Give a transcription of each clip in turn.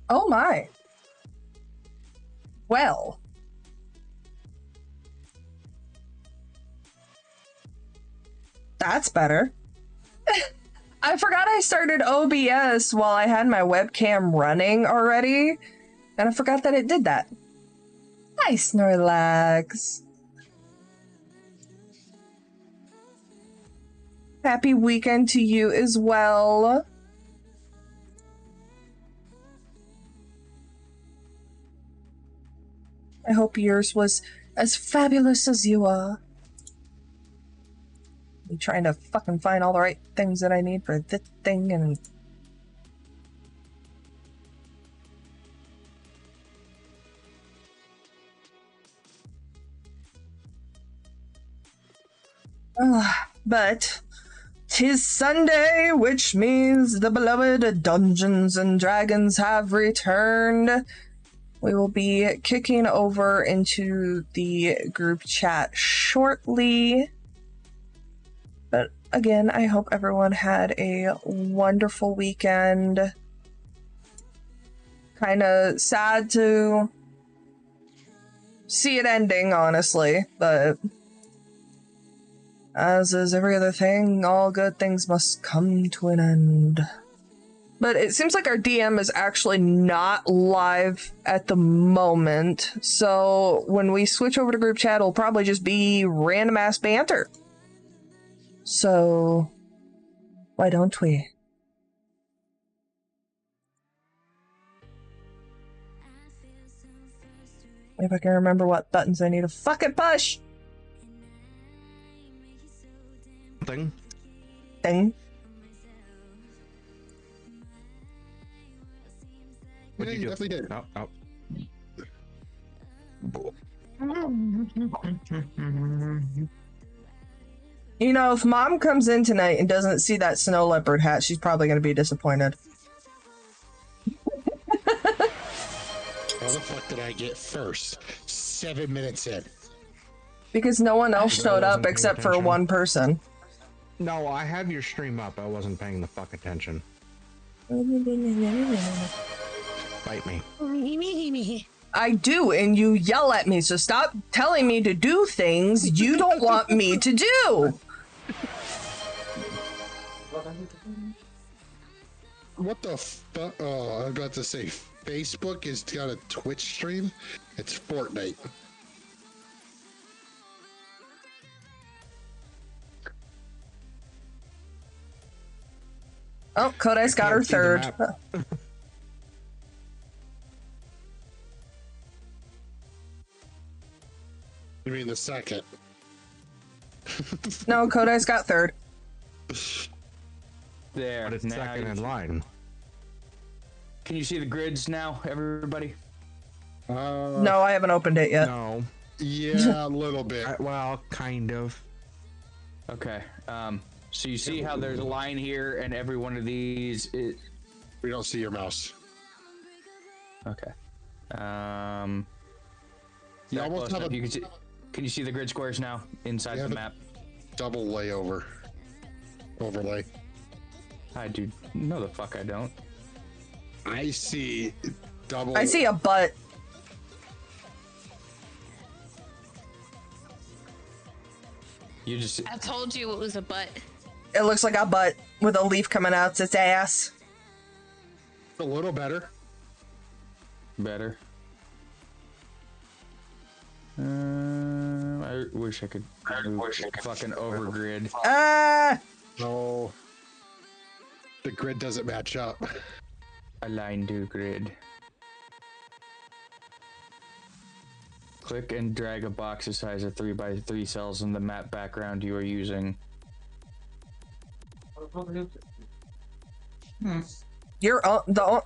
Oh my. Well. That's better. I forgot I started OBS while I had my webcam running already, and I forgot that it did that. Hi, Snorlax. Happy weekend to you as well. I hope yours was as fabulous as you are. I'm trying to fucking find all the right things that I need for this thing and... But 'tis Sunday, which means the beloved Dungeons and Dragons have returned. We will be kicking over into the group chat shortly. But again, I hope everyone had a wonderful weekend. Kind of sad to see it ending, honestly, but as is every other thing, all good things must come to an end. But it seems like our DM is actually not live at the moment, so when we switch over to group chat, it'll probably just be random ass banter. So, why don't we? If I can remember what buttons I need to fucking push! Thing. What'd you do? Definitely did. Oh. You know, if Mom comes in tonight and doesn't see that snow leopard hat, she's probably going to be disappointed. How the fuck did I get first? 7 minutes in. Because no one else I showed up wasn't paying except for attention. one person. No, I have your stream up. I wasn't paying the fuck attention. Bite me. I do, and you yell at me, so stop telling me to do things you don't want me to do. What the fuck? Oh, I was about to say, Facebook has got a Twitch stream. It's Fortnite. Oh, Kodai's got her can't see the third. map. You mean the second? No, Kodai's got third. There. But it's now second you- in line. Can you see the grids now, everybody? No, I haven't opened it yet. No. Yeah, a little bit. Well, kind of. Okay. So you see how there's a line here, and every one of these is... We don't see your mouse. Okay. You almost have a Can you see the grid squares now inside Yeah, the but- map? double layover. Overlay. I do. No, the fuck I don't. I see double. I see a butt. You just... I told you it was a butt. It looks like a butt with a leaf coming out its ass. a little better. Better. I wish I could fucking overgrid. Ah! No. The grid doesn't match up. Align to grid. Click and drag a box the size of 3x3 cells in the map background you are using. You're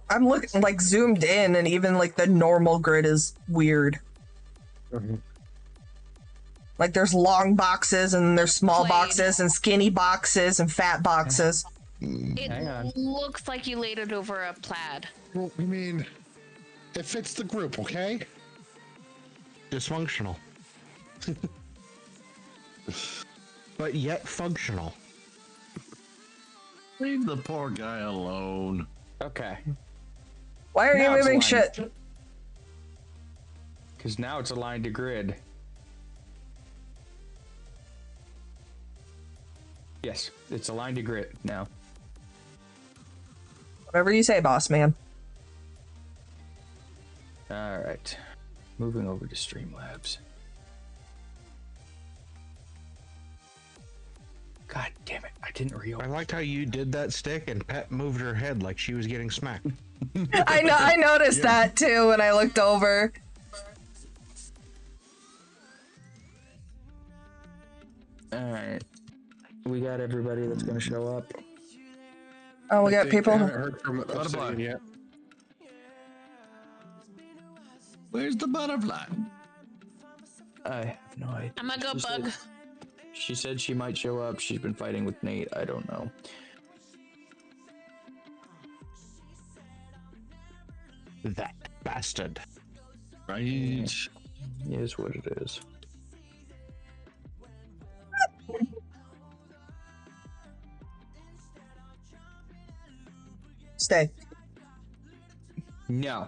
I'm looking like zoomed in, and even like the normal grid is weird. Mm-hmm. Like there's long boxes and there's small Played. boxes and skinny boxes and fat boxes. Hang on. It looks like you laid it over a plaid. Well, I mean, it fits the group, okay? Dysfunctional. But yet functional. Leave the poor guy alone. Okay. Why are you Now it's moving aligned. shit? Because now it's aligned to grid. Yes, it's aligned to grid now. Whatever you say, boss man. All right, moving over to Streamlabs. God damn it! I didn't I realize. liked how you did that stick and Pet moved her head like she was getting smacked. I know. I noticed that too when I looked over. All right, we got everybody that's gonna show up. Oh, we got I people. haven't heard from Butterfly. Obsidian yet. Where's the butterfly? I have no idea. I'm gonna go bug. She said she might show up. She's been fighting with Nate. I don't know. That bastard. Right. Is what it is. Stay. No.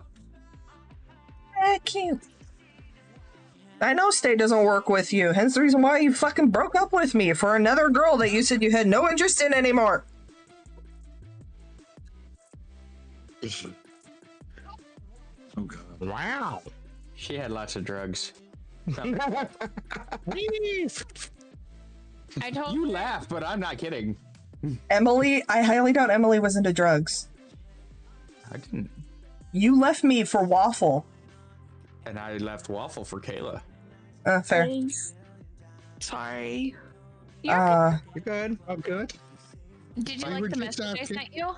I can't. I know stay doesn't work with you. Hence the reason why you fucking broke up with me for another girl that you said you had no interest in anymore. Oh god. Wow. She had lots of drugs. I told You laugh, but I'm not kidding. Emily, I highly doubt Emily was into drugs. I didn't. You left me for Waffle. And I left Waffle for Kayla. Fair. Sorry. You're You're good. I'm good. Did you I like were the just message I asking. sent you?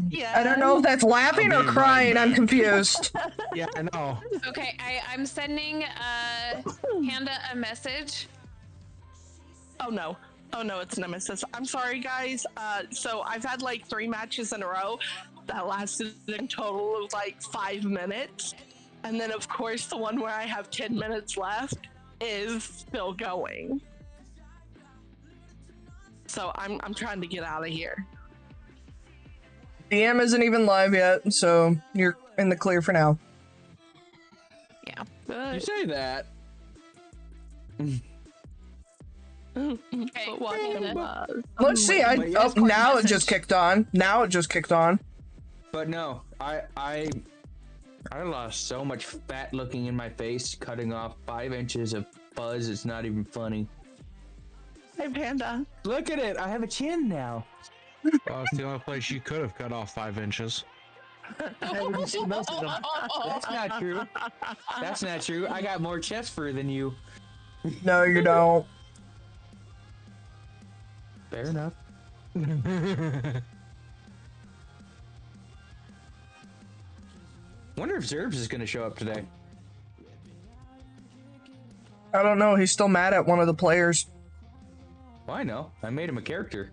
Yeah. I don't know if that's laughing or being crying. I'm confused. Yeah, I know. Okay, I'm sending Panda a message. Oh no. Oh no, it's Nemesis. I'm sorry, guys. So I've had like 3 matches in a row that lasted in total of like 5 minutes. And then of course the one where I have 10 minutes left is still going. So I'm trying to get out of here. DM isn't even live yet, so you're in the clear for now. Yeah. You say that. But watch them, Let's see. But yeah, Oh, it's quite a now it message. just kicked on. Now it just kicked on. But no, I lost so much fat looking in my face, cutting off 5 inches of fuzz. It's not even funny. Hey Panda. Look at it. I have a chin now. Well, it's the only place you could have cut off 5 inches. That's not true. That's not true. I got more chest fur than you. No, you don't. Fair enough. Wonder if Zerbs is gonna show up today. I don't know. He's still mad at one of the players. Well, I know. I made him a character.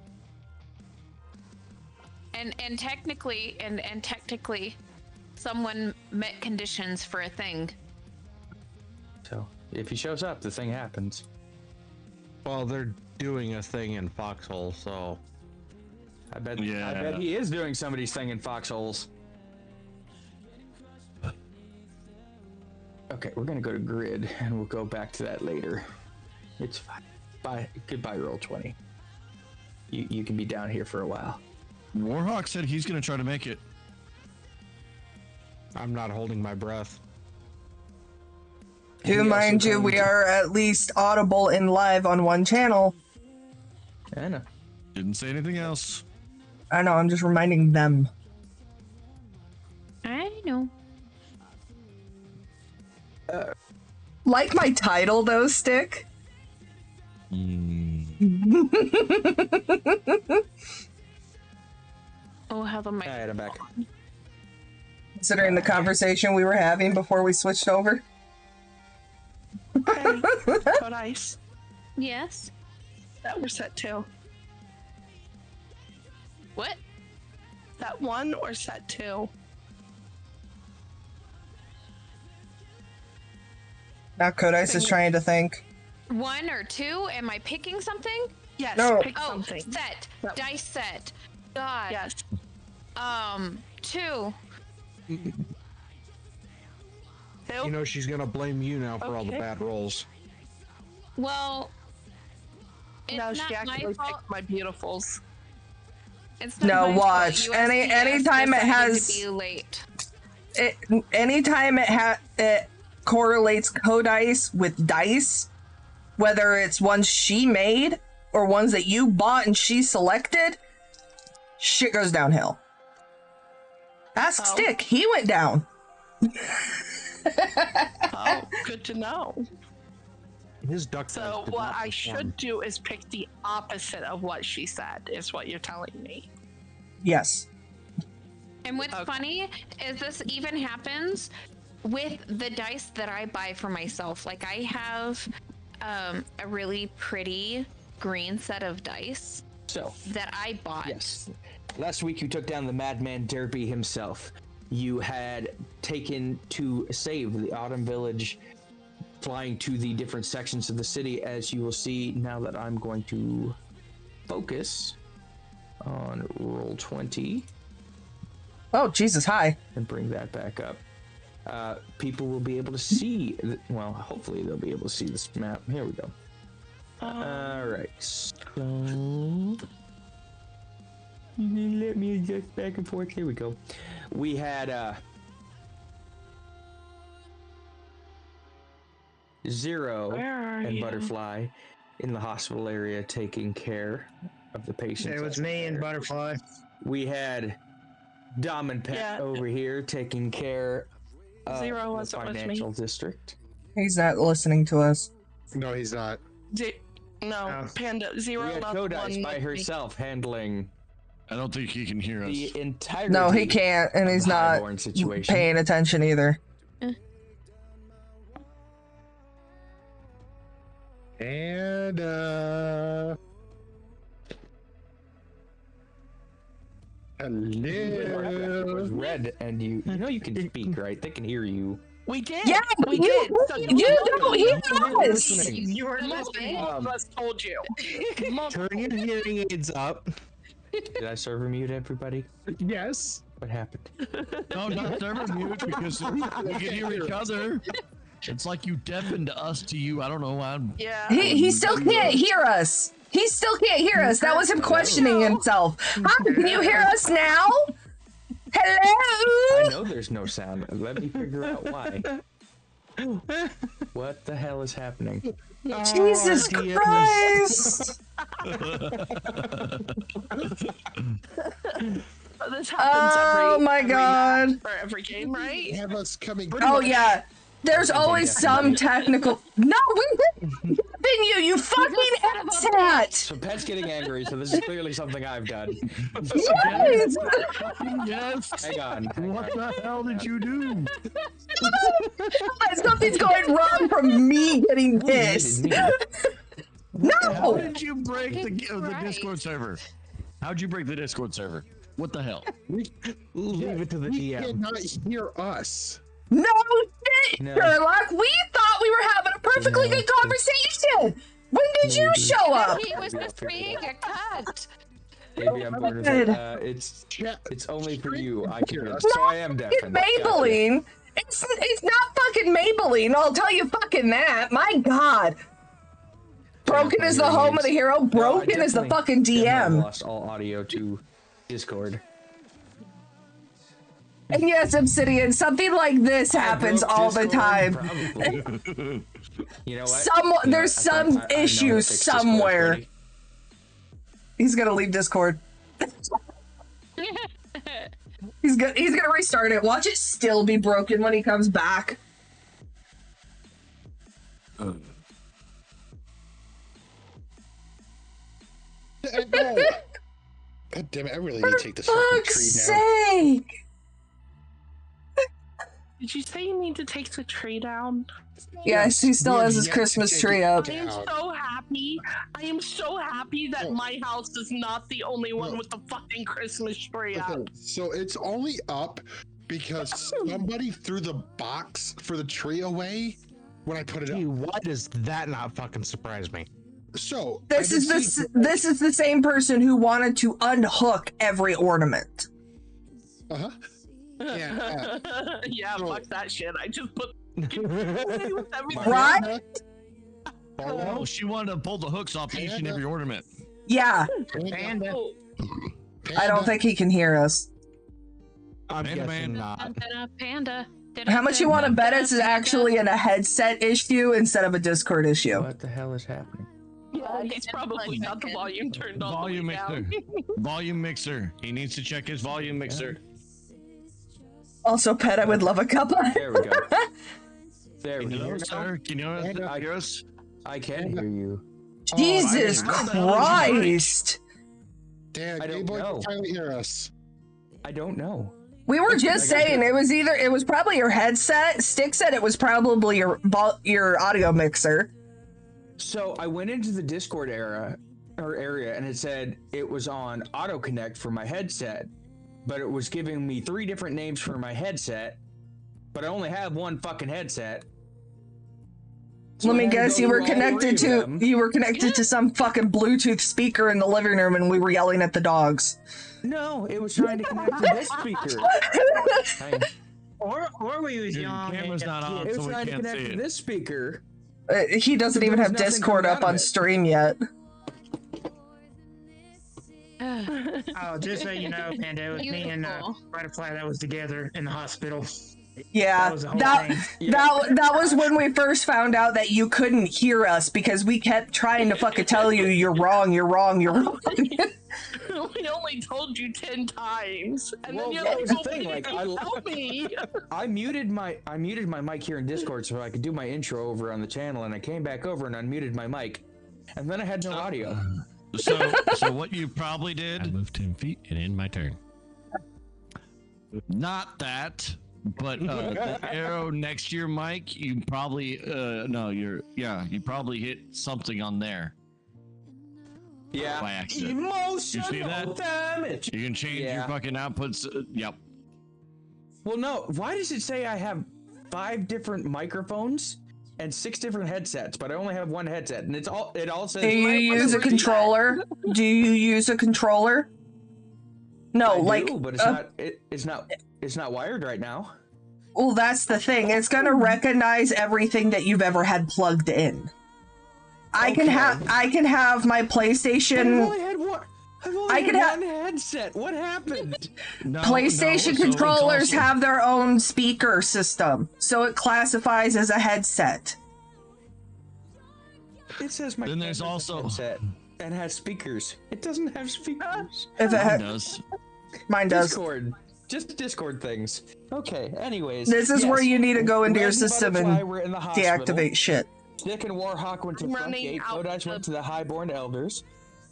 And technically someone met conditions for a thing. So if he shows up, the thing happens. Well, they're doing a thing in Foxhole, so I bet Yeah. he is doing somebody's thing in foxholes. Okay, we're gonna go to grid and we'll go back to that later. It's fine. Bye. Goodbye, Roll20. You can be down here for a while. Warhawk said he's gonna try to make it. I'm not holding my breath. Do He mind also you, we claimed- are at least audible and live on one channel. I know. Didn't say anything else. I know. I'm just reminding them. I know. Like my title, though, Stick. Oh, how the mic. All right, I'm back. Considering the conversation we were having before we switched over. Hey, Code Ice. Yes. That we're set 2. What? That 1 or set 2? Now Kodais is trying to think. 1 or 2? Am I picking something? Yes, No. pick Oh, something. set. That- Dice set. God. Yes. 2. You know she's gonna blame you now for all the Okay. bad rolls. Well, it's No, not she my actually fault. picked my beautifuls. It's not No, my fault. watch. Anytime it USPS decided has- to be late. Anytime it correlates codice with dice, whether it's ones she made or ones that you bought and she selected, shit goes downhill. Ask Oh. Stick, he went down. Oh, good to know. His duck. So what I should do is pick the opposite of what she said, is what you're telling me. Yes. And what's Okay. funny is this even happens with the dice that I buy for myself. Like I have a really pretty green set of dice So, that I bought. yes. Last week you took down the Madman Derby himself. You had taken to save the Autumn Village, flying to the different sections of the city, as you will see now that I'm going to focus on roll 20 Oh, Jesus, hi. and bring that back up. People will be able to see, well, hopefully they'll be able to see this map. Here we go. All right, so let me adjust back and forth. Here we go. We had Zero Where are and you? Butterfly in the hospital area taking care of the patients. It was me and there. Butterfly. We had Dom and Pet Yeah. over here taking care of Zero the wasn't with me. financial district. He's not listening to us. No, he's not. No, Panda We Zero. had not the Codice one by with me. herself handling I don't think he can hear us. the entire. No, he can't, and he's not situation. paying attention either. And It was hello. red, and you know you can speak, right? They can hear you. We did. Yeah, we you- did. So you don't hear us. Listening. You were listening. Both of us told you. Turn your hearing aids up. Did I server mute everybody? Yes. What happened? No, not server mute because we can hear each other. It's like you deafened us to you. I don't know. Yeah. He still can't hear us. He still can't hear us. That was him questioning himself. Hi, can you hear us now? I Hello? know there's no sound. Let me figure out why. What the hell is happening? Jesus Christ. This happens Oh every, my every God. match or every game, right? Have us coming. Oh yeah. There's always some technical. No, we didn't you fucking asshat. So Pet's getting angry, so this is clearly something I've done. Yes. Yes. Hang on. What the hell did you do? Something's going wrong from me getting pissed. How No. did you break the Right. Discord server? How'd you break the Discord server? What the hell? Leave it to the He DM. cannot hear us. No shit, No. Sherlock. We thought we were having a perfectly No. good conversation. When did you Maybe. show up? He was just being a cunt. Maybe I'm bored of God. it. It's only for you. I can hear. So I am deaf. It's Maybelline. It's not fucking Maybelline. I'll tell you fucking that. My God. Broken is the home of the hero. Broken is the fucking DM. Lost all audio to Discord. And yes, Obsidian, something like this happens broke all the Discord, time. Probably. You know what? There's I some know how to issues fix Discord somewhere. already. He's gonna leave Discord. He's gonna restart it. Watch it still be broken when he comes back. No. God damn it! I really need to take this fucking Fuck's tree down. sake! Did you say you need to take the tree down? Yes, he still Yeah, has his yeah, Christmas take tree it up. I am down. so happy. I am so happy that my house is not the only one with the fucking Christmas tree up. Okay, so it's only up because somebody threw the box for the tree away when I put it Gee, up. why does that not fucking surprise me? So This is the same person who wanted to unhook every ornament. Uh-huh. Yeah. Yeah, So- fuck that shit. I just put away with everything. Right? Oh, she wanted to pull the hooks off each and every ornament. Yeah. Panda. Oh, I don't think he can hear us. I'm Panda guessing man. not. Panda. How much you want to bet it's actually in a headset issue instead of a Discord issue? What the hell is happening? yeah, he's probably got the volume turned all Volume the way mixer. down. Volume mixer. He needs to check his volume mixer. Also, Pet, I would love a cup. There we go. There we Can you go. hear us, sir? Can you hear us? I can hear you. Jesus Oh, I didn't know. Christ. Dan, I Game don't Boy know. can finally hear us. I don't know. We were just saying it was probably your headset. Stick said it was probably your audio mixer. So I went into the Discord area and it said it was on auto connect for my headset, but it was giving me 3 different names for my headset, but I only have one fucking headset. So Let I me had to guess, go you were through all 3 of them. to some fucking Bluetooth speaker in the living room, and we were yelling at the dogs. No, it was trying to connect to this speaker. Or we was Your young. camera's not on, It so was we trying to can't connect see to it. this speaker. He doesn't There even was have nothing Discord coming up out on of it. stream yet. Oh, just so you know, Panda, it was me and Beautiful. Butterfly that was together in the hospital. Yeah, That was the whole that thing. that was when we first found out that you couldn't hear us because we kept trying to fucking tell you you're wrong, you're wrong, you're wrong. We only told you 10 times, and Well, then you're that like, was the "Oh, thing, you like, didn't tell me." I muted my mic here in Discord so I could do my intro over on the channel, and I came back over and unmuted my mic, and then I had no audio. So what you probably did. I moved 10 feet and in my turn. Not that, but the arrow next to your mic, you probably you probably hit something on there Yeah. by accident. Emotional You see that? damage. You can change your Yeah. fucking outputs. Yep. Well, no. Why does it say I have 5 different microphones and 6 different headsets, but I only have one headset, and it all says. Do you use a controller? Do you use a controller? No, I like do, but it's not wired right now. well, that's the thing. It's gonna recognize everything that you've ever had plugged in. I can have my I've PlayStation. only had one. I've only I had can have- one headset. What happened? No, PlayStation so controllers console- have their own speaker system, so it classifies as a headset. It says my. Then there's camera's a also- headset and has speakers. It doesn't have speakers. If it Mine ha- does. mine does. Discord. Just Discord things. Okay. Anyways. This is yes, where you need to go into your Res and system Butterfly and were in the hospital. deactivate shit. Dick and Warhawk went to I'm front running gate. out Lodice the- went to the Highborn Elders.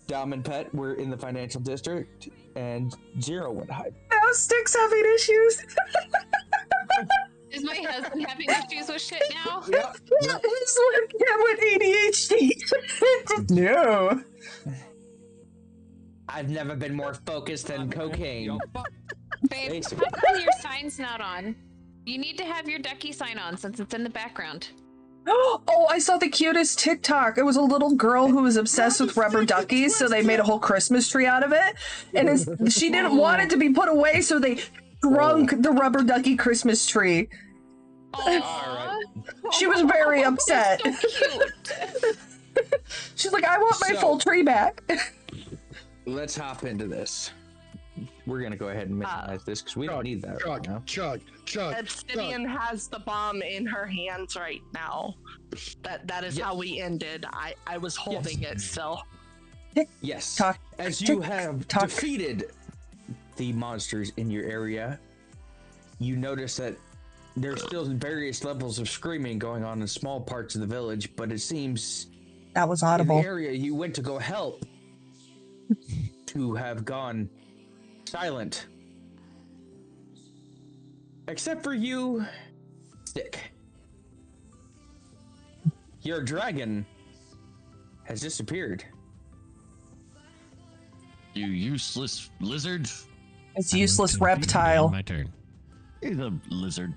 Dom and Pet were in the financial district, and Zero went high. Now Stick's having issues. Is my husband having issues with shit now? Yep. His webcam with ADHD. No. I've never been more focused than cocaine. Babe, Basically. how come your sign's not on? You need to have your ducky sign on since it's in the background. Oh, I saw the cutest TikTok. It was a little girl who was obsessed with rubber duckies, so they made a whole Christmas tree out of it. And she didn't want it to be put away, so they shrunk the rubber ducky Christmas tree. Aww. She was very upset. So cute. She's like, I want my So- full tree back. Let's hop into this. We're gonna go ahead and minimize this because we don't need that right now. Chug. Obsidian has the bomb in her hands right now. That is how we ended. I was holding it still. Yes. Talk. As you Tick. have Talk. defeated the monsters in your area, you notice that there's still various levels of screaming going on in small parts of the village, but it seems That was in audible. the area you went to go help to have gone silent. Except for you, Stick. Your dragon has disappeared. You useless lizard. It's I useless moved 10 feet and reptile. in my turn. He's a lizard.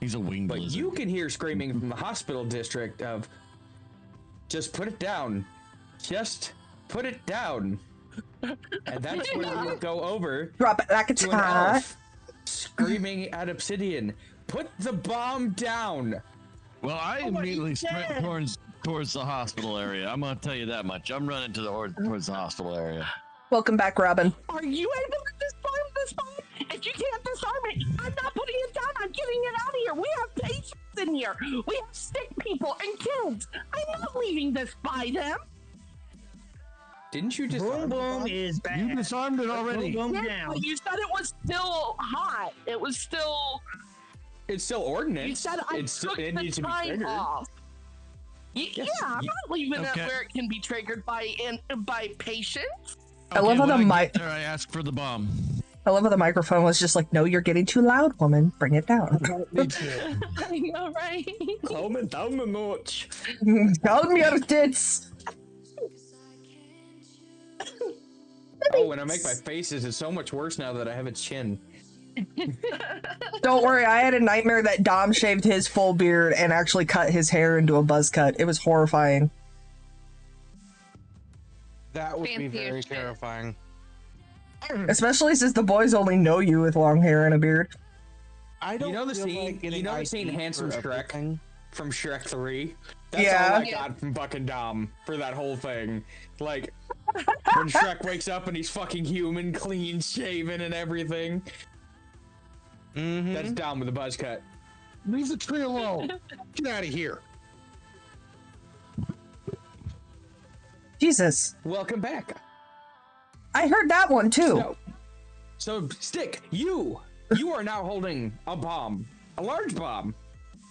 He's a winged But lizard. you can hear screaming from the hospital district of, just put it down. just put it down. And that's when we go over Drop it like it's to an hot. elf screaming at Obsidian, put the bomb down. Well, I immediately sprint towards the hospital area. I'm gonna tell you that much. I'm running towards the hospital area. Welcome back, Robin. Are you able to disarm this bomb? If you can't disarm it, I'm not putting it down. I'm getting it out of here. We have patients in here. We have sick people and kids. I'm not leaving this by them. Didn't you Boom disarm the boom bomb? is bad. You disarmed it already. Boom boom Yeah, down. but you said it was still hot. It was still. It's still ordnance. You said I took it the needs to be time triggered. off. Yes, Yeah, I'm you- not leaving Okay. it where it can be triggered by patients. I love how when the I mic. get there, I ask for the bomb. I love how the microphone was just like, "No, you're getting too loud, woman. Bring it down." I know, right? Calm it down a notch. Calm your tits. Oh, when I make my faces, it's so much worse now that I have a chin. Don't worry, I had a nightmare that Dom shaved his full beard and actually cut his hair into a buzz cut. It was horrifying. That would be Fancy very as shit. terrifying. Especially since the boys only know you with long hair and a beard. I don't You know the feel scene? like getting You know the scene ID Handsome for Shrek everything. from Shrek 3? That's Yeah. all I got from fucking Dom for that whole thing. Like, when Shrek wakes up and he's fucking human, clean shaven and everything. Mm-hmm. That's Dom with a buzz cut. Leave the tree alone. Get out of here. Jesus. Welcome back. I heard that one too. So Stick, you are now holding a bomb, a large bomb.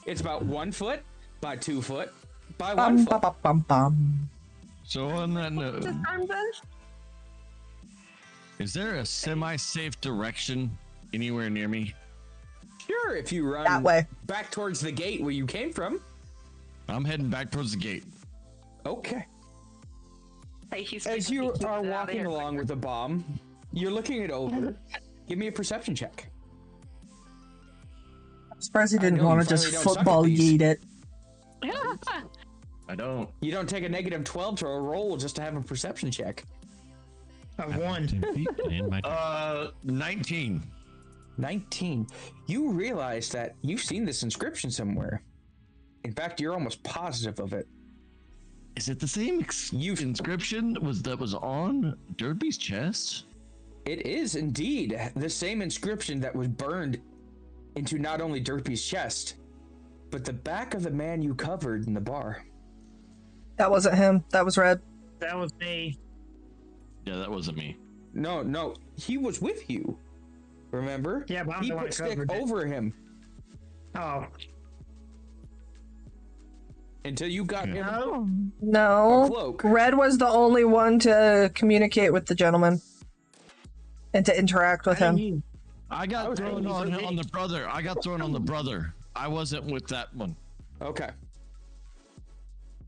It's about 1 foot by 2 foot by 1 foot. Bum. So on that note, Disarm this? is there a semi-safe direction anywhere near me? Sure, if you run That way. back towards the gate where you came from. I'm heading back towards the gate. Okay. Hey, he's As you are walking along with the bomb, you're looking it over. Give me a perception check. I'm surprised he didn't know, want you to just finally don't suck at football these. yeet it. I don't. You don't take a negative 12 to a roll just to have a perception check. Of one. 10 feet and in my turn. 19. 19. You realize that you've seen this inscription somewhere. In fact, you're almost positive of it. Is it the same inscription that was on Derby's chest? It is indeed the same inscription that was burned into not only Derpy's chest, but the back of the man you covered in the bar. That wasn't him. That was Red. That was me. Yeah, that wasn't me. No, he was with you. Remember? Yeah, but I'm he the one put that Stick covered it. over him Oh. until you got him. No. No. A cloak. Red was the only one to communicate with the gentleman and to interact with him. I got was thrown thinking on so the brother. I got thrown on the brother. I wasn't with that one. Okay.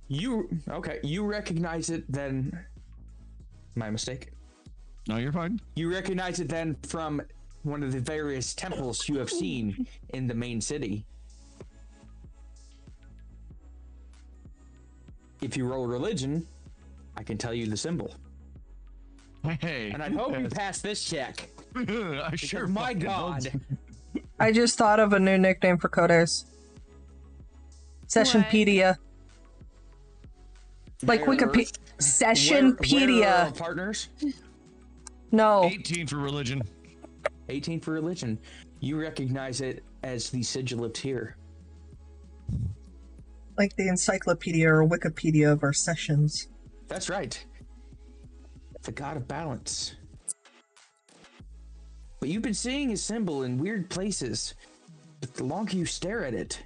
You recognize it then. My mistake. No, you're fine. You recognize it then from one of the various temples you have seen in the main city. If you roll religion, I can tell you the symbol. Hey. And I hope you pass this check. I sure. My fucking God. hope so. I just thought of a new nickname for Codes. Sessionpedia. Like Where- Wikipedia. Where Sessionpedia. partners? No. 18 for religion. 18 for religion. You recognize it as the Sigil of Tyr. Like the encyclopedia or Wikipedia of our sessions. That's right. The god of balance. But you've been seeing his symbol in weird places. But the longer you stare at it,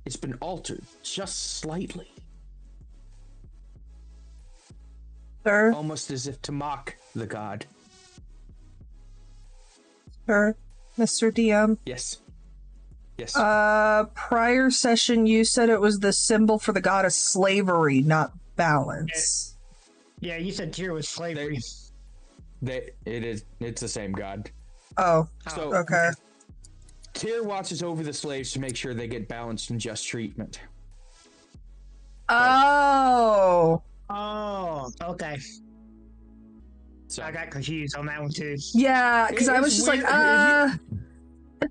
it's been altered just slightly. Sir, Almost as if to mock the god. sir, Mr. DM. Yes. Yes. Prior session you said it was the symbol for the god of slavery, not balance. Yeah, you said Tyr was slavery. It's the same god. Oh, So okay. Tyr watches over the slaves to make sure they get balanced and just treatment. Oh. Oh. Okay. So, I got confused on that one too. Yeah, because I was just like,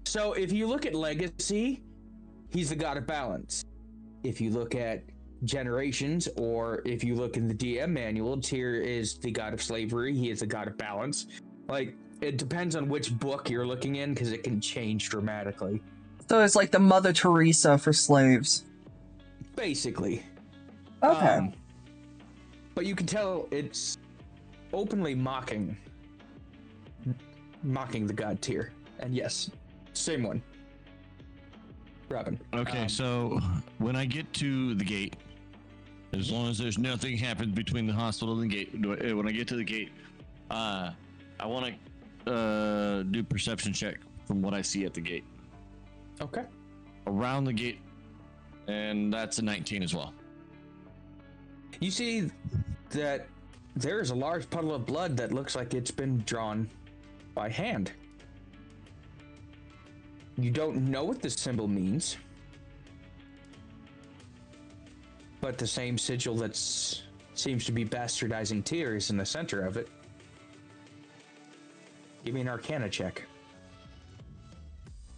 So if you look at Legacy, he's the god of balance. If you look at Generations, or if you look in the DM manual, Tyr is the god of slavery. He is the god of balance. Like, it depends on which book you're looking in, because it can change dramatically. So it's like the Mother Teresa for slaves. Basically. Okay. But you can tell it's openly mocking the god Tyr. And yes, same one. Robin. Okay, so when I get to the gate, as long as there's nothing happens between the hospital and the gate, when I get to the gate, I want to do perception check from what I see at the gate. Okay. Around the gate, and that's a 19 as well. You see that there is a large puddle of blood that looks like it's been drawn by hand. You don't know what this symbol means, but the same sigil that seems to be bastardizing Tyr is in the center of it. Give me an Arcana check.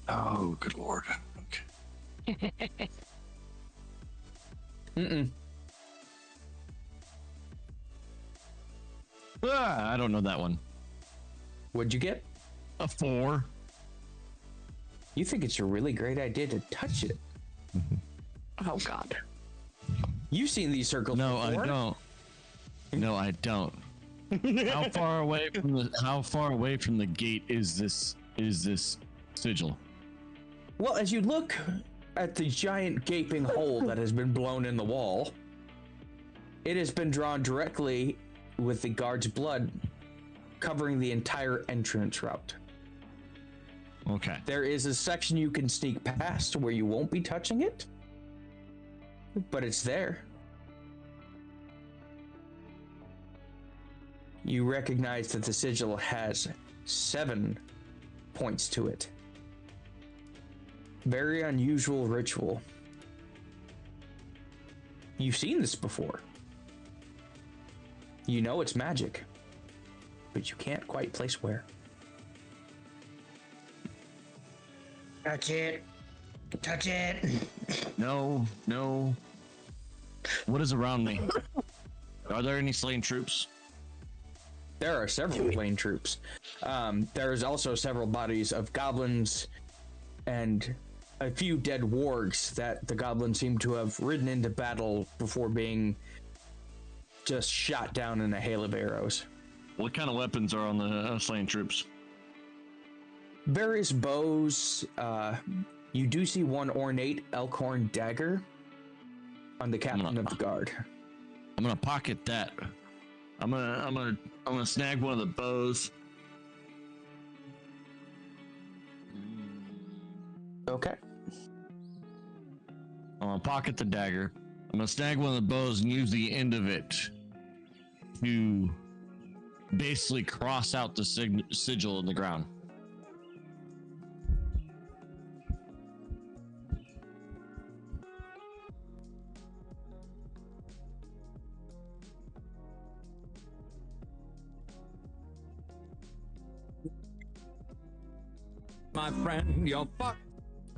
Oh, good lord. Okay. I don't know that one. What'd you get? A 4. You think it's a really great idea to touch it? Oh God. You've seen these circles before. I don't. No, I don't. How far away from the gate is this sigil? Well, as you look at the giant gaping hole that has been blown in the wall, it has been drawn directly with the guard's blood covering the entire entrance route. Okay. There is a section you can sneak past where you won't be touching it, but it's there. You recognize that the sigil has 7 points to it. Very unusual ritual. You've seen this before. You know it's magic, but you can't quite place where. Touch it. Touch it. No. What is around me? Are there any slain troops? There are several slain troops. There is also several bodies of goblins and a few dead wargs that the goblins seem to have ridden into battle before being just shot down in a hail of arrows. What kind of weapons are on the slain troops? Various bows. You do see one ornate elkhorn dagger on the captain of the guard. I'm gonna pocket that. I'm gonna snag one of the bows. Okay. I'm gonna pocket the dagger. I'm gonna snag one of the bows and use the end of it to basically cross out the sigil in the ground. My friend, you're fucked.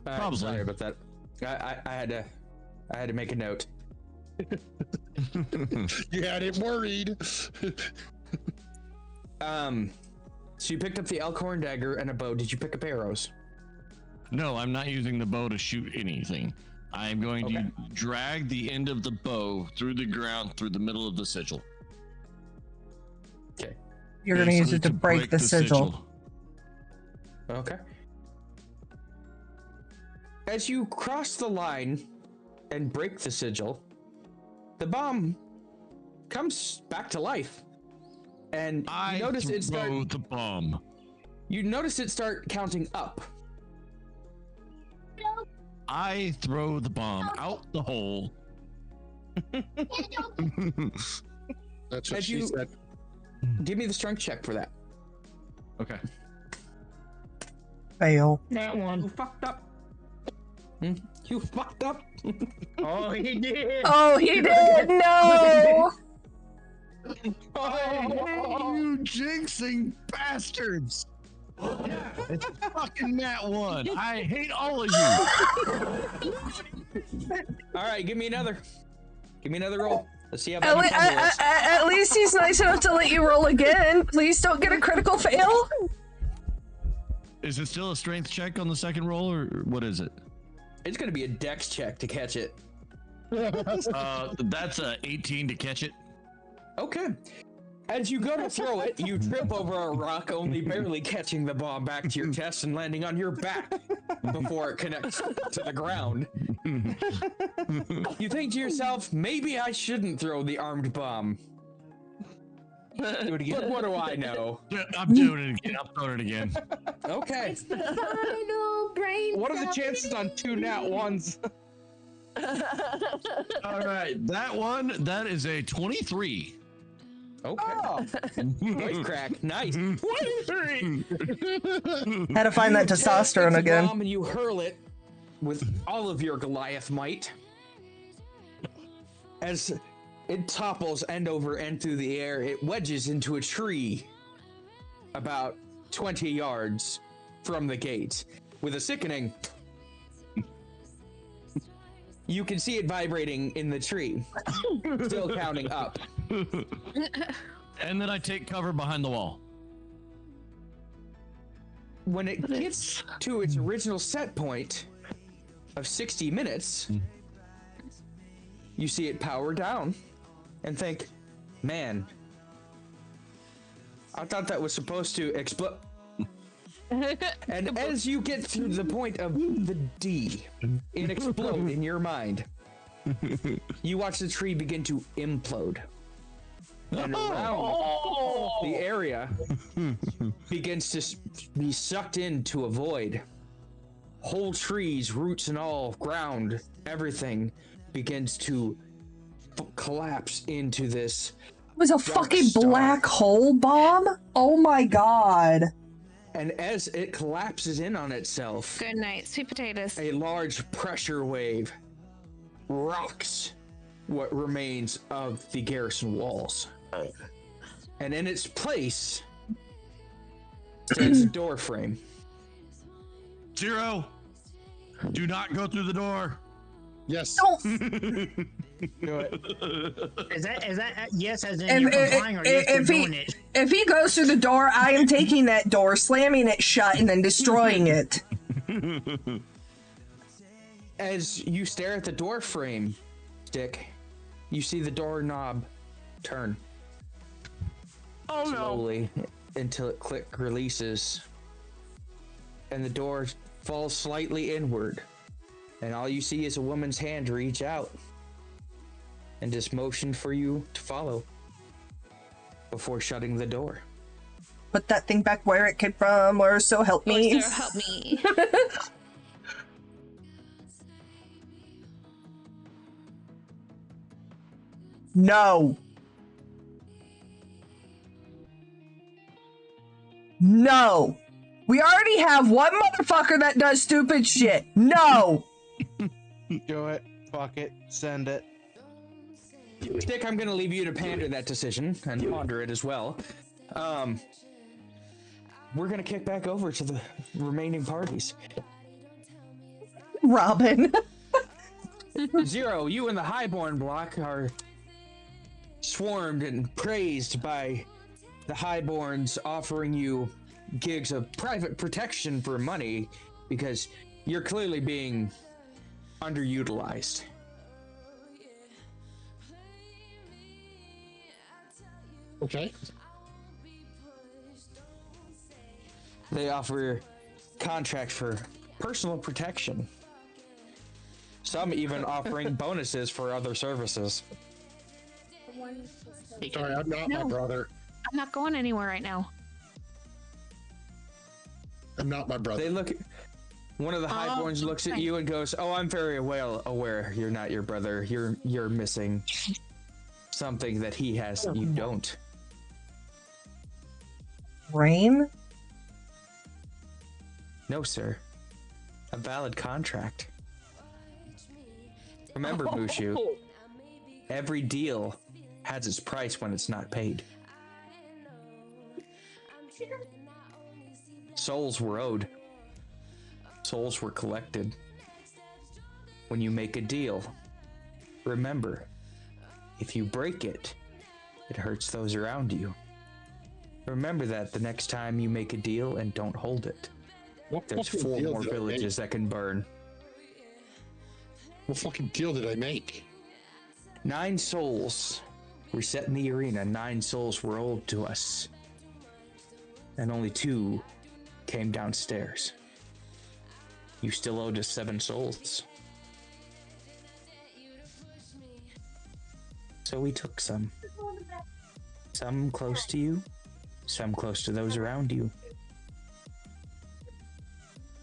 Probably. Sorry about that. I had to make a note. You had it worried. So you picked up the elkhorn dagger and a bow. Did you pick up arrows? No, I'm not using the bow to shoot anything. I'm going to drag the end of the bow through the ground, through the middle of the sigil. Okay. You're going to use it to break the sigil. Okay. As you cross the line and break the sigil, the bomb comes back to life. And you notice it start the bomb. You notice it start counting up. I throw the bomb out the hole. That's what she said. Give me the strength check for that. Okay. Fail. That one. You fucked up. You fucked up. Oh, he did. Oh, he did. No. Oh, You jinxing bastards! It's fucking Nat 1. I hate all of you. All right, give me another. Give me another roll. Let's see how At, bad you fumble this. at least he's nice enough to let you roll again. Please don't get a critical fail. Is it still a strength check on the second roll, or what is it? It's going to be a dex check to catch it. That's a 18 to catch it. Okay. As you go to throw it, you trip over a rock, only barely catching the bomb back to your chest and landing on your back before it connects to the ground. You think to yourself, maybe I shouldn't throw the armed bomb. Do it again. But what do I know? I'm doing it again. I'm throwing it again. Okay. Final brain. What are the chances on 2 nat 1s? All right, that is a 23. Okay. Oh. Nice crack. Nice. 23. Had to find that testosterone again. Bomb and you hurl it with all of your Goliath might. As it topples end over end through the air, it wedges into a tree about 20 yards from the gate. With a sickening, you can see it vibrating in the tree, still counting up. And then I take cover behind the wall. When it gets to its original set point of 60 minutes, you see it power down and think, man, I thought that was supposed to explode. And as you get through the point of the D in explode in your mind, you watch the tree begin to implode. And around the area begins to be sucked into a void. Whole trees, roots and all, ground, everything begins to collapse into this. It was a fucking black hole bomb? Oh my god. And as it collapses in on itself, Good night, sweet potatoes. a large pressure wave rocks what remains of the garrison walls. And in its place stands a door frame. Zero, do not go through the door. Yes. Do it. Is that yes as in you're complying or yes you're doing it? If he goes through the door, I am taking that door, slamming it shut, and then destroying it. As you stare at the door frame, Dick, you see the doorknob turn. Oh no. Slowly until it click releases. And the door falls slightly inward. And all you see is a woman's hand reach out and just motion for you to follow before shutting the door. Put that thing back where it came from, or so help me. Or so help me. No. No. We already have one motherfucker that does stupid shit. No. Do it. Fuck it. Send it. Dick, I'm going to leave you to pander that decision and ponder it as well. We're going to kick back over to the remaining parties. Robin. Zero, you and the Highborn block are swarmed and praised by the Highborns, offering you gigs of private protection for money because you're clearly being underutilized. Okay. They offer contracts for personal protection. Some even offering bonuses for other services. Sorry, I'm not my No. brother. I'm not going anywhere right now. I'm not my brother. They look. One of the Highborns looks at you and goes, "Oh, I'm very well aware you're not your brother. You're missing something that he has that you don't." Rain? No, sir. A valid contract. Remember, Mushu, every deal has its price when it's not paid. Souls were owed. Souls were collected. When you make a deal, remember, if you break it, it hurts those around you. Remember that the next time you make a deal and don't hold it. There's 4 more villages that can burn. What fucking deal did I make? 9 souls were set in the arena. 9 souls were owed to us. And only 2 came downstairs. You still owed us 7 souls. So we took some. Some close to you, some close to those around you.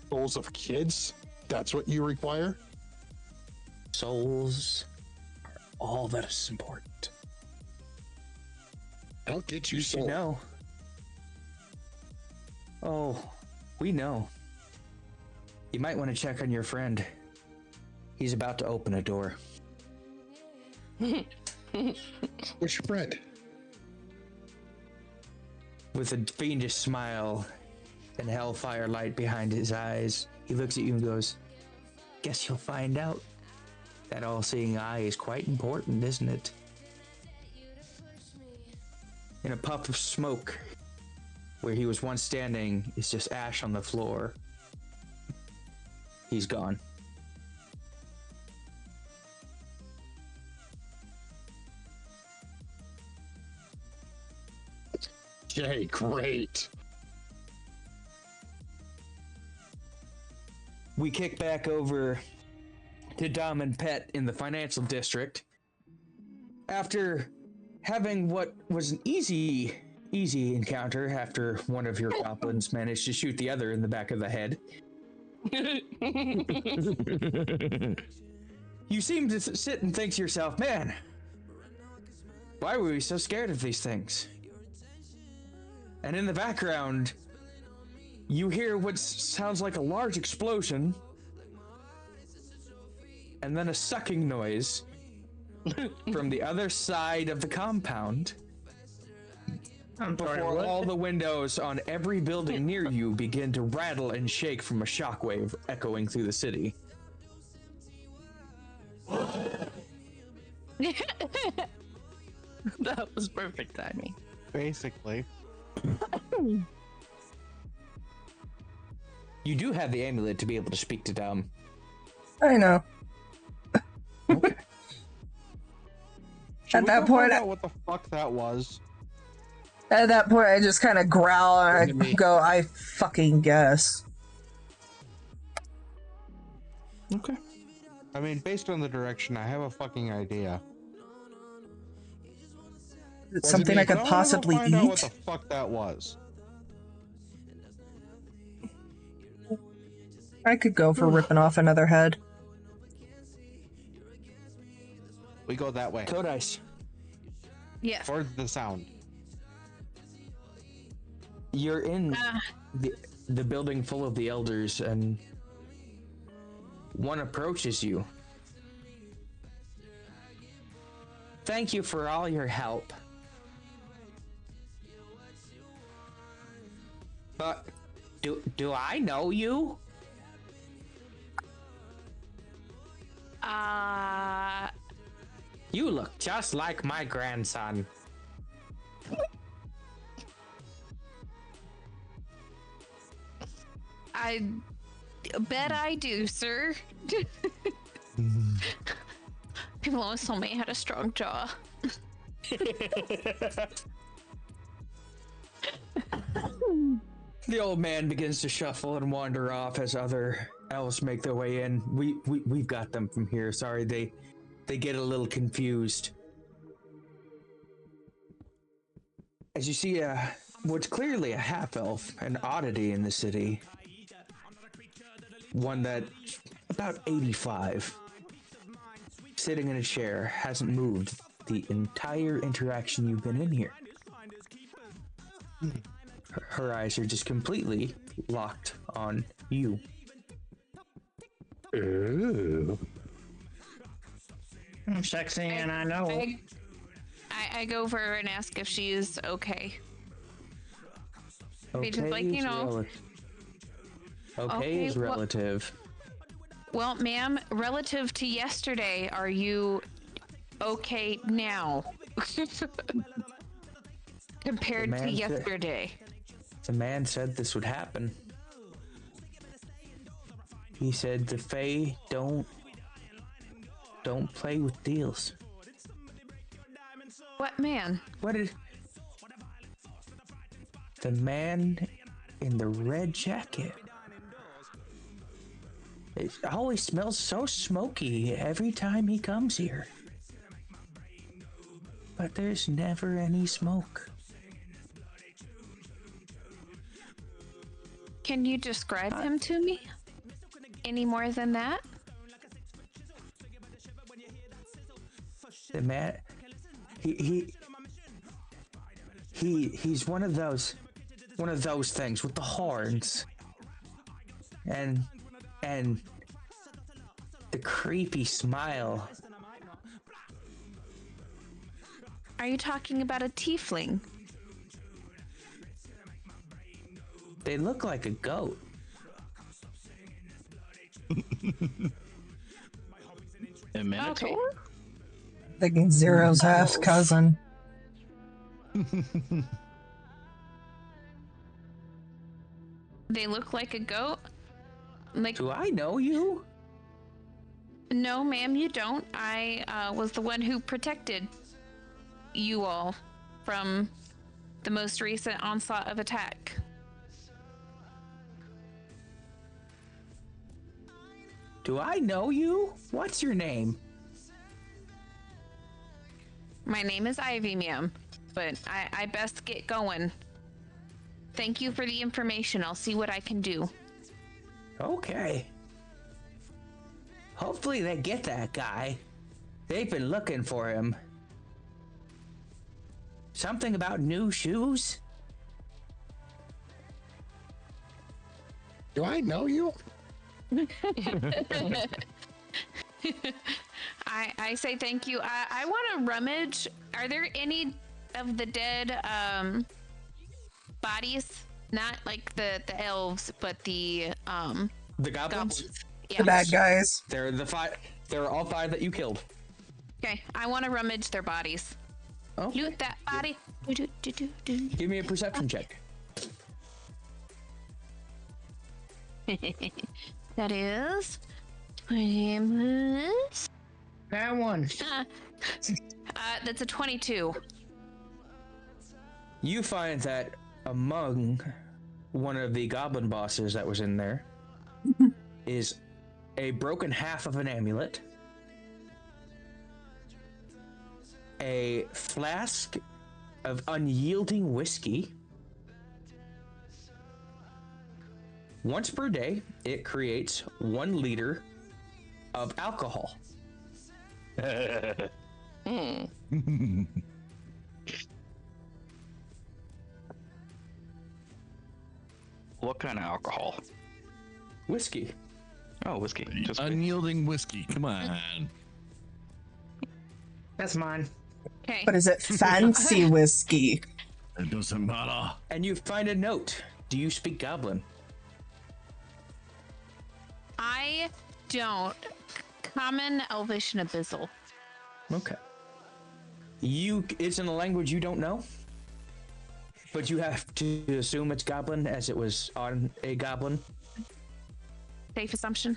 Souls of kids? That's what you require? Souls are all that is important. I'll get you You sold. know. Oh, we know. You might want to check on your friend. He's about to open a door. Which friend? With a fiendish smile and hellfire light behind his eyes, he looks at you and goes, "Guess you'll find out. That all-seeing eye is quite important, isn't it?" In a puff of smoke, where he was once standing, is just ash on the floor. He's gone. Okay, great. We kick back over to Dom and Pet in the financial district. After having what was an easy encounter after one of your goblins managed to shoot the other in the back of the head. You seem to sit and think to yourself, man, why were we so scared of these things? And in the background, you hear what sounds like a large explosion, and then a sucking noise from the other side of the compound. Before all the windows on every building near you begin to rattle and shake from a shockwave echoing through the city. That was perfect timing. Basically. You do have the amulet to be able to speak to Dom. I know. At that point, out what the fuck that was. At that point, I just kind of growl and I go, "I fucking guess." Okay. I mean, based on the direction, I have a fucking idea. It's something I could possibly find out what eat. the fuck that was. I could go for ripping off another head. We go that way. Code ice. Yeah. Towards the sound. You're in the building full of the elders, and one approaches you. "Thank you for all your help. But do I know you?" "You look just like my grandson." I bet I do, sir. People always told me I had a strong jaw. The old man begins to shuffle and wander off as other elves make their way in. We've got them from here. Sorry, they get a little confused. As you see what's clearly a half-elf, an oddity in the city. One that about 85, sitting in a chair, hasn't moved the entire interaction you've been in here. Her eyes are just completely locked on you. Ooh. I'm sexy and I know. I go over and ask if she's okay. Be just like, you know. Okay is well- relative. Well, ma'am, relative to yesterday, are you okay now? Compared to man said- yesterday. The man said this would happen. He said the Fae don't play with deals. What man? What did the man in the red jacket? It always smells so smoky every time he comes here. But there's never any smoke. Can you describe him to me? Any more than that? The man, he's one of those things with the horns, and the creepy smile. Are you talking about a tiefling? They look like a goat. A minotaur? Okay. Thinking Zero's half cousin. They look like a goat? Like, Do I know you? no, ma'am, you don't. I was the one who protected you all from the most recent onslaught of attack. Do I know you? What's your name? My name is Ivy, ma'am, but I best get going. Thank you for the information. I'll see what I can do. Okay. Hopefully they get that guy. They've been looking for him. Something about new shoes? Do I know you? I say thank you. I want to rummage. Are there any of the dead bodies? Not like the elves, but the goblins? Yeah. The bad guys. They're the five. They're all five that you killed. Okay, I want to rummage their bodies. Oh. Loot that body. Give me a perception check. That is 20 plus. That one. That's a 22. You find that among one of the goblin bosses that was in there is a broken half of an amulet, a flask of unyielding whiskey. Once per day, it creates 1 liter of alcohol. What kind of alcohol? Whiskey. Oh, whiskey. Just Unyielding whiskey. Come on. That's mine. Okay. But is it fancy whiskey? It doesn't matter. And you find a note. Do you speak Goblin? I don't. Common, Elvish, and Abyssal. Okay. It's in a language you don't know, but you have to assume it's Goblin as it was on a goblin. Safe assumption.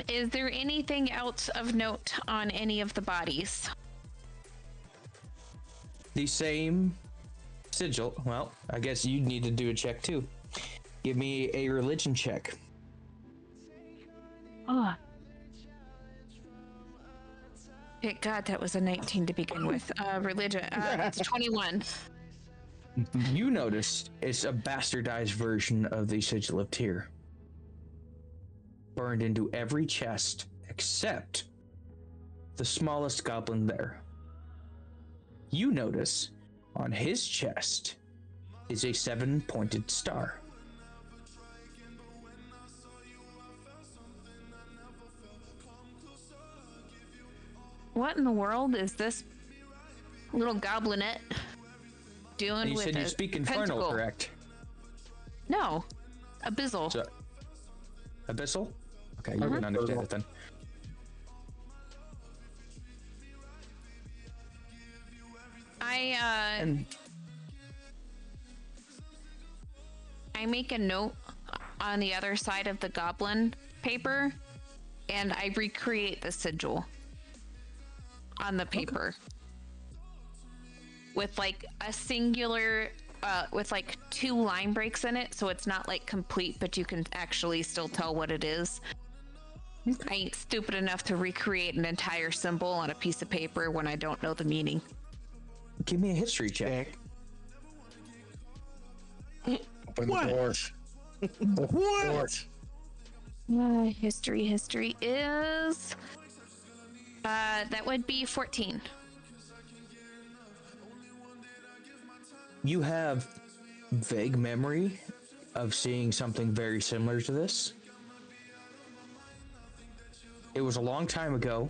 Is there anything else of note on any of the bodies? The same sigil. Well, I guess you'd need to do a check too. Give me a religion check. Oh. Thank God that was a 19 to begin with. Religion. It's a 21. You notice it's a bastardized version of the sigil of Tyr. Burned into every chest except the smallest goblin there. You notice on his chest is a 7-pointed star. What in the world is this little goblinette doing And you with said you a speak Infernal, pentacle. correct? No, abyssal. So, Abyssal? Okay, you wouldn't understand it then. I make a note on the other side of the goblin paper, and I recreate the sigil on the paper with like a singular, with like 2 line breaks in it, so it's not like complete, but you can actually still tell what it is. I ain't stupid enough to recreate an entire symbol on a piece of paper when I don't know the meaning. Give me a history check. Open the doors. What? History is that would be 14. You have vague memory of seeing something very similar to this. It was a long time ago.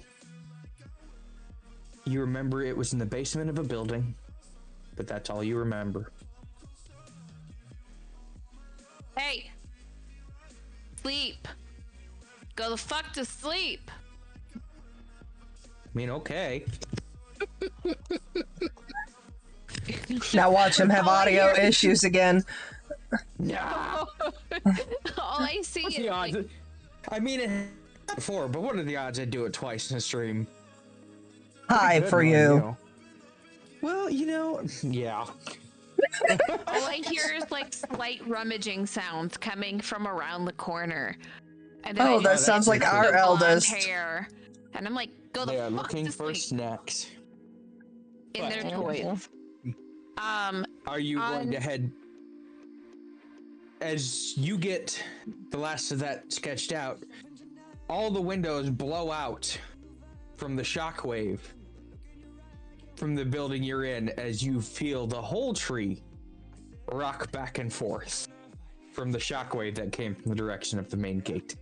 You remember it was in the basement of a building, but that's all you remember. Hey! Sleep! Go the fuck to sleep! I mean, okay. Now watch him have audio issues again. Yeah. All I see What's is the odds? like, I mean, it before, but what are the odds I'd do it twice in a stream? Hi Good for knowing you. Well, yeah. all I hear is like slight rummaging sounds coming from around the corner. And then Oh, I that just sounds see like the our blonde eldest. hair. And I'm like, go the They are fuck looking to for sleep snacks. in their But- toys. Are you going to head as you get the last of that sketched out? All the windows blow out from the shockwave from the building you're in as you feel the whole tree rock back and forth from the shockwave that came from the direction of the main gate.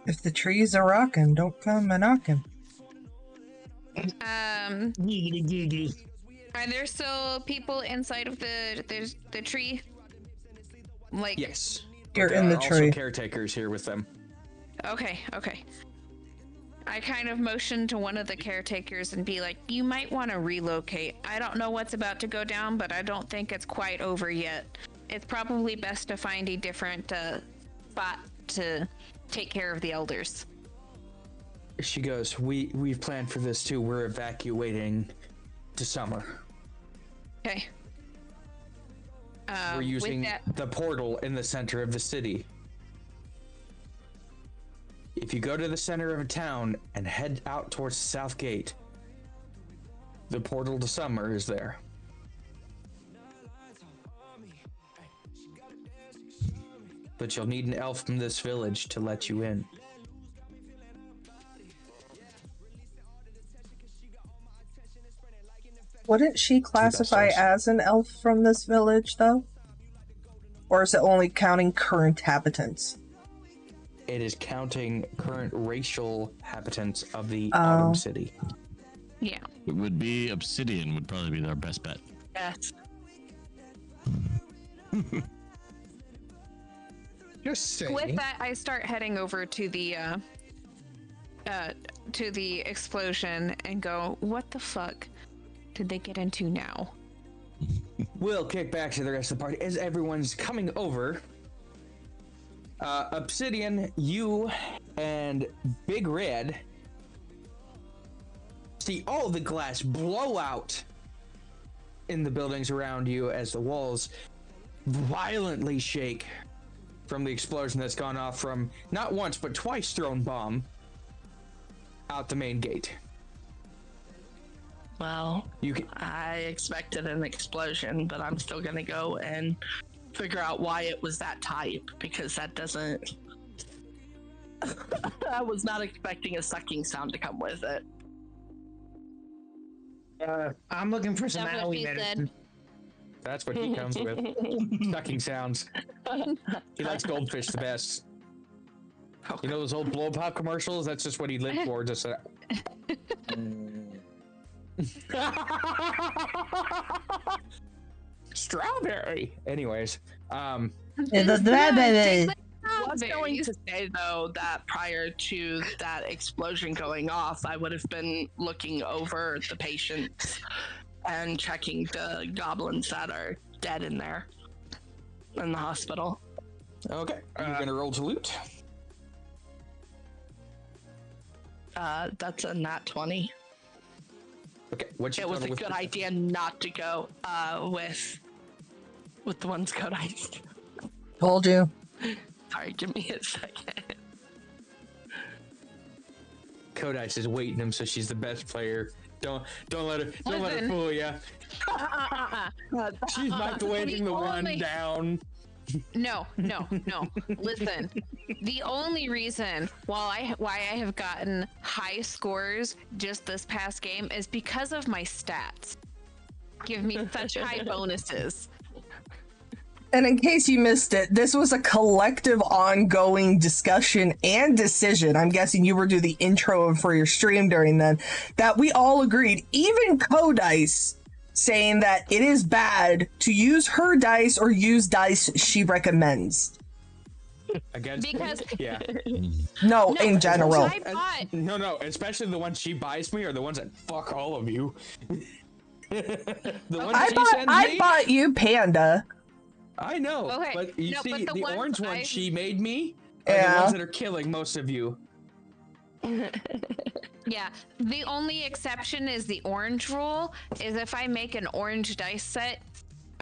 If the trees are rocking, don't come a knocking. Giggity giggity. Are there still people inside of the tree? Like, Yes. You're But in there the are tree. also caretakers here with them. okay. I kind of motion to one of the caretakers and be like, you might want to relocate. I don't know what's about to go down, but I don't think it's quite over yet. It's probably best to find a different spot to take care of the elders. She goes, we've planned for this too. We're evacuating to summer. Okay. We're using the portal in the center of the city. If you go to the center of a town and head out towards the south gate, the portal to summer is there. But you'll need an elf from this village to let you in. Wouldn't she classify stars. as an elf from this village, though? Or is it only counting current inhabitants? It is counting current racial inhabitants of the Oh. Autumn City. Yeah. It would be Obsidian would probably be our best bet. Yes. Just saying. With that, I start heading over to the explosion and go, what the fuck did they get into now? We'll kick back to the rest of the party as everyone's coming over. Obsidian, you and Big Red see all the glass blow out in the buildings around you as the walls violently shake from the explosion that's gone off from not once but twice thrown bomb out the main gate. Well, You can, I expected an explosion, but I'm still gonna go and figure out why it was that type, because that doesn't. I was not expecting a sucking sound to come with it. I'm looking for some That's what aloe she medicine. said. that's what he comes with. Sucking sounds. He likes goldfish the best. You know those old blow pop commercials? That's just what he lived for. Just Strawberry. Anyways, It's a strawberry. I was going to say though that prior to that explosion going off, I would have been looking over the patients and checking the goblins that are dead in there in the hospital. okay. You're gonna roll to loot. That's a nat 20. Okay. What's your It was a total good with- idea not to go with the ones code iced. Told you. Sorry, give me a second. Kodai's is waiting him, so she's the best player. Don't let her Listen. fool ya. She's microwaving the one only- down. No. Listen, the only reason why I have gotten high scores just this past game is because of my stats. Give me such high bonuses. And in case you missed it, this was a collective ongoing discussion and decision. I'm guessing you were doing the intro for your stream during then, that we all agreed, even Codice, saying that it is bad to use her dice or use dice she recommends. Against Because- yeah. No, No, in general. I bought No, especially the ones she buys me are the ones that fuck all of you. The ones I she sends me, bought you Panda. I know, Okay, but you no, see, but the the ones orange one I- she made me are Yeah. the ones that are killing most of you. Yeah, the only exception is the orange rule. Is if I make an orange dice set,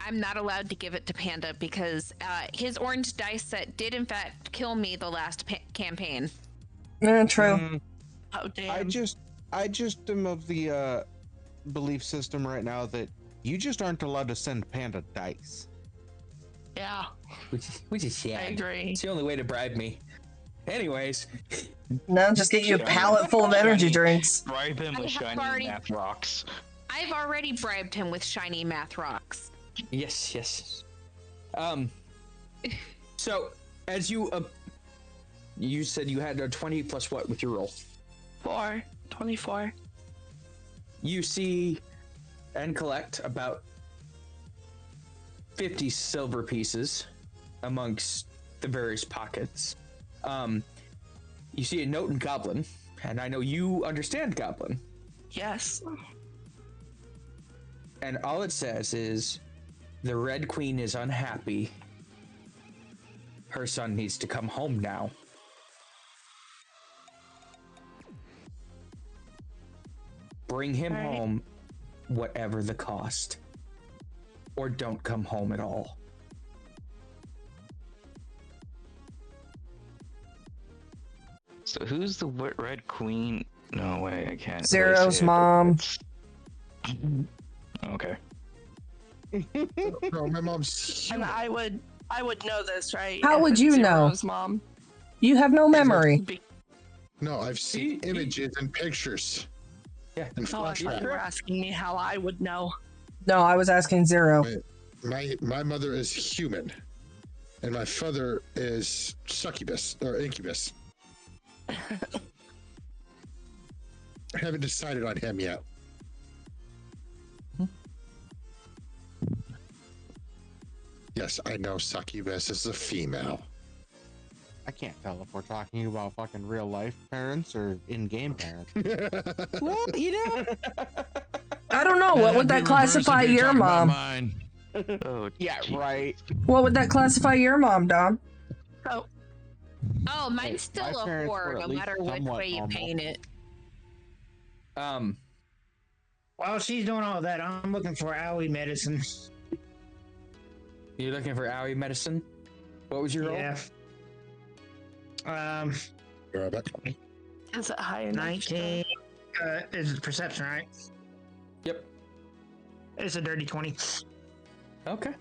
I'm not allowed to give it to Panda because his orange dice set did in fact kill me the last campaign. True. Oh damn! I just am of the belief system right now that you just aren't allowed to send Panda dice. Yeah, Which is sad. I agree. It's the only way to bribe me. Anyways, No, just get you a pallet full of energy drinks. Bribe him I with have shiny already- math rocks. I've already bribed him with shiny math rocks. yes. So as you you said you had a 20 plus what with your roll? 24. You see and collect about 50 silver pieces amongst the various pockets. You see a note in Goblin, and I know you understand Goblin. Yes. And all it says is, the Red Queen is unhappy. Her son needs to come home now. Bring him All right. home, whatever the cost. Or don't come home at all. So who's the Red Queen? No way, I can't. Zero's say it. mom. Okay. No, my mom's And human. I would know this, right? How If would it's you know? Zero's mom. You have no memory. Be- No, I've seen images and pictures. Yeah. And Oh, I thought you were flashbacks. asking me how I would know. No, I was asking Zero. My mother is human, and my father is succubus or incubus. I haven't decided on him yet. Yes, I know succubus is a female. I can't tell if we're talking about fucking real life parents or in-game parents. Well, you know. I don't know. What would that classify your mom? Mine. Oh, Yeah, right. What would that classify your mom, Dom? Oh, Oh, mine's still my a parents were whore, at no least matter which somewhat way you normal. paint it. While she's doing all that, I'm looking for Owie medicine. You're looking for Owie medicine? What was your roll? Yeah. is it high enough? 19. Is it perception, right? Yep. It's a dirty 20. Okay.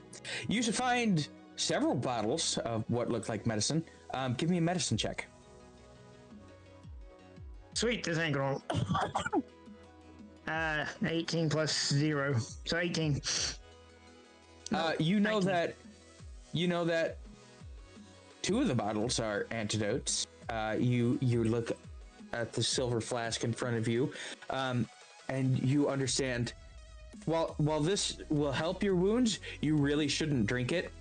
You should find several bottles of what looked like medicine. Give me a medicine check. Sweet, this ain't gonna. 18 plus 0. So 18. You know that two of the bottles are antidotes. You look at the silver flask in front of you. and you understand. While this will help your wounds, you really shouldn't drink it,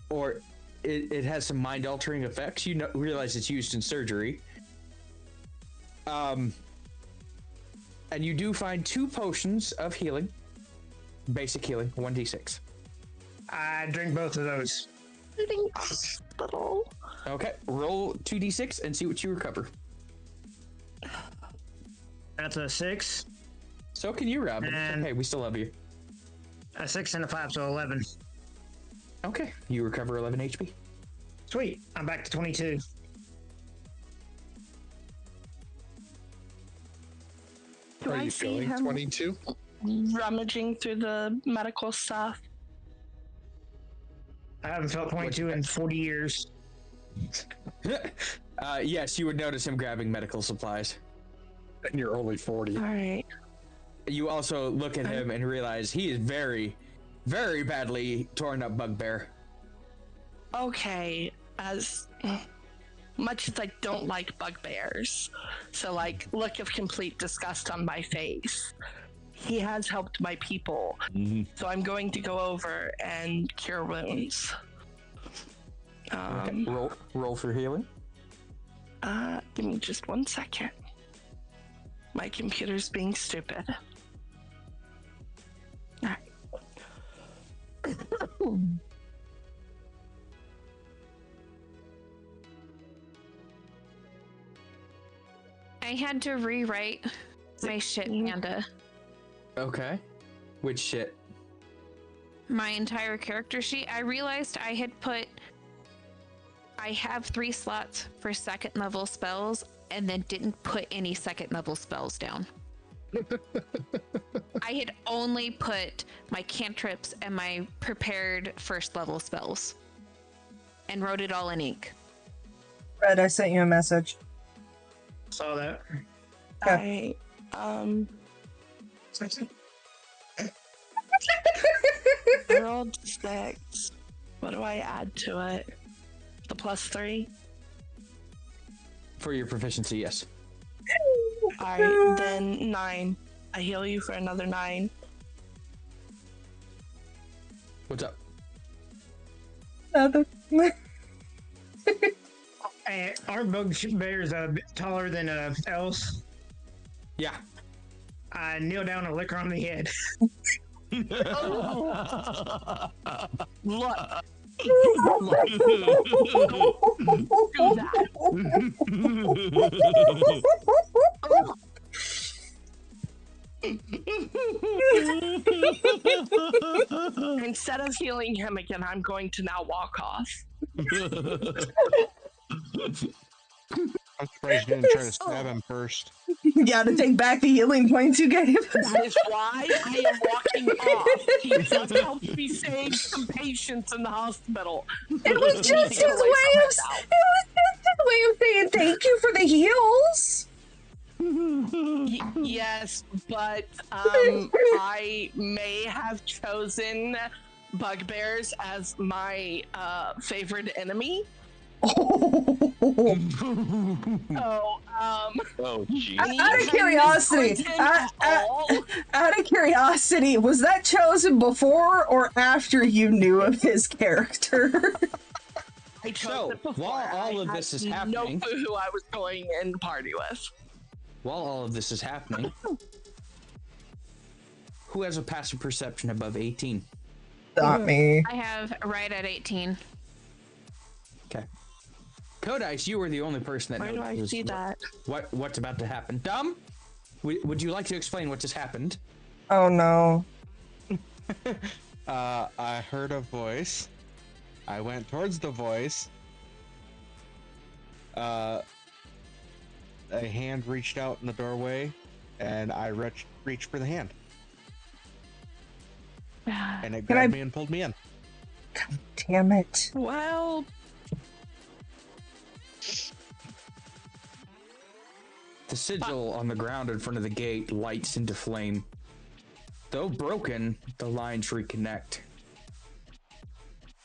or it has some mind-altering effects. You realize it's used in surgery. And you do find 2 potions of healing, basic healing, 1d6. I drink both of those. Hospital. Okay, roll 2d6 and see what you recover. That's a 6. So can you, Rob. And- Okay, we still love you. A 6 and a 5, so 11. Okay, you recover 11 HP. Sweet. I'm back to 22. Do Are I you see feeling him 22? rummaging through the medical stuff? I haven't felt 22 in 40 years. Yes, you would notice him grabbing medical supplies. And you're only 40. All right. You also look at him and realize he is very, very badly torn up bugbear. Okay, as much as I don't like bugbears, so like look of complete disgust on my face, he has helped my people, so I'm going to go over and cure wounds. Okay, roll for healing. Give me just 1 second. My computer's being stupid. All right. I had to rewrite my shit, Panda. Okay. Which shit? My entire character sheet. I realized I had put. I have 3 slots for 2nd level spells and then didn't put any 2nd level spells down. I had only put my cantrips and my prepared 1st level spells and wrote it all in ink. Red, I sent you a message. Saw that. Okay. I rolled 6. What do I add to it? The +3? For your proficiency, yes. Alright, then 9. I heal you for another 9. What's up? Another. Aren't bugbears taller than elves? Yeah. I kneel down and lick her on the head. Look. Do that. Instead of healing him again, I'm going to now walk off. I'm surprised you didn't try to stab him first. You gotta take back the healing points you gave. That is why I am walking off. He just helped me save some patients in the hospital. It was just his way of saying thank you for the heals. Yes, but I may have chosen bugbears as my favorite enemy. Oh, jeez. out of curiosity, was that chosen before or after you knew of his character? I chose it before. While all of this is happening, no clue who I was going in party with. While all of this is happening, who has a passive perception above 18? Not me. I have right at 18. Okay. Codice, you were the only person that Where do I noticed see that? what's about to happen. Dumb? Would you like to explain what just happened? Oh no. I heard a voice. I went towards the voice. A hand reached out in the doorway, and I reached for the hand. And it grabbed me and pulled me in. God damn it. Well, The sigil on the ground in front of the gate lights into flame. Though broken, the lines reconnect.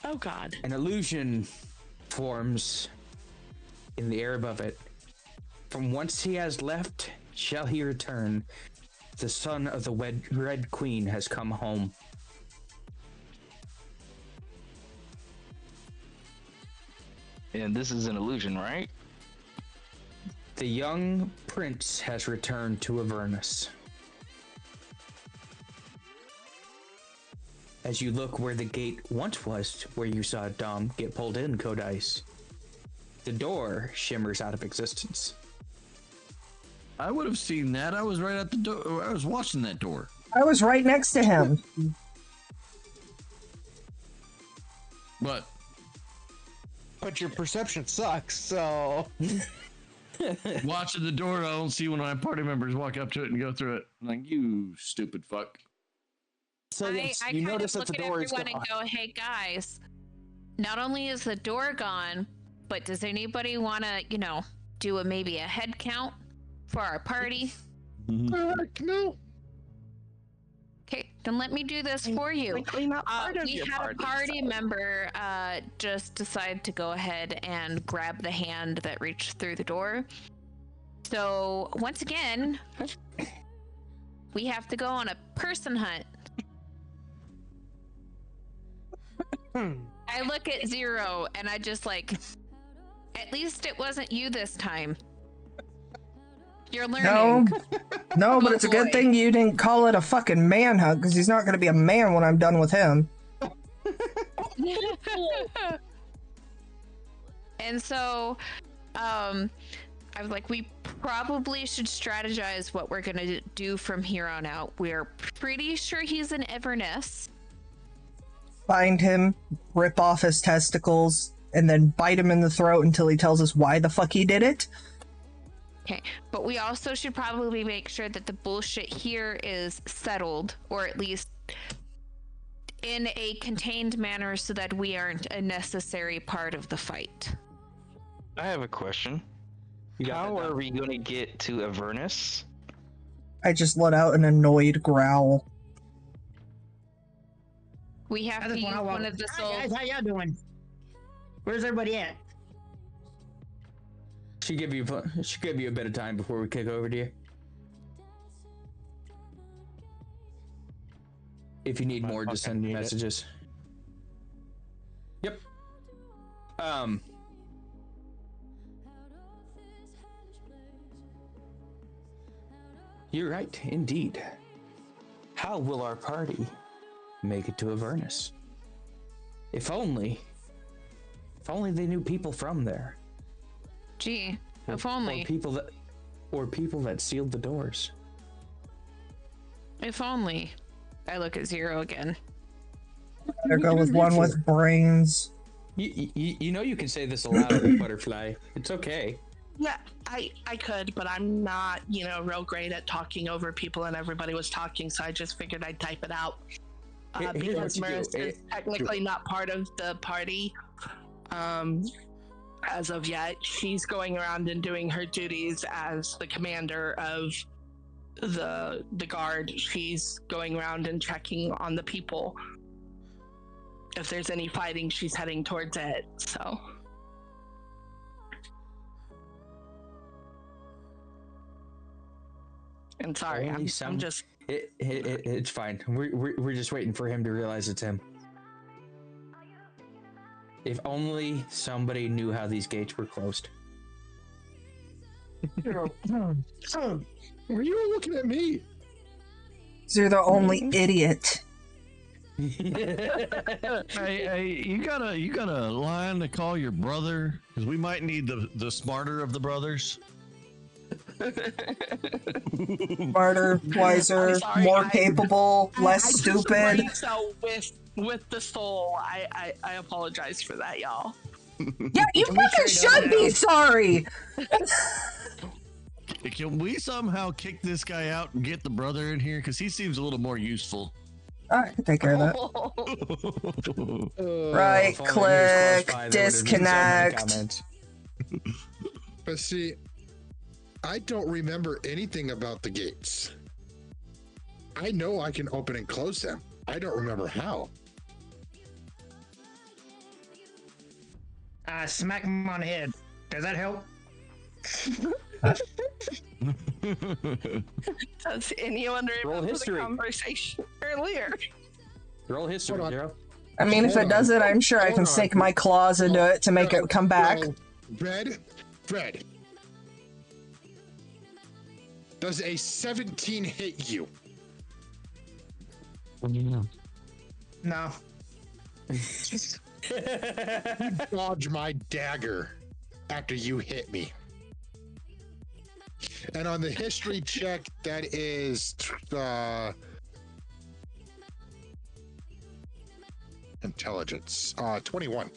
oh god. An illusion forms in the air above it. From whence he has left, shall he return. The son of the Red Queen has come home. And this is an illusion, right? The young prince has returned to Avernus. As you look where the gate once was, where you saw Dom get pulled in, Codice, the door shimmers out of existence. I would have seen that. I was right at the door. I was watching that door. I was right next to him. But your perception sucks, so. Watching the door, I don't see when my party members walk up to it and go through it. I'm like, you stupid fuck. So I you kind notice of that look the at door is everyone gone. and go, "Hey guys, not only is the door gone, but does anybody want to, do maybe a head count for our party?" No. Okay, then let me do this for you. Technically not part of We your had party, a party so- member just decide to go ahead and grab the hand that reached through the door. So once again, we have to go on a person hunt. I look at Zero and I just at least it wasn't you this time. You're learning. No, but it's a good boy. thing you didn't call it a fucking manhunt, because he's not going to be a man when I'm done with him. And so, I was like, we probably should strategize what we're gonna do from here on out. We're pretty sure he's in Everness. Find him, rip off his testicles, and then bite him in the throat until he tells us why the fuck he did it. Okay, but we also should probably make sure that the bullshit here is settled, or at least in a contained manner so that we aren't a necessary part of the fight. I have a question. How are we going to get to Avernus? I just let out an annoyed growl. We have I to just use wanna walk. one of the Hi souls. guys, how y'all doing? Where's everybody at? She give you a bit of time before we kick over to you. If you need more, just send me messages. Yep. You're right, indeed. How will our party make it to Avernus? If only they knew people from there. Gee, if only. Or people that sealed the doors. If only. I look at Zero again. Better go with one with brains. You know you can say this aloud, Butterfly. It's okay. Yeah, I could, but I'm not, real great at talking over people, and everybody was talking, so I just figured I'd type it out. Because Maris is technically not part of the party as of yet. She's going around and doing her duties as the commander of the guard. She's going around and checking on the people. If there's any fighting, she's heading towards it, so... I'm sorry, I'm just... It's fine. We're just waiting for him to realize it's him. If only somebody knew how these gates were closed. Were you all looking at me? You're the only idiot. Hey, you got a line to call your brother? Because we might need the smarter of the brothers. Smarter, wiser, sorry, more capable, less I stupid. Just so with the soul, I apologize for that, y'all. Yeah, you fucking should be sorry. Can we somehow kick this guy out and get the brother in here? Because he seems a little more useful. I can take care of that. Right If only he was close click, by, there would've been so many disconnect. comments. But see, I don't remember anything about the gates. I know I can open and close them. I don't remember how. Smack him on the head. Does that help? Does anyone Roll remember history. the conversation earlier? Roll history, Hold on. Zero. I mean, if Hold it does on. it, I'm sure I Hold can on. sink my claws into it to make it come back. Well, Fred. Does a 17 hit you? No. Dodge my dagger after you hit me. And on the history check, that is intelligence. 21.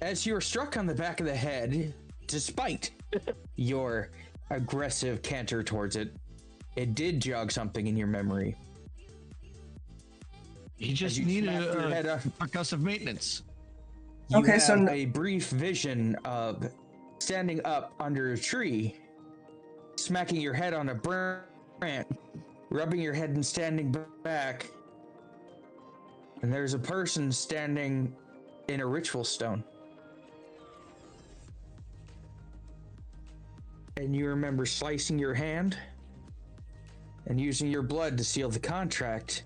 As you are struck on the back of the head, despite your aggressive canter towards it, it did jog something in your memory. You just you needed smacked your head a off. percussive maintenance. You Okay, have so a brief vision of standing up under a tree, smacking your head on a branch, rubbing your head and standing back, and there's a person standing in a ritual stone. And you remember slicing your hand and using your blood to seal the contract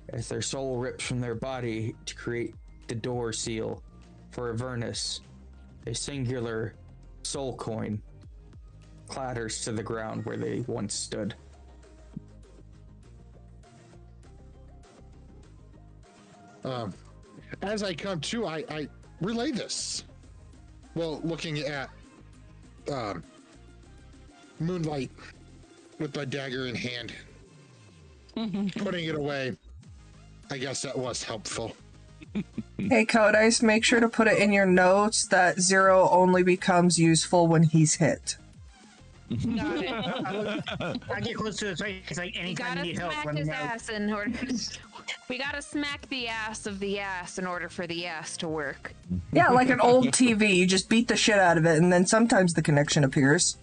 as their soul rips from their body to create the door seal for Avernus. A singular soul coin clatters to the ground where they once stood. As I come to, I relay this. Well, looking at Moonlight with my dagger in hand, putting it away. I guess that was helpful. Hey, Codice, make sure to put it in your notes that Zero only becomes useful when he's hit. Got it. I get close to his face. It's like We anytime gotta you need help, smack let me his know. ass in order. We gotta smack the ass of the ass in order for the ass to work. Yeah, like an old TV. You just beat the shit out of it, and then sometimes the connection appears.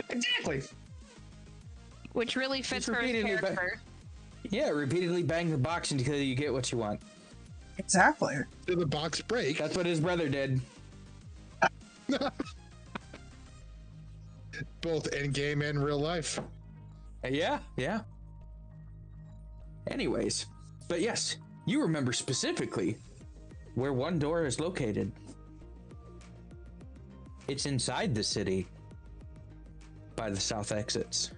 Exactly. Which really fits Just for his repeatedly character. Yeah, repeatedly bang the box until you get what you want. Exactly. Did the box break? That's what his brother did. Both in game and real life. Yeah. Anyways, but yes, you remember specifically where one door is located. It's inside the city by the south exits.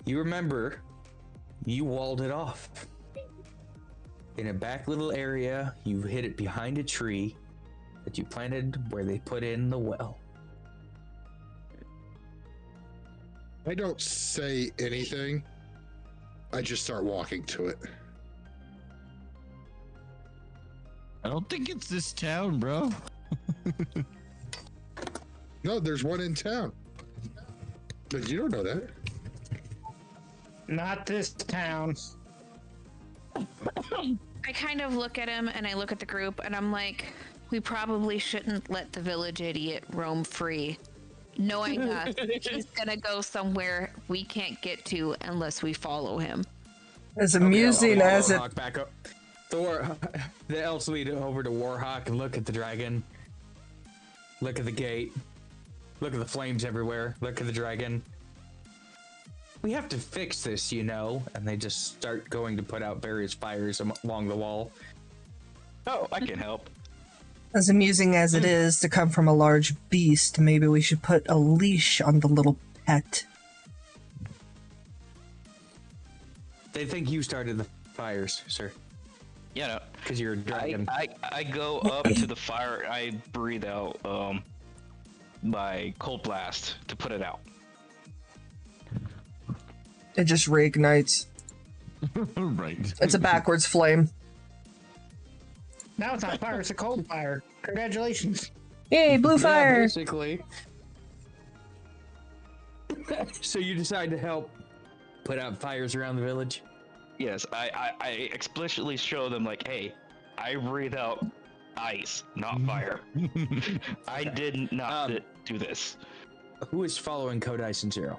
You remember you walled it off. In a back little area, you hid it behind a tree that you planted where they put in the well. I don't say anything. I just start walking to it. I don't think it's this town, bro. No, there's one in town. But you don't know that. Not this town. I kind of look at him and I look at the group and I'm like, we probably shouldn't let the village idiot roam free. Knowing us, he's gonna go somewhere we can't get to unless we follow him. As amusing as it... Warhawk back up. The elves lead over to Warhawk and look at the dragon. Look at the gate. Look at the flames everywhere. Look at the dragon. We have to fix this, you know. And they just start going to put out various fires along the wall. Oh, I can help. As amusing as it is to come from a large beast, maybe we should put a leash on the little pet. They think you started the fires, sir. Yeah, no. Because you're a dragon. I go up to the fire. I breathe out my cold blast to put it out. It just reignites. Right. It's a backwards flame. Now it's not fire, it's a cold fire. Congratulations. Yay, blue Yeah, fire! basically. So you decide to help put out fires around the village? Yes, I explicitly show them like, hey, I breathe out ice, not fire. I did not do this. Who is following Codice and Zero?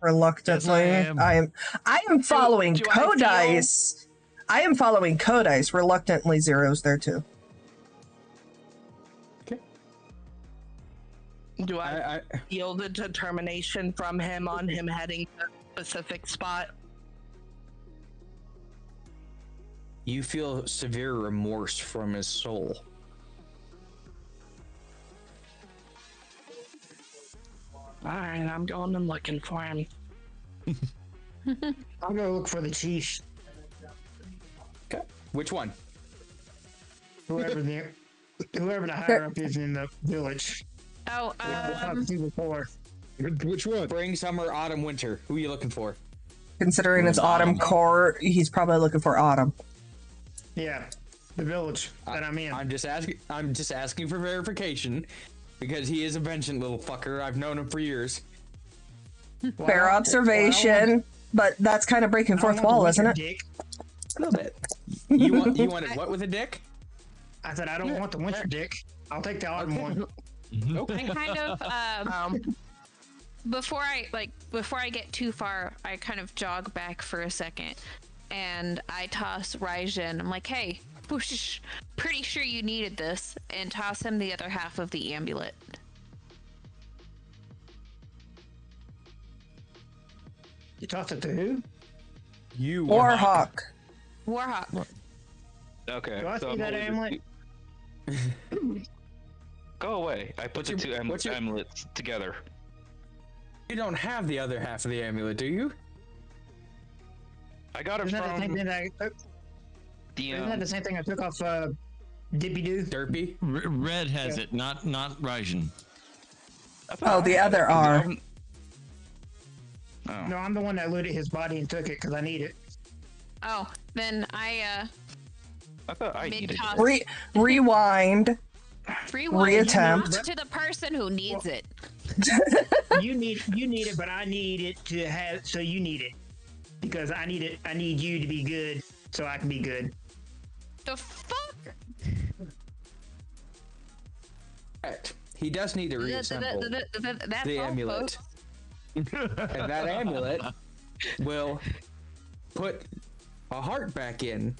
Reluctantly. Yes, I am. I am following do I feel- Codice. I am following Codice. Reluctantly, Zero's there too. Do I feel the determination from him on him heading to a specific spot? You feel severe remorse from his soul. Alright, I'm going and looking for him. I'll go look for the chief. Okay. Which one? Whoever the higher up is in the village. Oh, I've talked to before. Which one? Spring, summer, autumn, winter. Who are you looking for? Considering it's Autumn Core, he's probably looking for Autumn. Yeah, the village that I'm in. I'm just asking for verification because he is a vengeant little fucker. I've known him for years. Fair observation, but that's kind of breaking fourth wall, isn't it? Dick. A little bit. You wanted what with a dick? I said I don't want the winter dick. I'll take the autumn one. I kind of before I get too far, I kind of jog back for a second, and I toss Raijin. I'm like, "Hey, whoosh, pretty sure you needed this," and toss him the other half of the amulet. You tossed it to who? You. Warhawk. Warhawk. Okay. Do I so see I'm that holding the amulet? Go away. I put the two what's your- amulets together. You don't have the other half of the amulet, do you? I got it Isn't that the same from thing isn't that the same thing I took off Dippy Doo? Derpy? Red has it, not Raijin. Oh, the other R. Oh. No, I'm the one that looted his body and took it because I need it. Oh, then I thought I needed mid-toss. Rewind. Reattempt. To the person who needs it. You need it, but I need it to have. So you need it because I need it. I need you to be good, so I can be good. The fuck? Correct. He does need to reassemble That's the all, amulet. And that amulet will put a heart back in.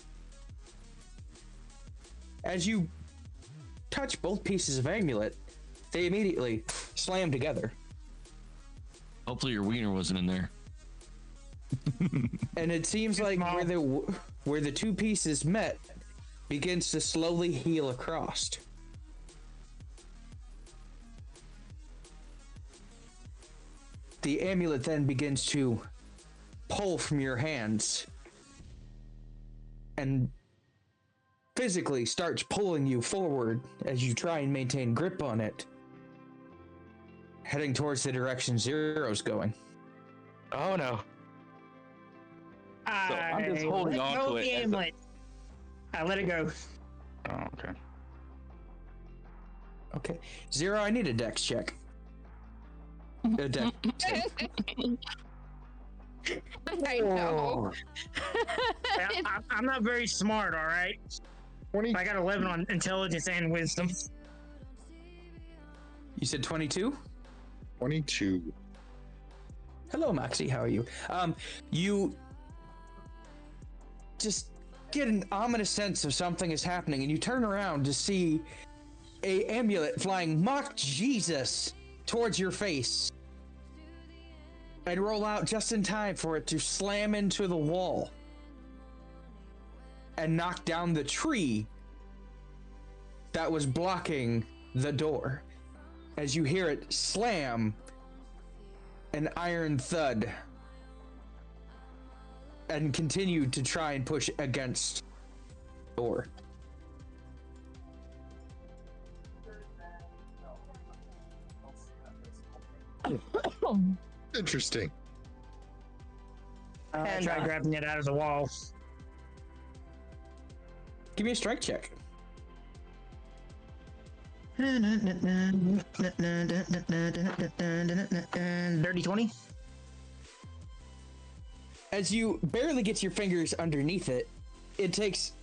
As you touch both pieces of amulet, they immediately slam together. Hopefully your wiener wasn't in there. And it seems like where the two pieces met begins to slowly heal across. The amulet then begins to pull from your hands and physically starts pulling you forward as you try and maintain grip on it, heading towards the direction Zero's going. Oh no. So I'm just holding on to it. I let it go. Oh, okay. Okay. Zero, I need a dex check. A dex check. I know. I'm not very smart, all right? I got 11 on intelligence and wisdom. You said 22? 22. Hello, Maxie. How are you? You just get an ominous sense of something is happening, and you turn around to see a amulet flying mock Jesus towards your face, and roll out just in time for it to slam into the wall and knock down the tree that was blocking the door. As you hear it slam, an iron thud, and continue to try and push against the door. Interesting. I tried grabbing it out of the wall. Give me a strength check. Dirty 20. As you barely get your fingers underneath it, it takes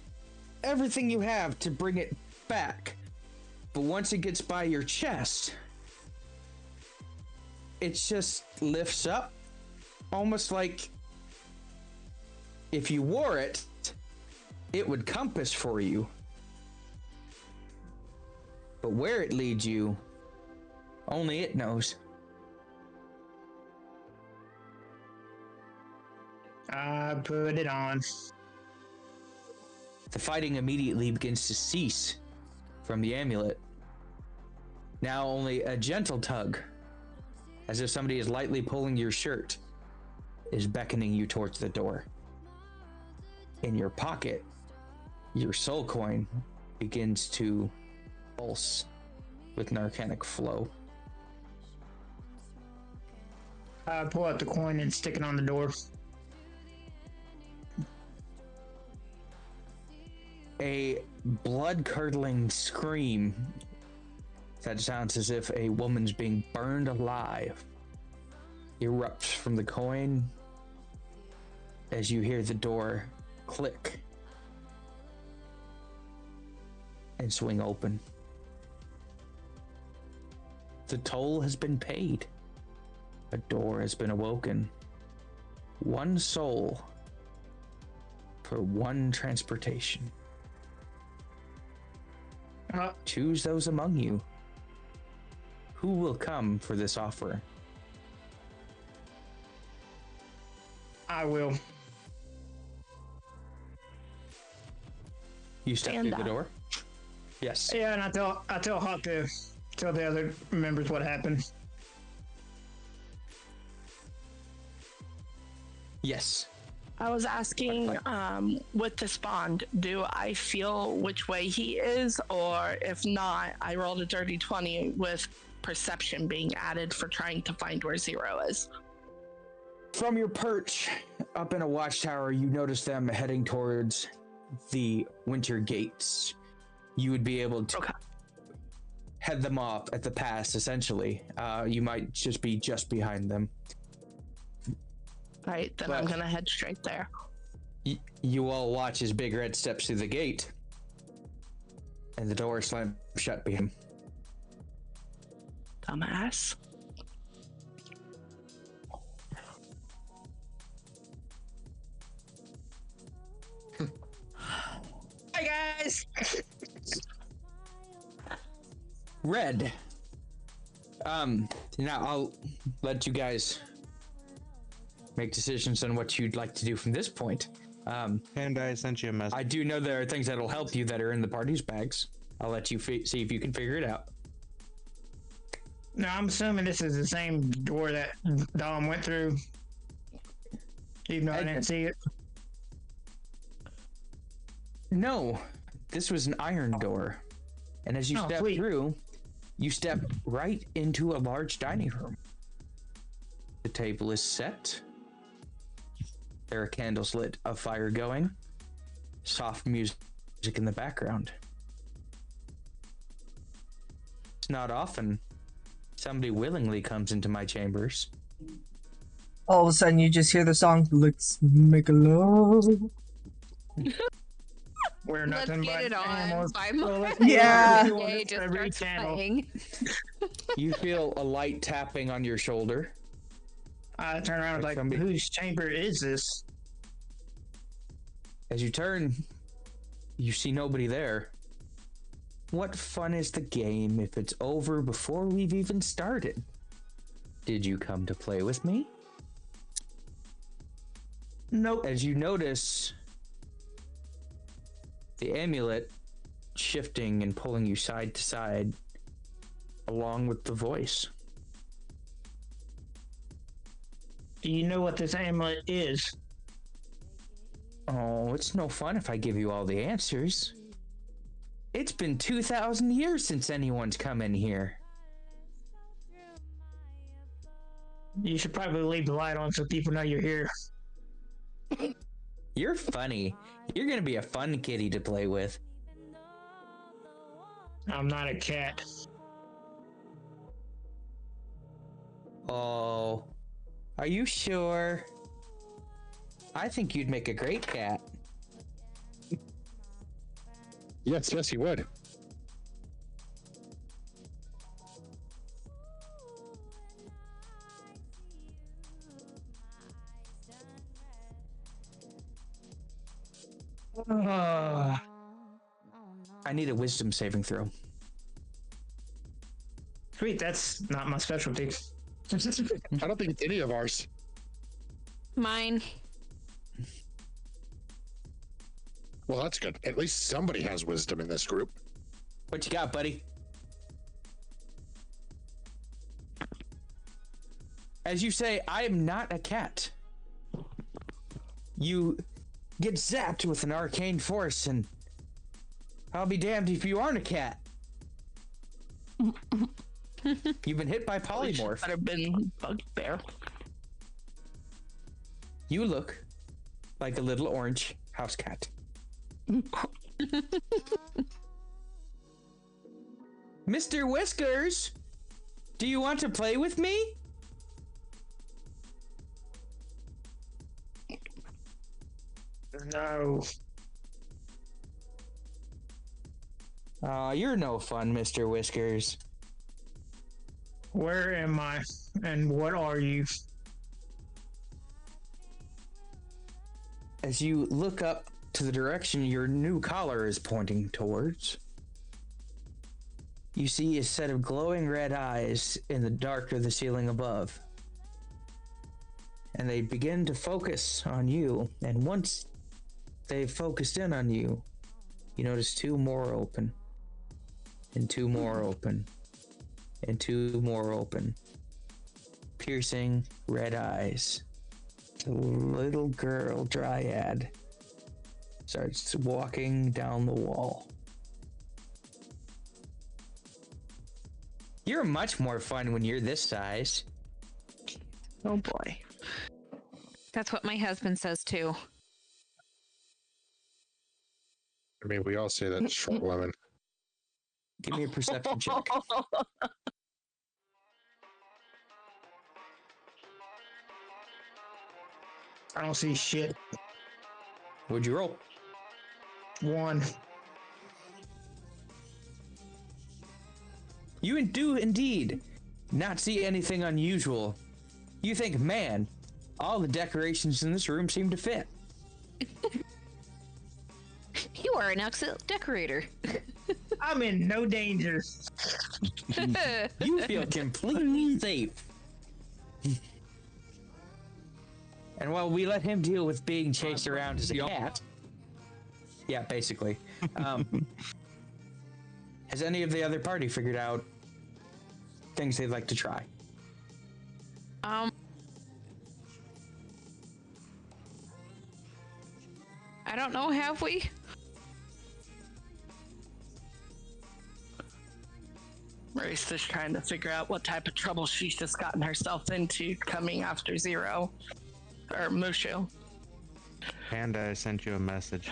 everything you have to bring it back. But once it gets by your chest, it just lifts up, almost like if you wore it it would compass for you. But where it leads you, only it knows. I put it on. The fighting immediately begins to cease from the amulet. Now only a gentle tug, as if somebody is lightly pulling your shirt, is beckoning you towards the door. In your pocket, your soul coin begins to pulse with an arcanic flow. I pull out the coin and stick it on the door. A blood-curdling scream that sounds as if a woman's being burned alive erupts from the coin as you hear the door click and swing open. The toll has been paid. A door has been awoken. One soul for one transportation. Choose those among you. Who will come for this offer? I will. You step Stand through the up. door? Yes. Yeah, and I tell Hawk to tell the other members what happened. Yes. I was asking, with this bond, do I feel which way he is, or if not, I rolled a dirty 20 with perception being added for trying to find where Zero is. From your perch up in a watchtower, you notice them heading towards the winter gates. You would be able to head them off at the pass, essentially. You might just be just behind them. Right, then I'm gonna head straight there. You all watch as Big Red steps through the gate, and the door slams shut behind him. Dumbass. Hey guys! Red. Now I'll let you guys make decisions on what you'd like to do from this point. And I sent you a message. I do know there are things that'll help you that are in the party's bags. I'll let you see if you can figure it out. Now I'm assuming this is the same door that Dom went through, even though I didn't see it. No, this was an iron door. And as you step through, you step right into a large dining room. The table is set. There are candles lit, a fire going, soft music in the background. It's not often somebody willingly comes into my chambers. All of a sudden, you just hear the song, "Let's Make a Love." We're nothing Let's get it but on animals. by So my let's Yeah. do Yay, this just every starts channel. playing. You feel a light tapping on your shoulder. I turn around like, whose chamber is this? As you turn, you see nobody there. What fun is the game if it's over before we've even started? Did you come to play with me? Nope. As you notice the amulet shifting and pulling you side to side, along with the voice. Do you know what this amulet is? Oh, it's no fun if I give you all the answers. It's been 2,000 years since anyone's come in here. You should probably leave the light on so people know you're here. You're funny. You're gonna be a fun kitty to play with. I'm not a cat. Oh, are you sure? I think you'd make a great cat. Yes, he would. I need a wisdom saving throw. Sweet, that's not my specialty. I don't think it's any of ours. Mine. Well, that's good. At least somebody has wisdom in this group. What you got, buddy? As you say, I am not a cat. You get zapped with an arcane force, and I'll be damned if you aren't a cat. You've been hit by polymorph. Might have been bugbear. You look like a little orange house cat. Mr. Whiskers, do you want to play with me? No. Aw, you're no fun, Mr. Whiskers. Where am I? And what are you? As you look up to the direction your new collar is pointing towards, you see a set of glowing red eyes in the dark of the ceiling above. And they begin to focus on you. And once they've focused in on you, you notice two more open. And two more open. And two more open. Piercing red eyes. The little girl dryad starts walking down the wall. You're much more fun when you're this size. Oh boy. That's what my husband says too. I mean, we all say that to short women. Give me a perception check. I don't see shit. What'd you roll? 1. You do indeed not see anything unusual. You think, man, all the decorations in this room seem to fit. You are an excellent decorator. I'm in no danger. You feel completely safe. And while we let him deal with being chased around as a cat, yeah, basically. Has any of the other party figured out things they'd like to try? I don't know, have we? Marista's trying to figure out what type of trouble she's just gotten herself into coming after Zero. Or Mushu. And I sent you a message.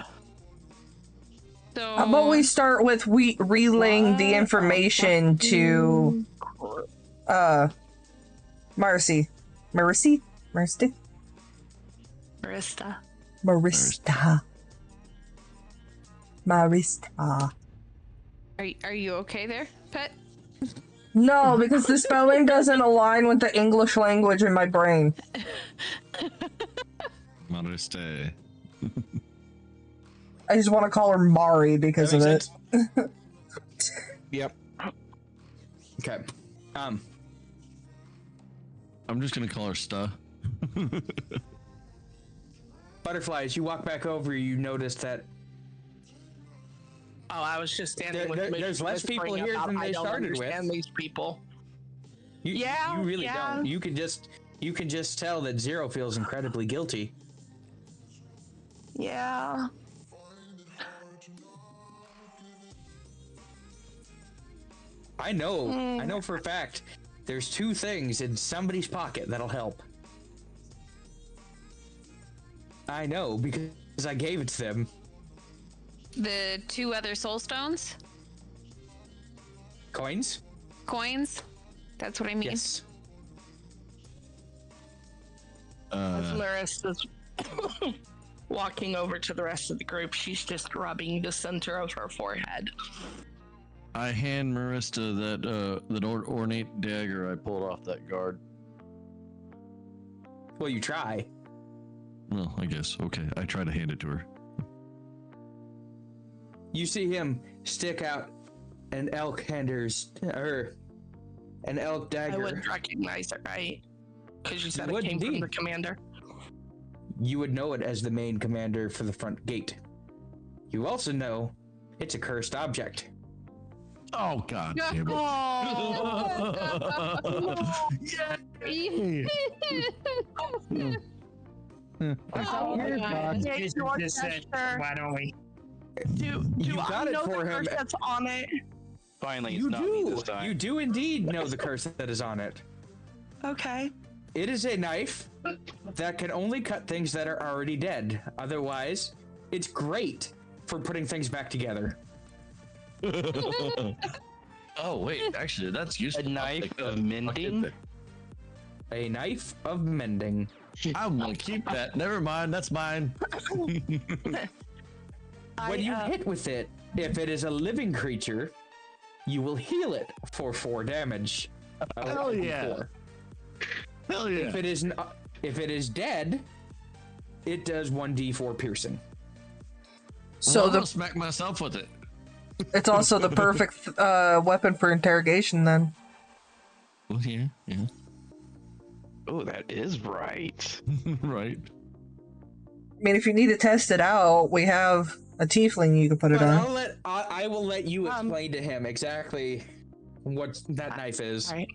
So How about we start with relaying the information to Marcy. Marcy? Marista? Marista. Marista. Marista. Are you okay there, pet? No, because the spelling doesn't align with the English language in my brain. Mariste. I just want to call her Mari because of it. Yep. Okay. I'm just gonna call her Sta. Butterfly, as you walk back over, you notice that Oh, I was just standing with there's less people here than they started with. I don't understand these people. You really don't. You can just tell that Zero feels incredibly guilty. Yeah. I know for a fact there's 2 things in somebody's pocket that'll help. I know because I gave it to them. The 2 other soul stones? Coins? Coins? That's what I mean. Yes. As Marista's walking over to the rest of the group, she's just rubbing the center of her forehead. I hand Marista that ornate dagger I pulled off that guard. Well, you try. Well, I guess. Okay. I try to hand it to her. You see him stick out an elk dagger. I would recognize it, right? Because you said it came from the commander. You would know it as the main commander for the front gate. You also know it's a cursed object. Oh God damn it! Why don't we? Do I know the curse that's on it? Finally, it's not me this time. You do indeed know the curse that is on it. Okay. It is a knife that can only cut things that are already dead. Otherwise, it's great for putting things back together. Oh wait, actually, that's useful. A knife of mending. A knife of mending. I'm gonna keep that. Never mind, that's mine. When you hit with it, if it is a living creature, you will heal it for 4 damage. Hell yeah! Hell yeah! If it is dead, it does 1d4 piercing. So I'll smack myself with it. It's also the perfect weapon for interrogation then. Well, yeah. Oh, that is right. Right. I mean, if you need to test it out, we have a tiefling you can put it on. I will let you explain to him exactly what that knife is. Right.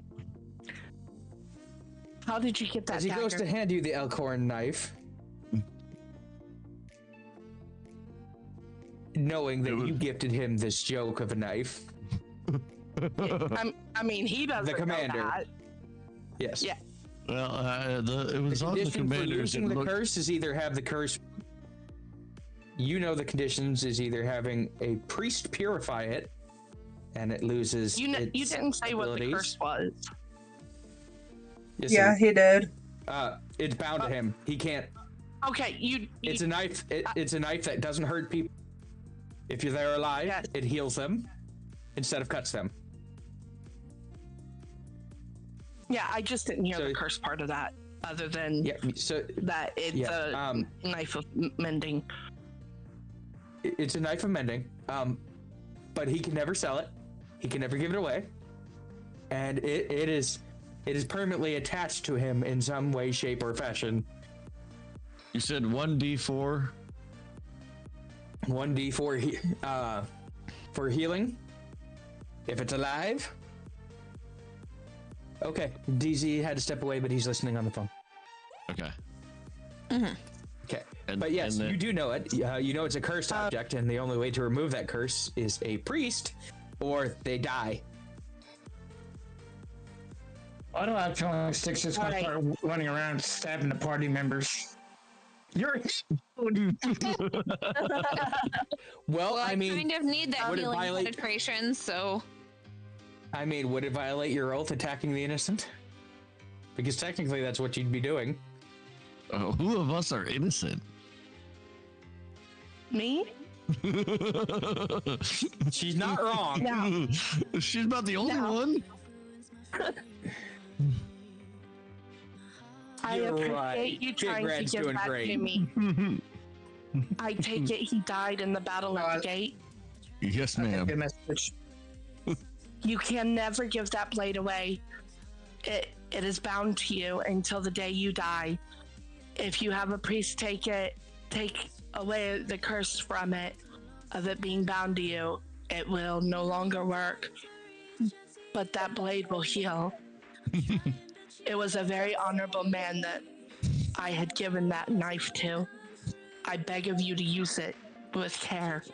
How did you get that As he dagger? goes to hand you the Elkhorn knife, knowing that you gifted him this joke of a knife. I mean, he doesn't The commander. know that. Yes. Yeah. Well, it was on the condition for commanders. losing the curse is either have the curse. You know the conditions is either having a priest purify it, and it loses. You its didn't say what the abilities. curse was. Yes, Yeah, he did. It's bound to him. He can't. Okay, It's a knife. It's a knife that doesn't hurt people. If you're there alive, it heals them instead of cuts them. Yeah, I just didn't hear the curse part of that, other than that it's a knife of mending. It's a knife of mending, but he can never sell it. He can never give it away, and it is permanently attached to him in some way, shape, or fashion. You said 1d4. 1d4 for healing. If it's alive. Okay, DZ had to step away, but he's listening on the phone. Okay. Okay, but yes, you do know it. You know it's a cursed object, and the only way to remove that curse is a priest, or they die. Why do I have feeling like Sticks is gonna start running around stabbing the party members? You're Well, I mean, kind of need that would it healing violate- penetration, so I mean, would it violate your oath attacking the innocent? Because technically that's what you'd be doing. Who of us are innocent? Me? She's not wrong. No. She's not the only one. I appreciate you trying to give that to me. I take it he died in the battle at the gate. Yes, ma'am. You can never give that blade away. It is bound to you until the day you die. If you have a priest take away the curse from it, of it being bound to you, it will no longer work. But that blade will heal. It was a very honorable man that I had given that knife to. I beg of you to use it with care.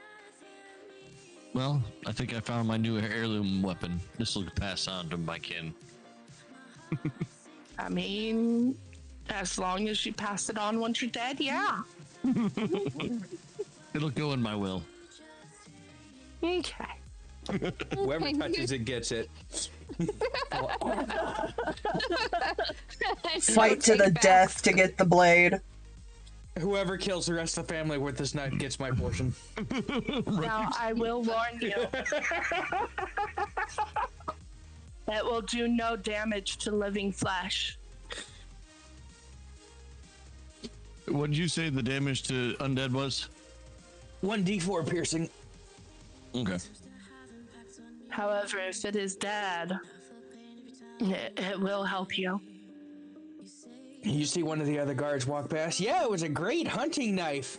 Well, I think I found my new heirloom weapon. This will pass on to my kin. I mean, as long as you pass it on once you're dead, yeah. It'll go in my will. Okay. Whoever touches it gets it. Fight to the death to get the blade. Whoever kills the rest of the family with this knife gets my portion. Now, I will warn you. It will do no damage to living flesh. What did you say the damage to undead was? 1d4 piercing. Okay. However, if it is dead, it will help you. You see one of the other guards walk past. Yeah, it was a great hunting knife.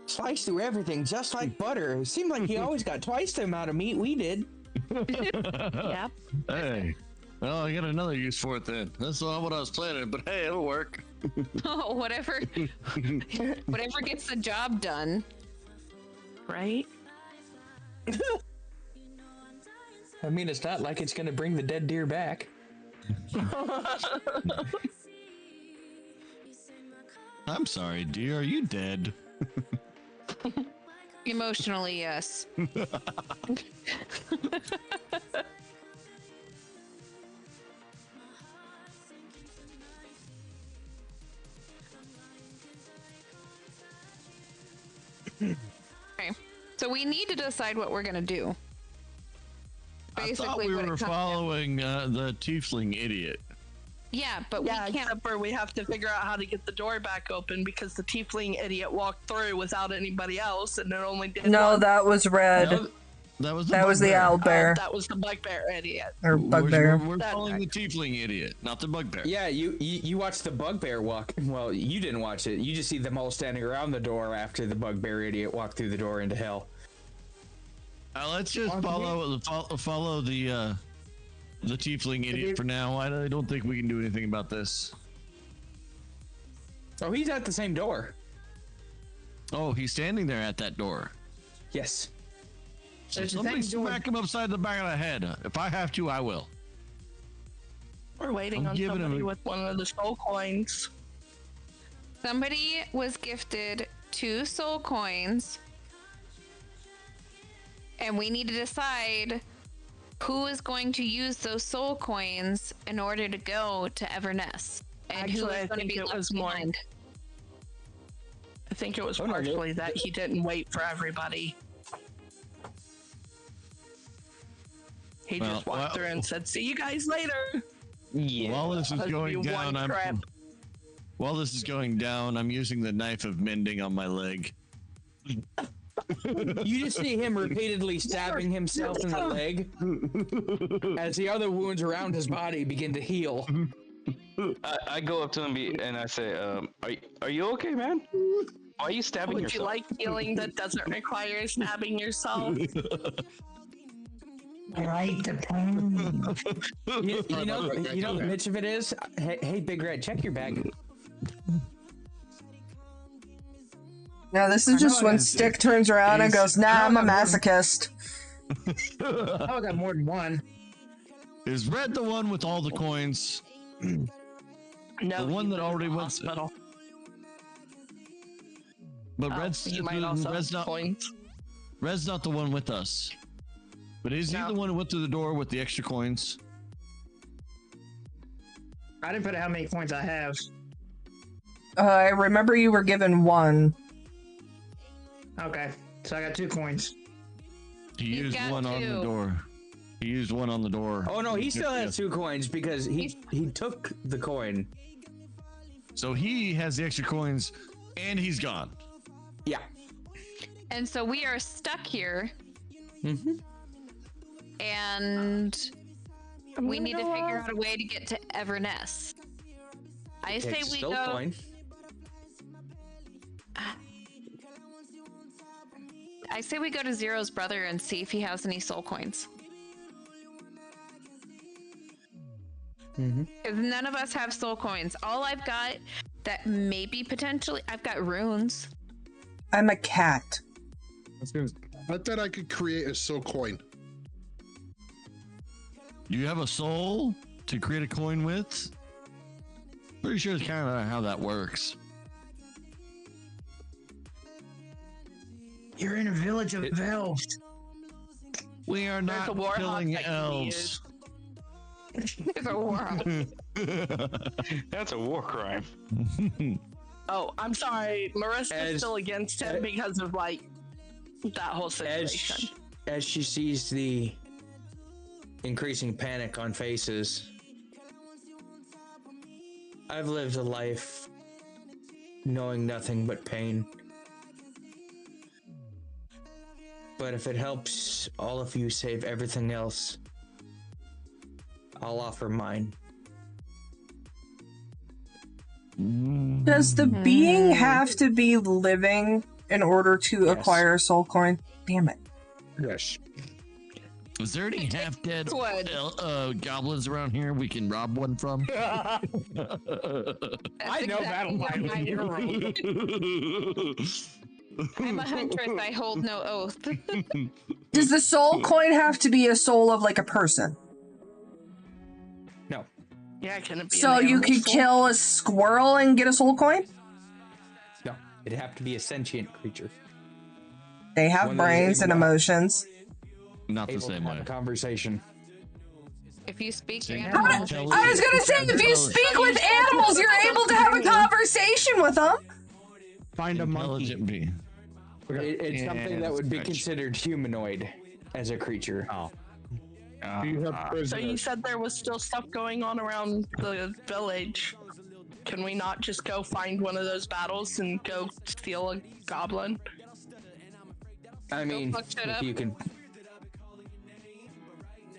Sliced through everything just like butter. It seemed like he always got twice the amount of meat we did. Yep. Hey, well, I got another use for it then. That's not what I was planning, but hey, it'll work. Oh, whatever gets the job done. Right? I mean, it's not like it's going to bring the dead deer back. I'm sorry, dear. Are you dead? Emotionally, yes. Okay, so we need to decide what we're gonna do. I thought we what it were comes down- following the tiefling idiot. Yeah, but Yeah, we can't. except for we have to figure out how to get the door back open because the tiefling idiot walked through without anybody else, and it only did. No, one. that was red. No, that was the That was the bugbear. owl bear. That was the bugbear idiot. Or bugbear. We're That's following right. the tiefling idiot, not the bugbear. Yeah, you watched the bugbear walk. Well, you didn't watch it. You just see them all standing around the door after the bugbear idiot walked through the door into hell. Let's just follow the tiefling idiot for now. I don't think we can do anything about this. Oh, he's at the same door. Oh, he's standing there at that door. Yes. So There's a somebody thing doing- smack him upside the back of the head. If I have to, I will. We're waiting I'm on giving somebody him a- with one of the soul coins. Somebody was gifted 2 soul coins, and we need to decide who is going to use those soul coins in order to go to Everness, and who Actually, is I going to think be it left was more. behind. I think it was Oh, no, partially that he didn't wait for everybody. He Well, just walked through and said, "See you guys later." Yeah. While this is That'd going be down, one trip. I'm using the knife of mending on my leg. You just see him repeatedly stabbing himself in the leg as the other wounds around his body begin to heal. I go up to him and I say, are you okay, man? Why are you stabbing Would yourself? you like healing that doesn't require stabbing yourself? Right, the pain. You know what the bitch of it is? Hey, Big Red, check your bag. Now this is just when Stick turns around and goes, "Nah, I'm a masochist." Oh, I got more than one. Is Red the one with all the coins? No, The one he's that in already the went- hospital. But Oh, Red's, he might also Red's have not coins. Red's not the one with us. But is he No. the one who went through the door with the extra coins? I didn't put how many coins I have. I remember you were given 1. Okay, so I got 2 coins. He He's used got one on the 2. door. He used one on the door. Oh no, he still has 2 coins because he took the coin. So he has the extra coins, and he's gone. Yeah. And so we are stuck here, Mm-hmm. and we need to figure out a way to get to Everness. I say we go. Coin. I say we go to Zero's brother and see if he has any soul coins. Mm-hmm. Because none of us have soul coins. All I've got that maybe potentially, I've got runes. I'm a cat. I thought I could create a soul coin. Do you have a soul to create a coin with? Pretty sure it's kind of how that works. You're in a village of elves. We are There's a not warhawk killing that can be elves. There's a war. That's a war crime. Oh, I'm sorry. Marissa's As- still against him because of like that whole situation. As she sees the increasing panic on faces, I've lived a life knowing nothing but pain. But if it helps all of you save everything else, I'll offer mine. Does the being have to be living in order to Yes. acquire a soul coin? Damn it. Yes. Is there any half-dead Wood. goblins around here we can rob one from? I know that'll what my hero. I'm a huntress. I hold no oath. Does the soul coin have to be a soul of like a person? No. Yeah, can it be? So an you animal could soul? kill a squirrel and get a soul coin? No. It'd have to be a sentient creature. They have One that is brains and able to- emotions. Not the Able to same have way. a conversation. If you speak Same. animal, I was gonna say, if you speak with animals, you're able to have a conversation with them. Find a monkey. Intelligent being. It's Yeah, something that would be stretch. considered humanoid as a creature. Oh. Do you have So you prisoners? said there was still stuff going on around the village. Can we not just go find one of those battles and go steal a goblin? I mean, fuck shit if up. you can.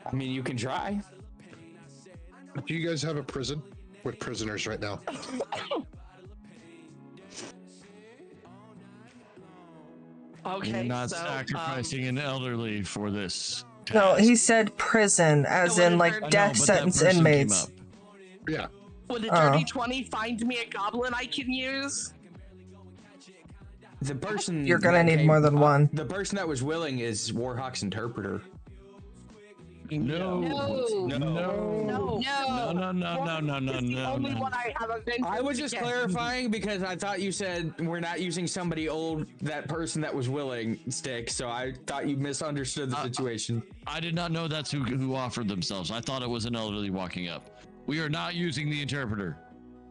I mean, you can try. Do you guys have a prison with prisoners right now? Okay, We're not so, sacrificing an elderly for this. No, task. he said prison, as So what in if like they're- I know, death but that sentence person came inmates. up. Yeah. would a Oh. dirty 20 find me a goblin I can use? The person You're gonna that need came more than up- one. The person that was willing is Warhawk's interpreter. No. No. No. No. No, no, no, no, no, It's the no, only no. one I have a vengeance I was just against. clarifying because I thought you said we're not using somebody old, that person that was willing stick, so I thought you misunderstood the situation. I did not know that's who offered themselves. I thought it was an elderly walking up. We are not using the interpreter.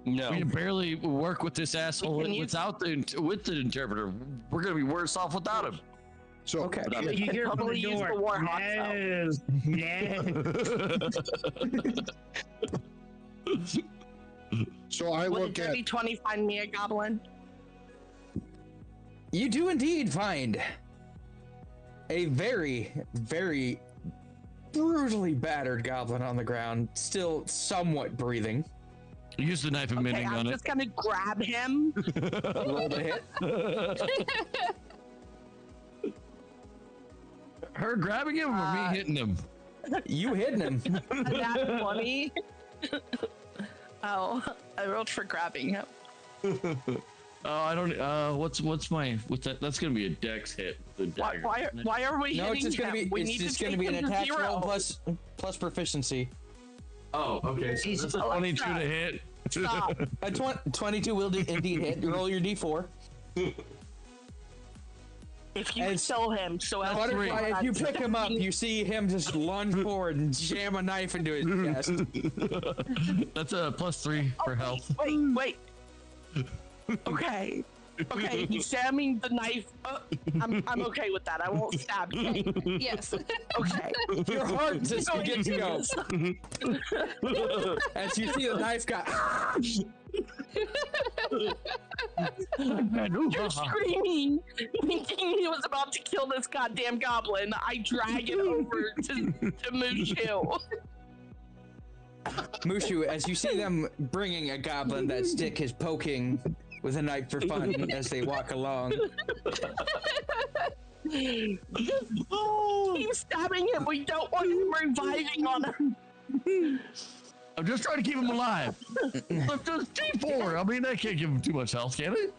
No. We can barely work with this asshole Can you- without with the interpreter. We're gonna be worse off without him. So Okay. You hear from Probably the use door. the Warhawks, No. so I Would a look at dirty 20 find me a goblin? You do indeed find a very, very brutally battered goblin on the ground, still somewhat breathing. Use the knife Okay, emitting I'm on it. just gonna grab him. Roll the hit. Her grabbing him or me hitting him? You hitting him. That 20. Oh, I rolled for grabbing him. Oh, I don't. What's that? That's gonna be a dex hit. The Why, dagger. why are we No, it's hitting just gonna him? be We it's need just to gonna take be an him to attack zero. roll plus proficiency. Oh, okay. So that's a 22 to hit. Stop. A 22 will indeed hit. Roll your d4. If you And- kill him, so as Butterfly, if you pick him up, you see him just lunge forward and jam a knife into his chest. That's a +3 for health. Wait. Okay. Okay, he's jamming the knife. I'm okay with that. I won't stab you. yes. Okay. Your heart just begins to go. As you see the knife got. You're screaming, thinking he was about to kill this goddamn goblin. I drag it over to Mushu. Mushu, as you see them bringing a goblin, that stick is poking with a knife for fun as they walk along. Keep stabbing him. We don't want him reviving on him. I'm just trying to keep him alive. Lift his D4. I mean, that can't give him too much health, can it?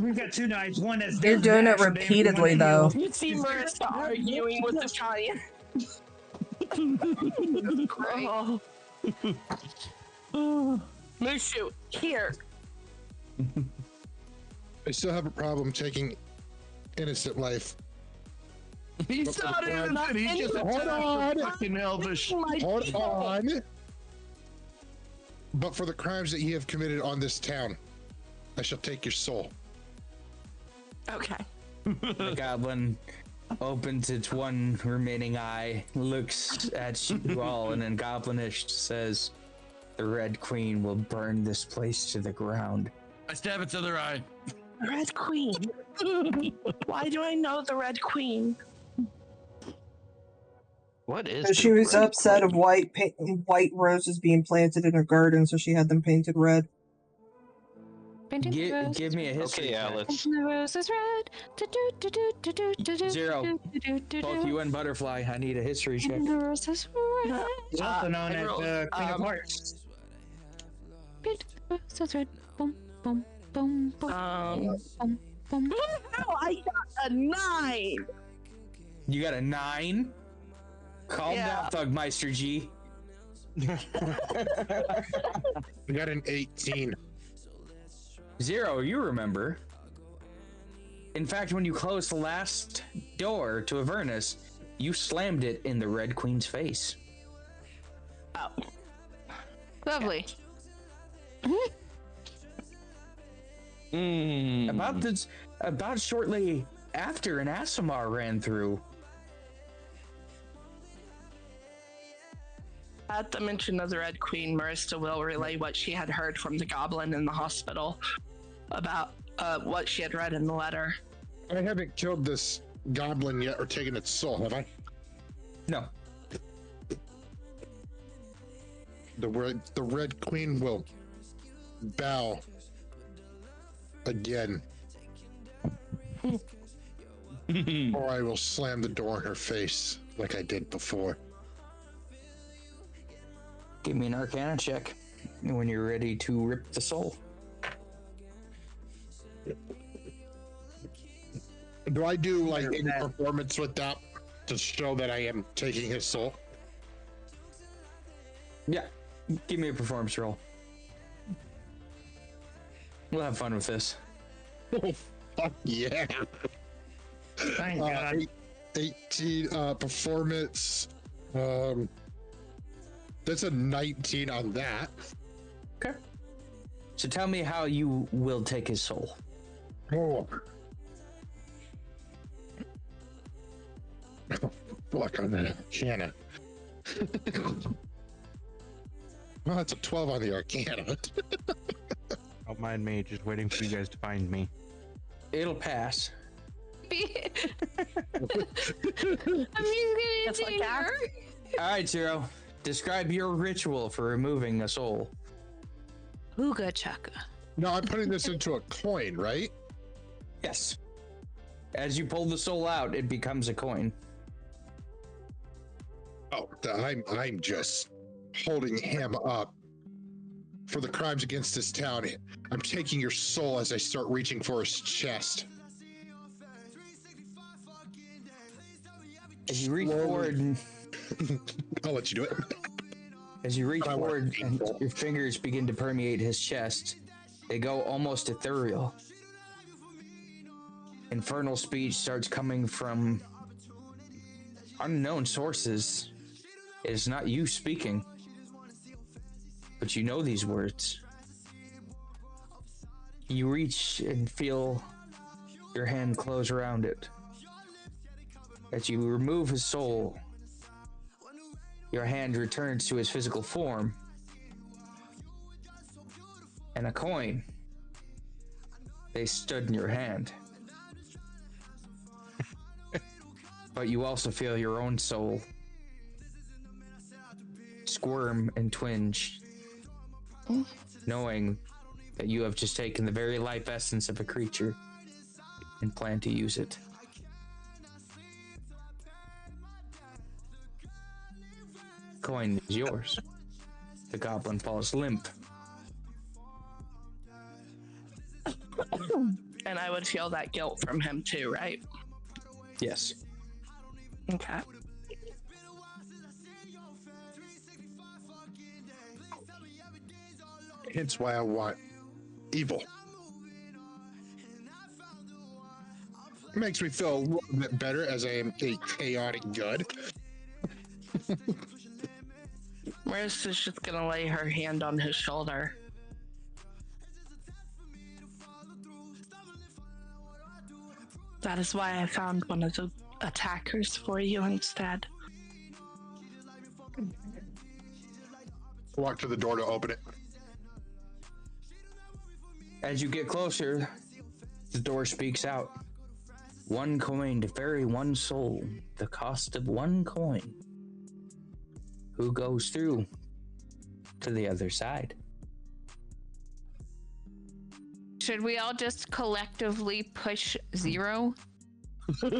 We've got two knives. One that's You're doing it dash and repeatedly, one that though. You see Marissa arguing with the giant. Oh. Mushu, here. I still have a problem taking innocent life. He's not innocent. He's just a Hold on. fucking elvish. Hold on. But for the crimes that ye have committed on this town, I shall take your soul. Okay. The goblin opens its one remaining eye, looks at you all, and in goblinish says, "The Red Queen will burn this place to the ground." I stab its other eye. Red Queen. Why do I know the Red Queen? What is? So she was upset of white roses being planted in her garden, so she had them painted red. Give me a history Okay, check. Alex. The rose is red. Zero. Both you and Butterfly, I need a history check. The rose is red. It's also known I as rolled, the Queen of Hearts. The rose is red. Boom, boom, boom, boom, boom, boom. Oh, I got a 9. You got a 9? Calm Yeah. down, Thugmeister G. I got an 18. Zero, you remember. In fact, when you closed the last door to Avernus, you slammed it in the Red Queen's face. Oh. Lovely. About shortly after an Asimar ran through. At the mention of the Red Queen, Marista will relay what she had heard from the goblin in the hospital about what she had read in the letter. I haven't killed this goblin yet or taken its soul, have I? No. The Red Queen will bow again. Or I will slam the door in her face like I did before. Give me an Arcana check when you're ready to rip the soul. Do I do like any performance with that to show that I am taking his soul? Yeah. Give me a performance roll. We'll have fun with this. Oh, fuck yeah. Thank God. 18 performance. That's a 19 on that. Okay. So tell me how you will take his soul. Oh. Fuck on that Arcana. Well, that's a 12 on the Arcana. Don't mind me, just waiting for you guys to find me. It'll pass. I'm just gonna It's like take her. All right, Zero. Describe your ritual for removing a soul. Ooga chaka. No, I'm putting this into a coin, right? Yes. As you pull the soul out, it becomes a coin. Oh, I'm just holding him up for the crimes against this town. I'm taking your soul as I start reaching for his chest. As you reach forward, I'll let you do it. as you reach I want forward to and painful. your fingers begin to permeate his chest, they go almost ethereal. Infernal speech starts coming from unknown sources. It is not you speaking, but you know these words. You reach and feel your hand close around it. As you remove his soul, your hand returns to his physical form, and a coin. They stood in your hand. But you also feel your own soul squirm and twinge, knowing that you have just taken the very life essence of a creature and plan to use it. Coin is yours. The goblin falls limp. And I would feel that guilt from him too, right? Yes. Okay. Hence why I want evil. Makes me feel a little bit better as I am a chaotic good. Marissa's just gonna lay her hand on his shoulder. That is why I found one of the attackers for you instead. Walk to the door to open it. As you get closer, The door speaks out. 1 coin to ferry 1 soul. The cost of 1 coin. Who goes through to the other side? Should we all just collectively push 0? Well,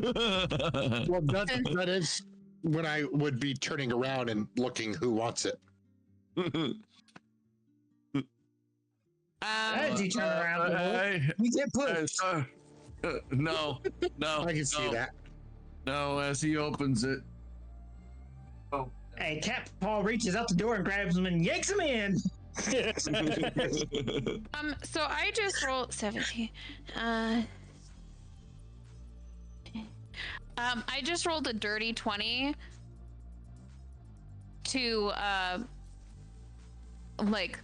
that is when I would be turning around and looking who wants it. As you turn around, you get pushed. No. I can see that. No, as he opens it. Oh. Hey, Cat Paul reaches out the door and grabs him and yanks him in. So I just rolled 17. I just rolled a dirty 20 to like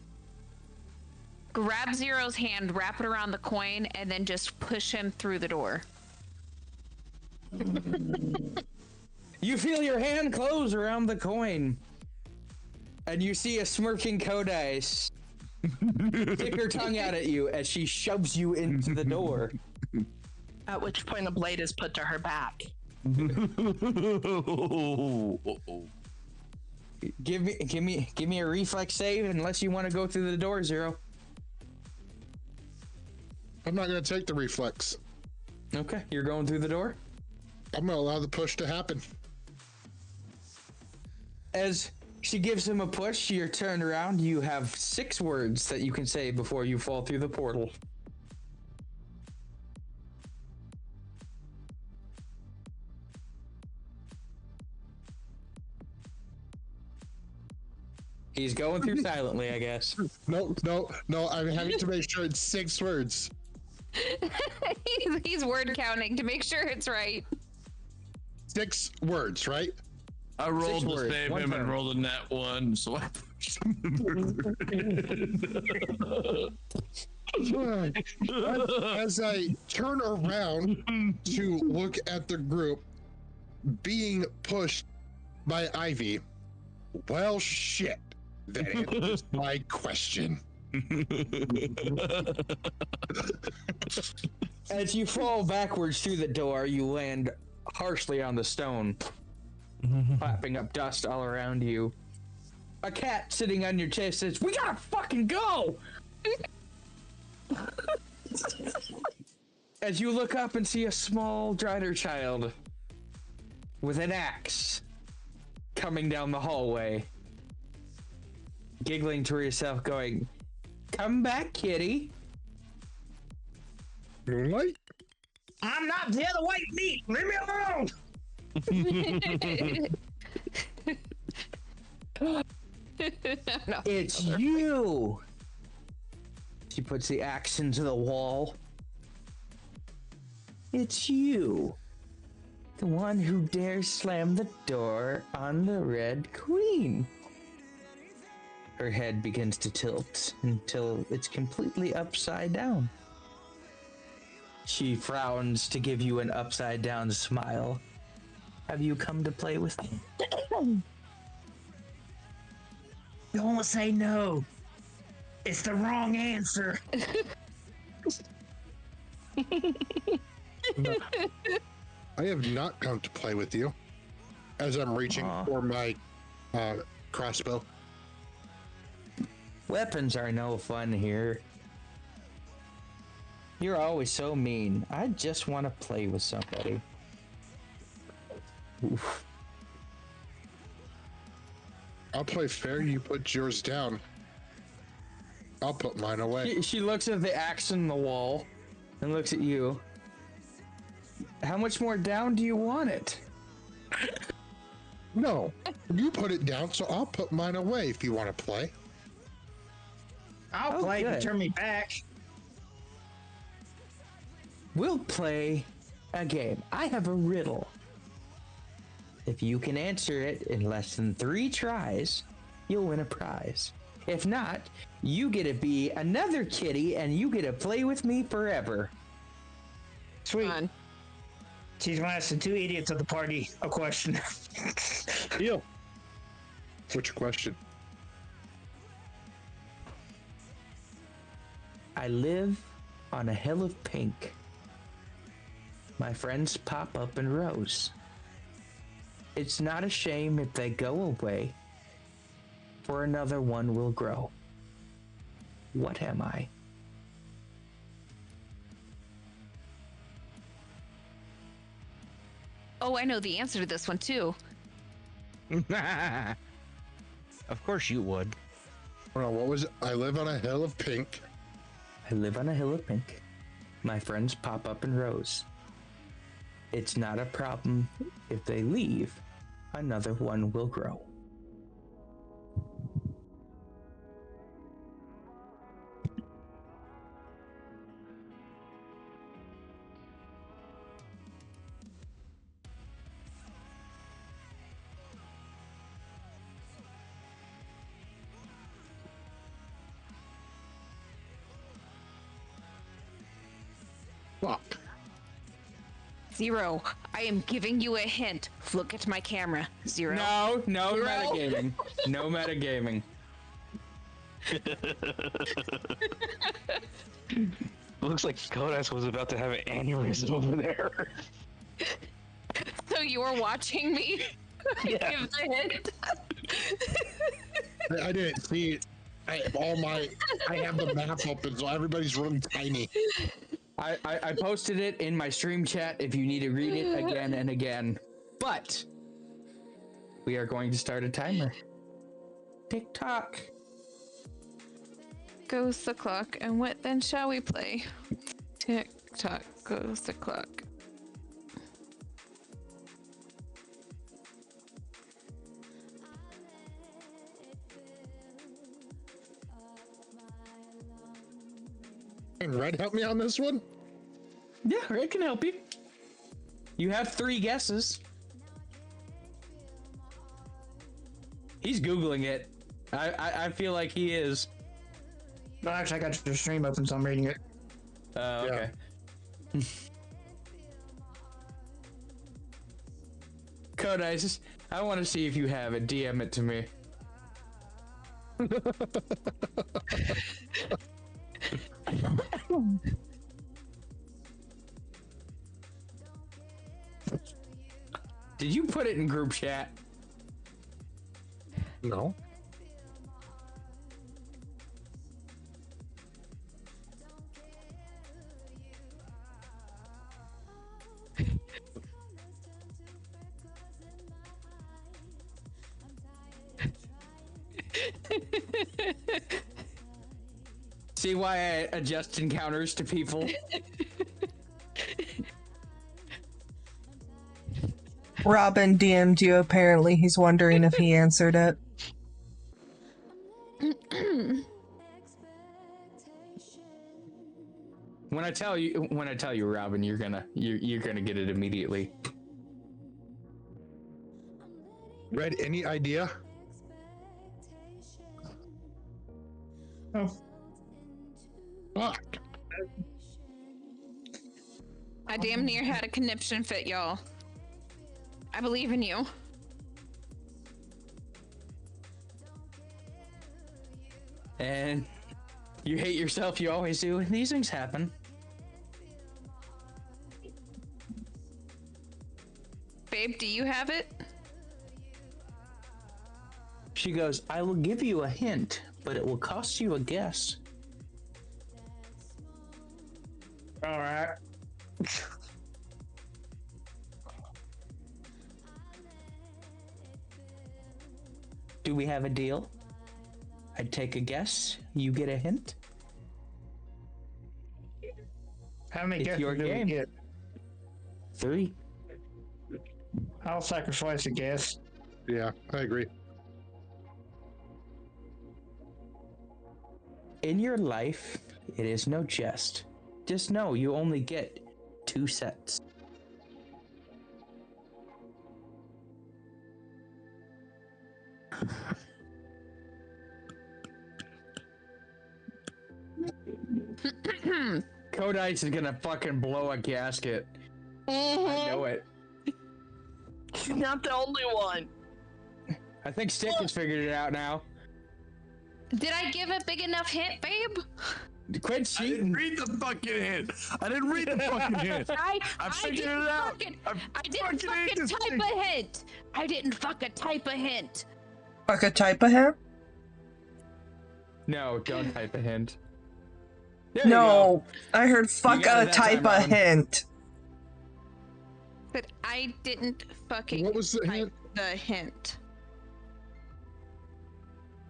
grab Zero's hand, wrap it around the coin, and then just push him through the door. You feel your hand close around the coin, and you see a smirking Kodai stick her tongue out at you as she shoves you into the door. At which point a blade is put to her back. Give me a reflex save unless you want to go through the door, Zero. I'm not going to take the reflex. Okay, you're going through the door? I'm going to allow the push to happen. As she gives him a push, you're turned around. You have 6 words that you can say before you fall through the portal. He's going through silently, I guess. No. I'm having to make sure it's 6 words. He's word counting to make sure it's right. 6 words, right? I rolled 6 to words, save 1 him turn. and rolled a nat 1, so I pushed him. As I turn around to look at the group being pushed by Ivy, well, shit. That answers my question. As you fall backwards through the door, you land harshly on the stone, clapping up dust all around you. A cat sitting on your chest says, "We gotta fucking go!" As you look up and see a small Drider child with an axe coming down the hallway, giggling to herself, going, "Come back, kitty." Right? I'm not the other white meat. Leave me alone. No. It's you! She puts the axe into the wall. It's you. The one who dares slam the door on the Red Queen. Her head begins to tilt until it's completely upside down. She frowns to give you an upside down smile. Have you come to play with me? Don't say no. It's the wrong answer. No. I have not come to play with you. As I'm reaching for my crossbow. Weapons are no fun here. You're always so mean. I just want to play with somebody. Oof. I'll play fair. You put yours down. I'll put mine away. She looks at the axe in the wall and looks at you. How much more down do you want it? No, you put it down, so I'll put mine away if you want to play. I'll Oh, play if you good. turn me back. We'll play a game. I have a riddle. If you can answer it in less than 3 tries, you'll win a prize. If not, you get to be another kitty and you get to play with me forever. Sweet. Fun. She's gonna ask the 2 idiots of the party a question. Deal. Which question? I live on a hill of pink. My friends pop up in rows. It's not a shame if they go away, for another one will grow. What am I? Oh, I know the answer to this one too. Of course you would. Hold on, what was it? I live on a hill of pink. I live on a hill of pink. My friends pop up in rows. It's not a problem if they leave. Another one will grow. Fuck. Zero. I am giving you a hint. Look at my camera. Zero. No Zero. metagaming. No metagaming. Looks like Kodas was about to have an aneurysm over there. So you were watching me Yeah. give the hint. I didn't see it. I have the map open, so everybody's really tiny. I posted it in my stream chat if you need to read it again and again. But we are going to start a timer. Tick-tock. Goes the clock, and what then shall we play? Tick tock goes the clock. Can Red help me on this one? Yeah, Red can help you. You have 3 guesses. He's Googling it. I feel like he is. No, actually, I got your stream open, so I'm reading it. Oh, okay. Codice, I want to see if you have it. DM it to me. Did you put it in group chat? No. See why I adjust encounters to people? Robin DM'd you. Apparently, he's wondering if he answered it. When I tell you, Robin, you're gonna get it immediately. Red, any idea? Oh. Fuck. I damn near had a conniption fit, y'all. I believe in you. And you hate yourself, you always do, and these things happen. Babe, do you have it? She goes, I will give you a hint, but it will cost you a guess. All right. Do we have a deal? I'd take a guess. You get a hint. How many It's guesses your do we game. get? 3. I'll sacrifice a guess. Yeah, I agree. In your life, it is no jest. Just know you only get 2 sets. Codice is gonna fucking blow a gasket. I know it. She's not the only one. I think Stick has figured it out now. Did I give a big enough hint, babe? Quit I didn't cheating. read the fucking hint. I didn't read the fucking hint. I'm figuring didn't it out. fucking, I'm I didn't fucking hate fucking this type thing. a hint. I didn't fucking type a hint. Fuck a type of him? No, don't type a hint. There you go. No, I heard fuck got a it that type time, of Robin. hint. But I didn't fucking What was the type hint? the hint.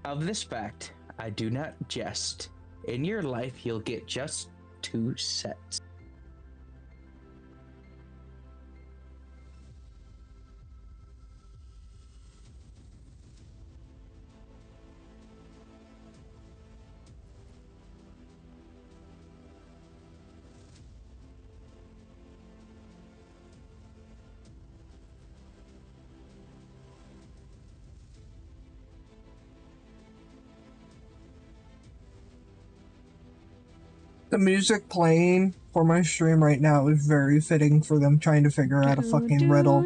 Of this fact, I do not jest. In your life, you'll get just 2 sets. The music playing for my stream right now is very fitting for them trying to figure out a fucking riddle.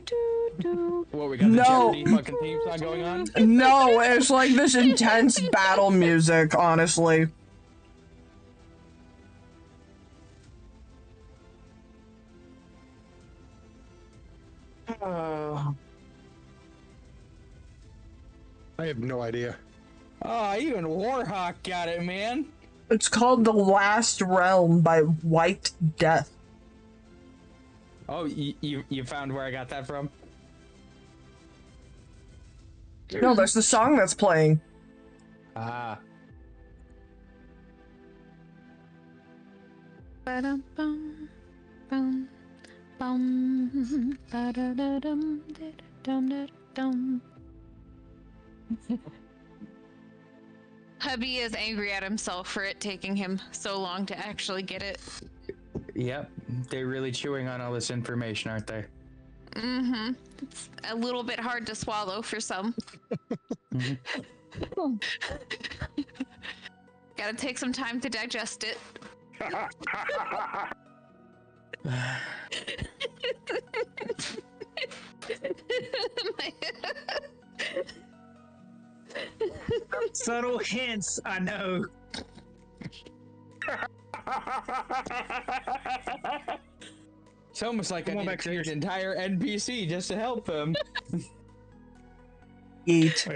What, we got the No. Jeopardy fucking theme song going on? No, it's like this intense battle music, honestly. I have no idea. Oh, even Warhawk got it, man. It's called The Last Realm by White Death. Oh, you found where I got that from? No, that's the song that's playing. Ah. Ba-dum-bum, bum, bum, ba-da-da-dum, da-da-dum-da-dum. Hubby is angry at himself for it taking him so long to actually get it. Yep, they're really chewing on all this information, aren't they? Mm-hmm. It's a little bit hard to swallow for some. Gotta take some time to digest it. Subtle hints, I know. It's almost like I Come on need to back create an entire NPC just to help them. Yeet.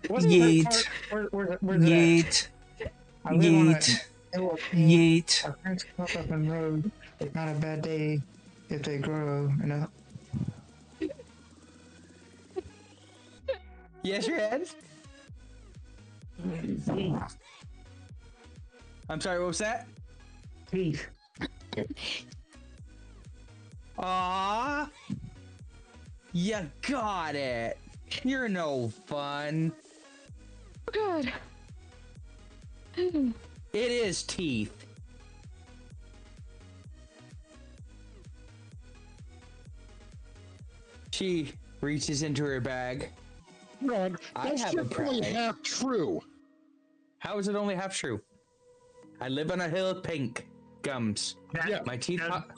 What's the Yeet. first part? Where's it Yeet. at? I live on a Yeet. hill. Yeet. Our friends come up and road. It's not a bad day if they grow, you know. Yes, your head? I'm sorry, what was that? Teeth. Aww. You got it. You're no fun. Good. It is teeth. She reaches into her bag. Ron, I that's have a just only pride. half true. How is it only half true? I live on a hill of pink gums. Yeah. My teeth pop,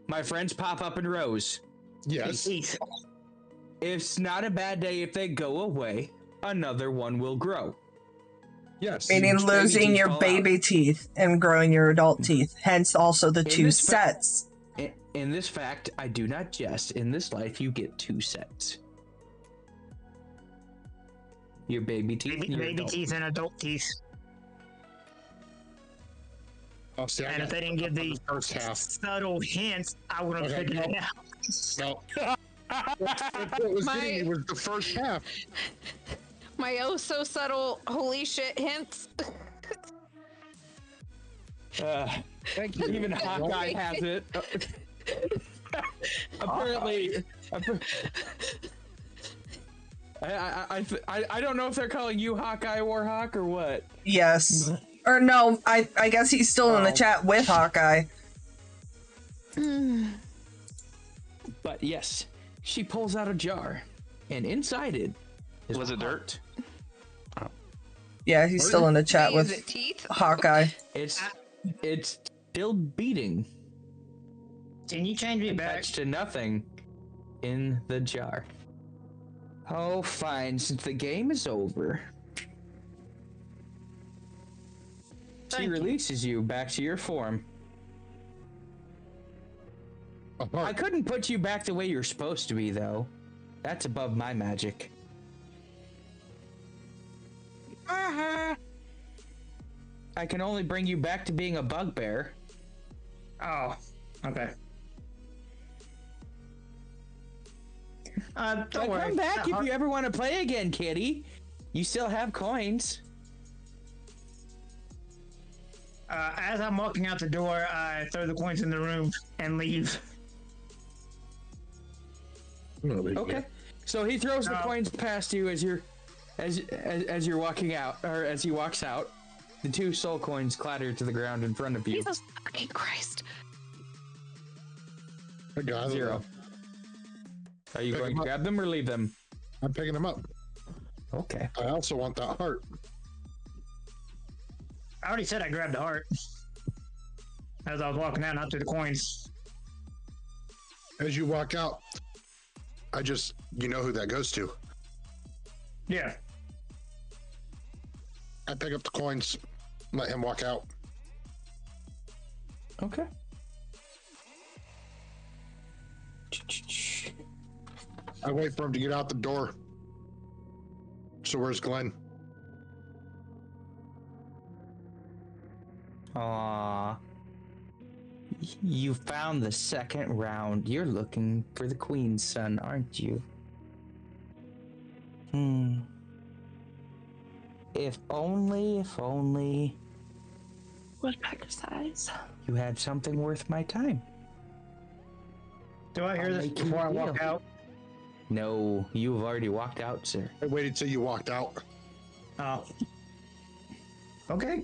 my friends pop up in rows. Yes. Teeth. It's not a bad day if they go away. Another one will grow. Yes. Meaning Baby losing teeth your fall baby teeth and growing your adult teeth. Hence also the In 2 this fa- sets. In this fact, I do not jest. In this life, you get 2 sets. Your baby teeth and your Baby adult. teeth and adult teeth. Oh, see, I And got if they didn't give the first half. subtle hints, I would have Okay, figured no. it out. No. What was getting me was the first half. My oh so subtle holy shit hints. Thank you. Even Hawkeye has it. Apparently. I don't know if they're calling you Hawkeye Warhawk or what. Yes. Or no, I guess he's still in the chat with Hawkeye. But yes, she pulls out a jar, and inside it is Was a it heart. Yeah, he's still in the chat Is with it teeth? Hawkeye. It's still beating. Can you change me back? Attached to nothing in the jar. Oh, fine. Since the game is over. She releases you back to your form. I couldn't put you back the way you're supposed to be, though. That's above my magic. I can only bring you back to being a bugbear. Oh, okay. Don't worry. Come back if you ever want to play again, kitty. You still have coins. As I'm walking out the door, I throw the coins in the room and leave. Okay. So he throws the coins past you as you're walking out, or as he walks out. The 2 soul coins clatter to the ground in front of you. Jesus fucking Christ. I got 0. Are you going to grab them or leave them? I'm picking them up. Okay. I also want that heart. I already said I grabbed the heart. As I was walking out, not through the coins. As you walk out, you know who that goes to. Yeah. I pick up the coins, let him walk out. Okay. I wait for him to get out the door. So where's Glenn? Aww. You found the second round. You're looking for the queen's son, aren't you? If only Woodpecker size. you had something worth my time. Do I hear I'll this make you before I a walk deal. out? No, you've already walked out, sir. I waited till you walked out. Oh. Okay.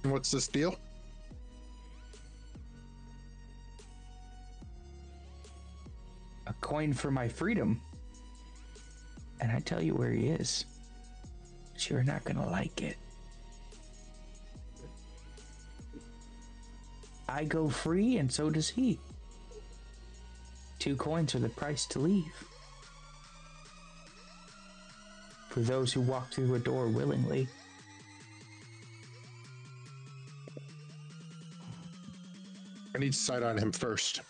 What's this deal? A coin for my freedom. And I tell you where he is. But you're not gonna like it. I go free and so does he. 2 coins are the price to leave. For those who walk through a door willingly. I need sight on him first.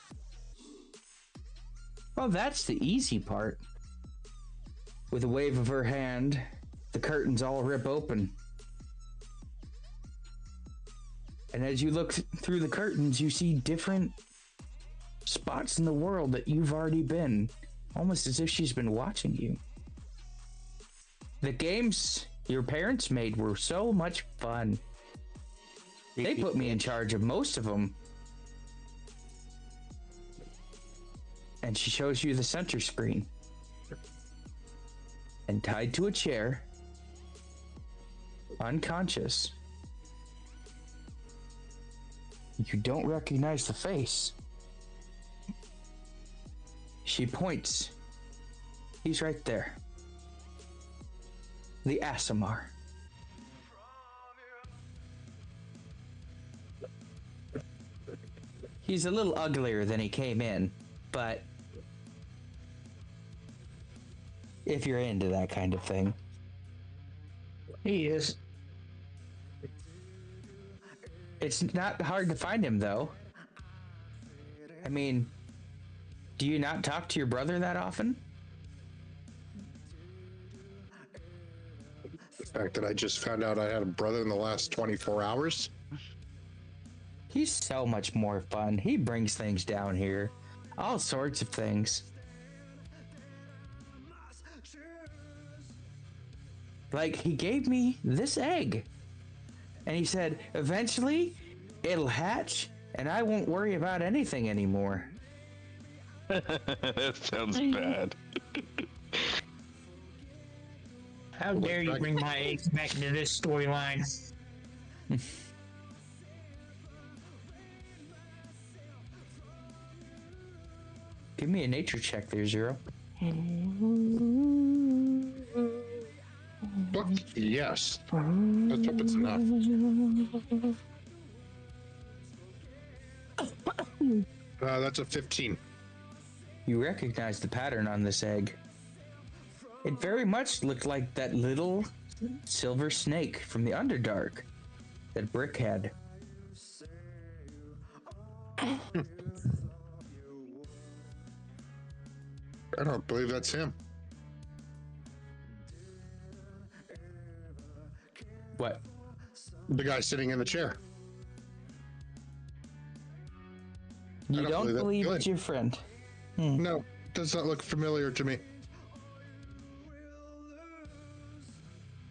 Well, that's the easy part. With a wave of her hand, the curtains all rip open. And as you look through the curtains, you see different spots in the world that you've already been, almost as if she's been watching you. The games your parents made were so much fun. They put me in charge of most of them. And she shows you the center screen. And tied to a chair, unconscious, you don't recognize the face. She points. He's right there. The Asimar. He's a little uglier than he came in, but if you're into that kind of thing. He is. It's not hard to find him, though. I mean, do you not talk to your brother that often? The fact that I just found out I had a brother in the last 24 hours. He's so much more fun. He brings things down here. All sorts of things. Like, he gave me this egg. And he said, eventually, it'll hatch, and I won't worry about anything anymore. That sounds bad. How dare you bring my eggs back into this storyline? Give me a nature check there, Zero. Fuck yes. Let's hope it's enough. That's a 15. You recognize the pattern on this egg. It very much looked like that little silver snake from the Underdark that Brick had. I don't believe that's him. What? The guy sitting in the chair. You don't believe that's it's your friend? No, does not look familiar to me.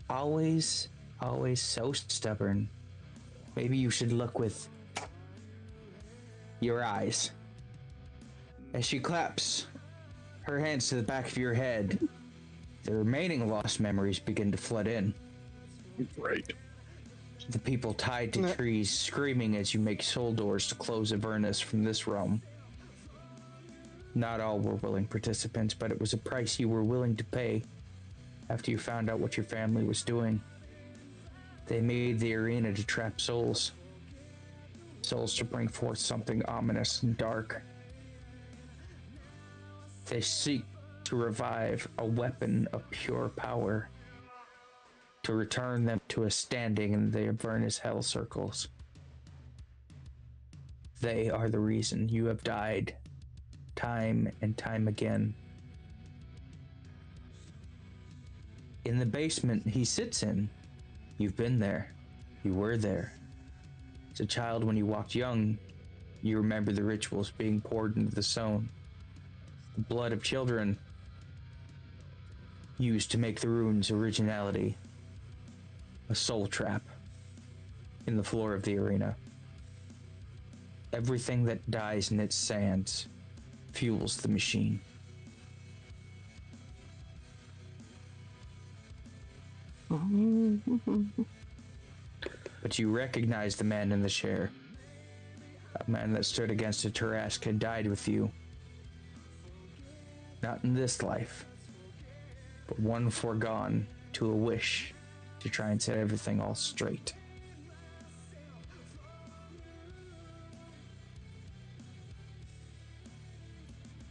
Always so stubborn. Maybe you should look with your eyes. As she claps her hands to the back of your head, the remaining lost memories begin to flood in. Right. The people tied to trees screaming as you make soul doors to close Avernus from this realm. Not all were willing participants, but it was a price you were willing to pay after you found out what your family was doing. They made the arena to trap souls. Souls to bring forth something ominous and dark. They seek to revive a weapon of pure power, to return them to a standing in the Avernus hell circles. They are the reason you have died time and time again. In the basement he sits in, you've been there. You were there. As a child, when you walked young, you remember the rituals being poured into the stone. The blood of children used to make the rune's originality. A soul trap in the floor of the arena. Everything that dies in its sands fuels the machine. But you recognize the man in the chair. A man that stood against a Tarask had died with you. Not in this life, but one foregone to a wish to try and set everything all straight.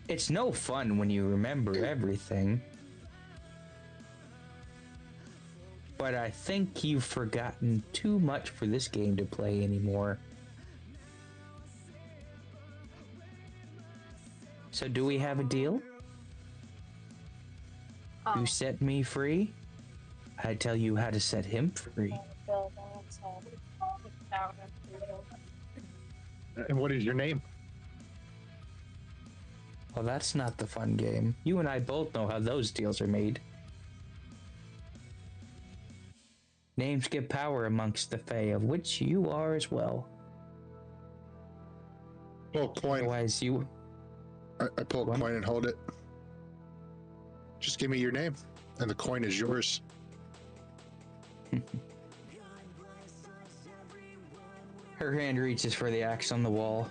It's no fun when you remember everything. But I think you've forgotten too much for this game to play anymore. So do we have a deal? You set me free, I tell you how to set him free. And what is your name? Well, that's not the fun game. You and I both know how those deals are made. Names give power amongst the Fae, of which you are as well. Pull coin. Otherwise, you... I pull a coin and hold it. Just give me your name, and the coin is yours. Her hand reaches for the axe on the wall.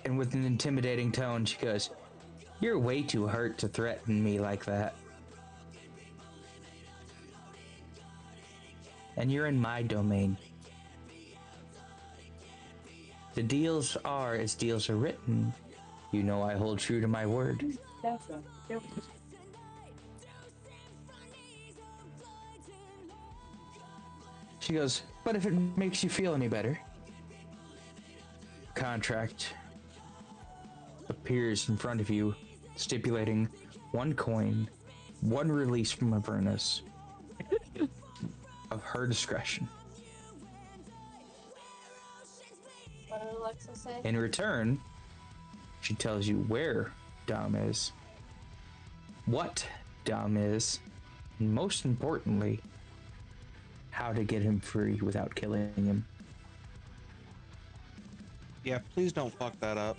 And with an intimidating tone, she goes, "You're way too hurt to threaten me like that. And you're in my domain. The deals are as deals are written. You know I hold true to my word." She goes, "But if it makes you feel any better." Contract appears in front of you, stipulating one coin, one release from Avernus, of her discretion. What did Alexa say? In return, she tells you where Dom is, what Dom is, and most importantly, how to get him free without killing him. Yeah, please don't fuck that up.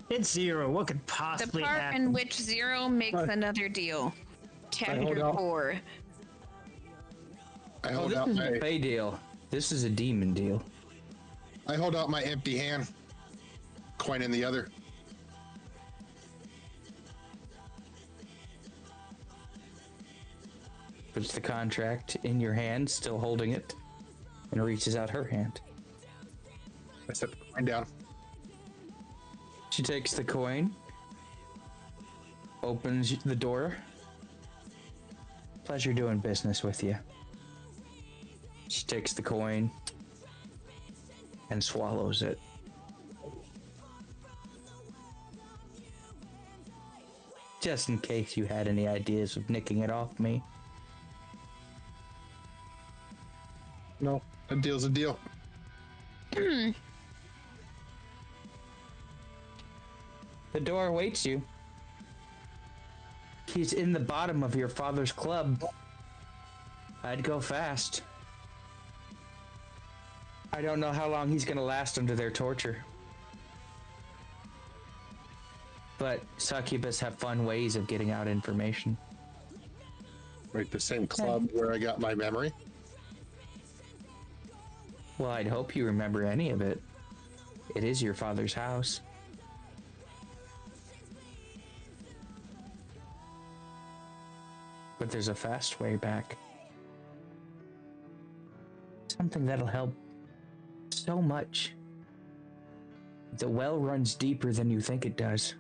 It's Zero. What could The possibly part happen? in which Zero makes another deal. Chapter out. 4. I Oh, hold this out isn't a my Fey deal. This is a demon deal. I hold out my empty hand. Coin in the other. Puts the contract in your hand, still holding it. and reaches out her hand. I set the coin down. She takes the coin, opens the door. Pleasure doing business with you. She takes the coin and swallows it. Just in case you had any ideas of nicking it off me. No, a deal's a deal. The door awaits you. He's in the bottom of your father's club. I'd go fast. I don't know how long he's gonna last under their torture. But succubus have fun ways of getting out information. Right, the same club where I got my memory. Well, I'd hope you remember any of it. It is your father's house. But there's a fast way back. Something that'll help so much. The well runs deeper than you think it does.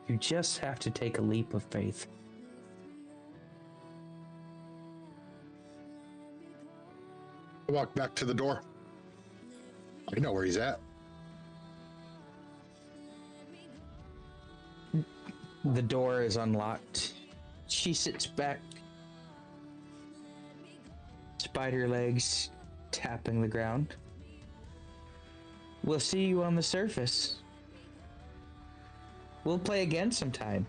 You just have to take a leap of faith. I walk back to the door. I know where he's at. The door is unlocked. She sits back, spider legs tapping the ground. We'll see you on the surface. We'll play again sometime.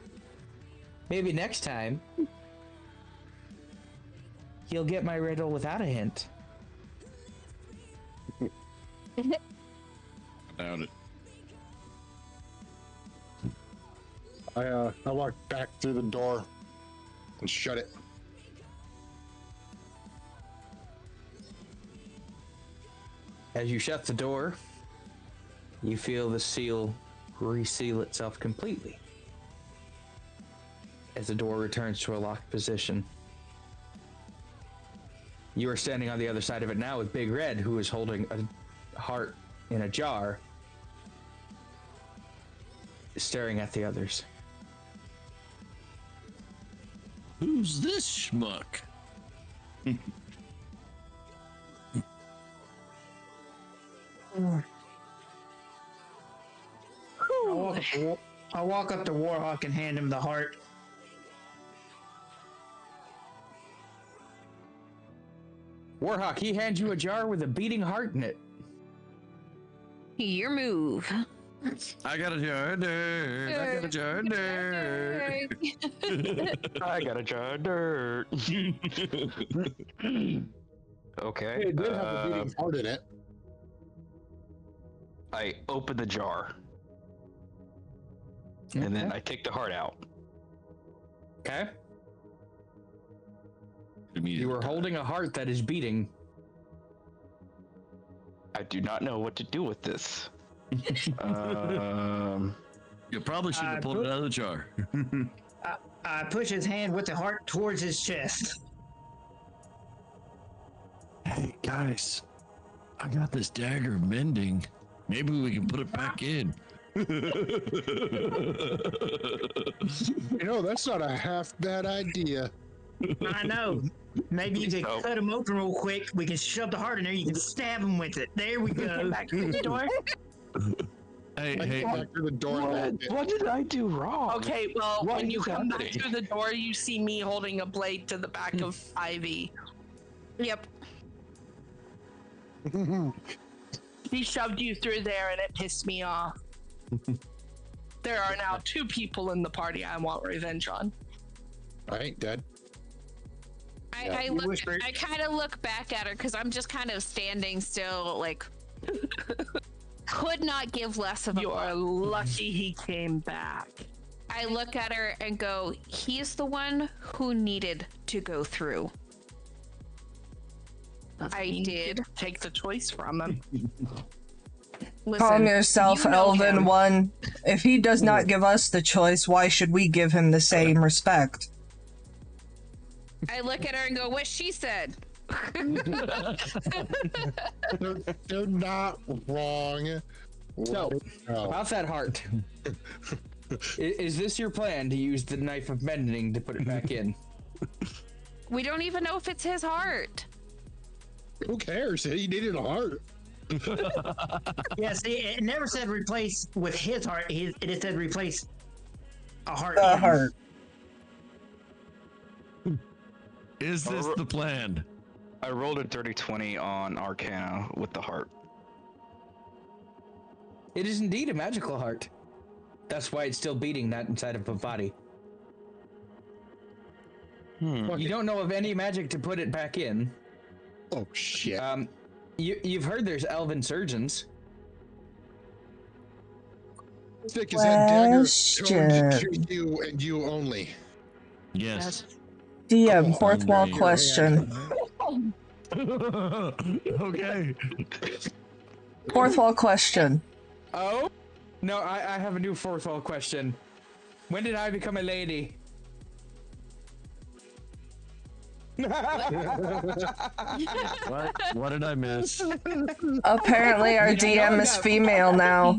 Maybe next time, you'll get my riddle without a hint. Doubt it. I walk back through the door and shut it. As you shut the door, you feel the seal reseal itself completely. As the door returns to a locked position. You are standing on the other side of it now with Big Red, who is holding a heart in a jar, staring at the others. Who's this schmuck? I'll walk up to Warhawk and hand him the heart. Warhawk, he hands you a jar with a beating heart in it. Your move. I got a jar of dirt. I got a jar of dirt. I got a jar of dirt. Okay. It did have a beating heart in it. I open the jar. And then I take the heart out. Okay. You are holding a heart that is beating. I do not know what to do with this. You probably should have pulled it out of the jar. I push his hand with the heart towards his chest. Hey, guys. I got this dagger mending. Maybe we can put it back in. You know, that's not a half bad idea. I know. Maybe you could cut him open real quick. We can shove the heart in there. You can stab him with it. There we go. Back to the door. Hey, I hey. go back through the door. What did I do wrong? Okay, well, What when you is come back happening? through the door, you see me holding a blade to the back of Ivy. Yep. He shoved you through there and it pissed me off. There are now 2 people in the party I want revenge on. I ain't dead. I kind of look back at her because I'm just kind of standing still, like, could not give less of a You're fuck. lucky he came back. I look at her and go, he's the one who needed to go through. I did. Take the choice from him. Listen, Calm yourself, you know Elven him. One. If he does not give us the choice, why should we give him the same respect? I look at her and go, "What she said." They're not wrong. So, No. about that heart. Is this your plan to use the knife of mending to put it back in? We don't even know if it's his heart. Who cares? He needed a heart. Yeah, see, it never said replace with his heart. It just said replace a heart. A in. heart. Is this the plan? I rolled a dirty 20 on Arcana with the heart. It is indeed a magical heart. That's why it's still beating that inside of a body. You don't know of any magic to put it back in. Oh shit. You've heard there's elven surgeons. Thick is that dagger toned to Question. you and you only. Yes. DM, fourth wall Your question. Okay. Fourth wall question. Oh? No, I have a new fourth wall question. When did I become a lady? What did I miss? Apparently, our DM is female now.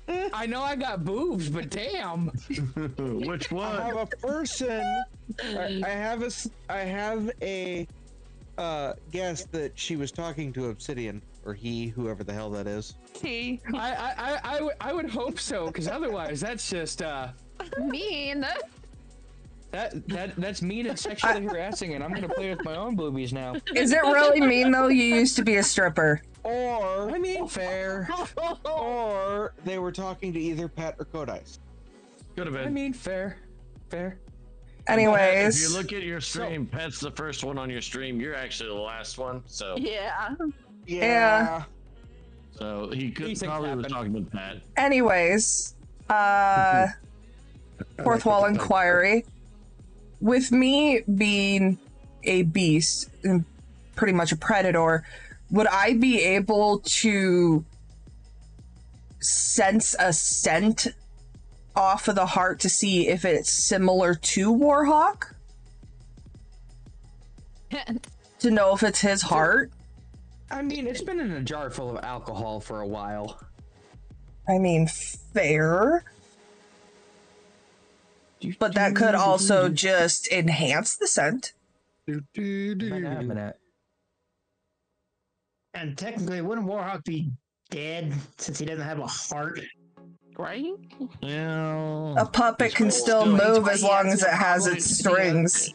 I know I got boobs, but damn. Which I one? have a person. I have a guess that she was talking to Obsidian, or he, whoever the hell that is. T. I would hope so, because otherwise that's just Mean. that's mean and sexually harassing, and I'm gonna play with my own boobies now. Is it really mean though? You used to be a stripper. Or I mean, fair. or they were talking to either Pat or Codice. Could have I been. mean, fair. Anyways, If you look at your stream, Pat's the first one on your stream. You're actually the last one. So Yeah. Yeah. So he could These things probably was happen. talking with Pat. anyways, fourth wall inquiry. With me being a beast and pretty much a predator, would I be able to sense a scent off of the heart to see if it's similar to Warhawk? To know if it's his heart? I mean, it's been in a jar full of alcohol for a while. I mean, fair. But that could also just enhance the scent. And technically, wouldn't Warhawk be dead since he doesn't have a heart? Right? Yeah. A puppet can still move as long as it has its strings.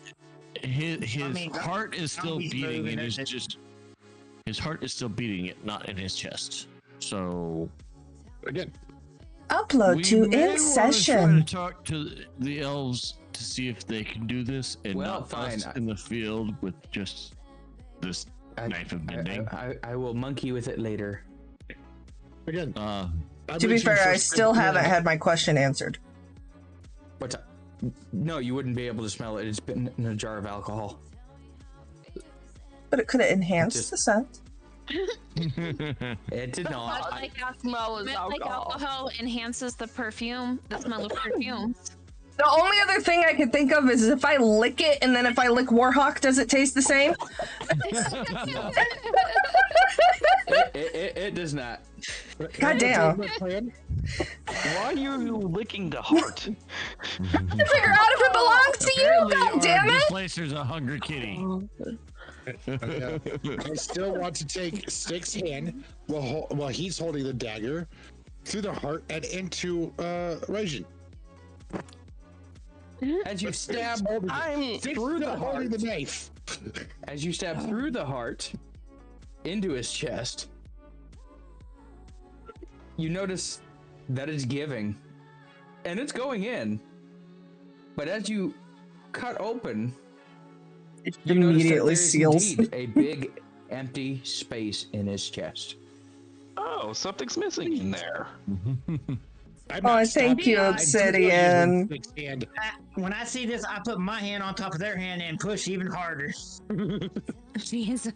His mean, heart is still zombies beating, moving and it. it's just his heart is still beating it, not in his chest. So Again. Upload to may in wanna session. Try to talk to the elves to see if they can do this, and Well, not fine. us in the field with just this knife of bending. I will monkey with it later. Again. To be fair, I still haven't had my question answered. What's up? No, you wouldn't be able to smell it. It's been in a jar of alcohol. But it could have enhanced the scent. It did not. I smell is Like alcohol. alcohol enhances the perfume, the smell of perfumes. The only other thing I could think of is if I lick it and then if I lick Warhawk, does it taste the same? It does not. God damn. Why are you licking the heart? To figure out if it belongs to you, Apparently, god our damn it! displacer's a hungry kitty. I still want to take Stick's hand while he's holding the dagger through the heart and into Rajin. As you stab I'm through the Holding the heart, knife. as you stab through the heart into his chest, you notice that it's giving, and it's going in. But as you cut open, It you notice that immediately there is seals. indeed a big empty space in his chest. Oh, something's missing in there. I'm Oh, not thank stopping. you, I'm still using Obsidian. Stick's hand. When I see this, I put my hand on top of their hand and push even harder. Jesus.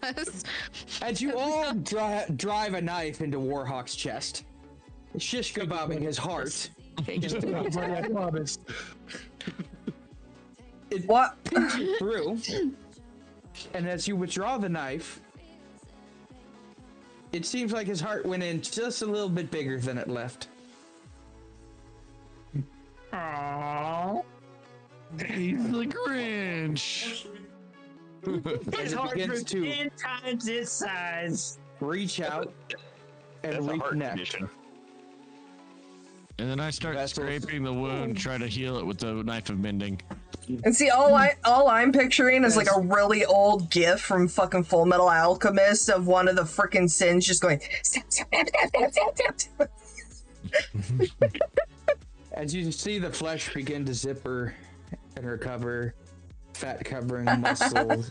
As you all drive a knife into Warhawk's chest, shish kebabbing his heart, I promise. What? through, And as you withdraw the knife, it seems like his heart went in just a little bit bigger than it left. Aww. He's the Grinch. His heart grew 10 times its size. Reach out and That's a heart reconnect. condition. And then I start scraping the wound, try to heal it with the knife of mending. And see, all I'm picturing is like a really old gif from fucking Full Metal Alchemist of one of the frickin' sins just going stab, stab, stab, stab, stab, stab. As you see the flesh begin to zipper and recover, fat covering muscle,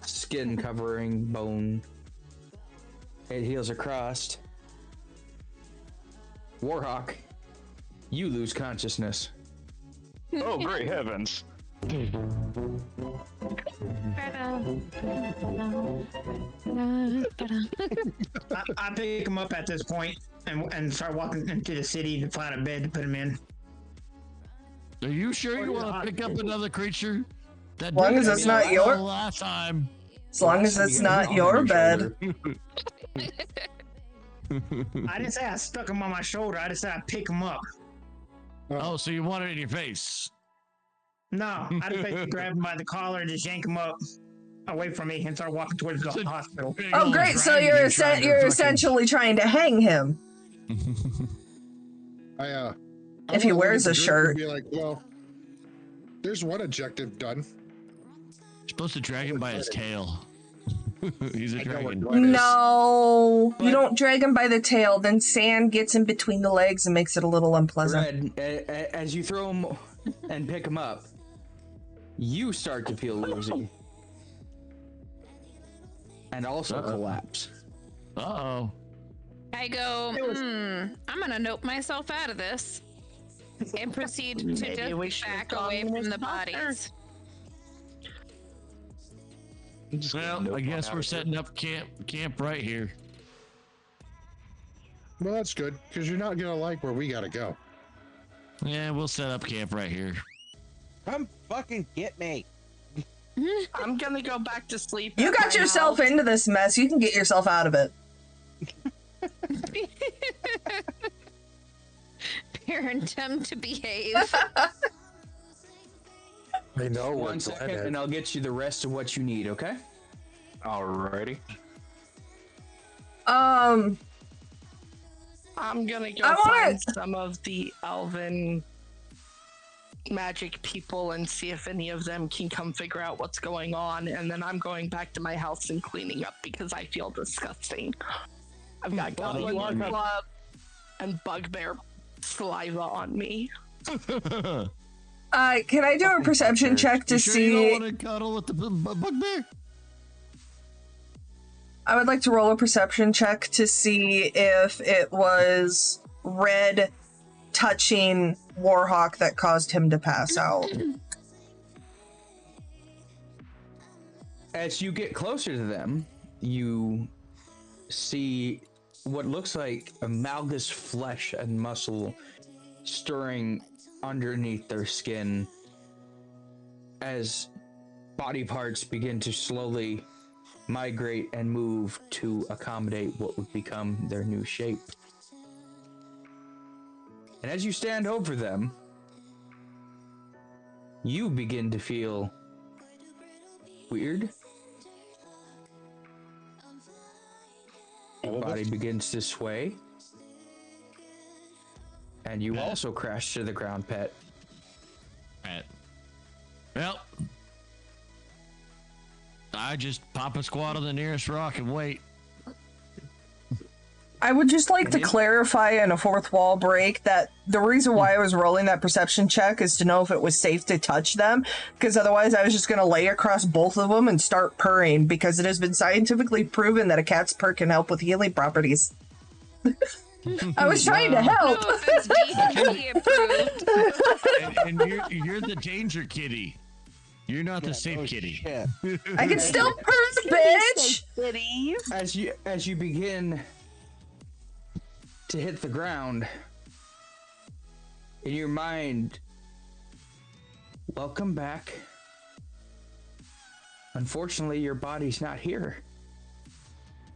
skin covering bone, it heals across. Warhawk, you lose consciousness. Oh, great heavens. I pick him up at this point and start walking into the city to find a bed to put him in. Are you sure you want to pick up another creature? As long as it's not your last time. As long as it's not your bed. I didn't say I stuck him on my shoulder. I just said I pick him up. Oh, so you want it in your face? No, I just basically grab him by the collar and just yank him up away from me and start walking towards the hospital. Oh, great! So you're essentially trying to hang him. If he wears a shirt. Be like, well, there's one objective done. You're supposed to drag him by his tail. He's a dragon. No, you don't drag him by the tail. Then sand gets in between the legs and makes it a little unpleasant. Red, as you throw him and pick him up, you start to feel woozy. And also collapse. Uh-oh. I go, I'm gonna note myself out of this. And proceed to just back away from the bodies. Well, I guess we're setting up camp right here. Well, that's good, because you're not gonna like where we gotta go. Yeah, we'll set up camp right here. Come fucking get me. I'm gonna go back to sleep. You got yourself into this mess. You can get yourself out of it. Parent him to behave. I know. 1 second, and I'll get you the rest of what you need, okay? Alrighty. I'm gonna go find some of the elven magic people and see if any of them can come figure out what's going on, and then I'm going back to my house and cleaning up because I feel disgusting. I've got goblin blood and bugbear saliva on me. Can I do a perception check to see? You don't want to cuddle with the bugbear? I would like to roll a perception check to see if it was Red touching Warhawk that caused him to pass out. As you get closer to them, you see what looks like amalgamous flesh and muscle stirring underneath their skin as body parts begin to slowly migrate and move to accommodate what would become their new shape. And as you stand over them, you begin to feel weird. Your body begins to sway. And you also crash to the ground, Pet. Right. Well, I just pop a squat on the nearest rock and wait. I would just like to clarify in a fourth wall break that the reason why I was rolling that perception check is to know if it was safe to touch them, because otherwise I was just going to lay across both of them and start purring, because it has been scientifically proven that a cat's purr can help with healing properties. I was trying to help. No, it's DD approved. And you're the danger kitty. You're not the safe kitty. I can still purr, bitch! As you begin to hit the ground, in your mind, welcome back Unfortunately, your body's not here.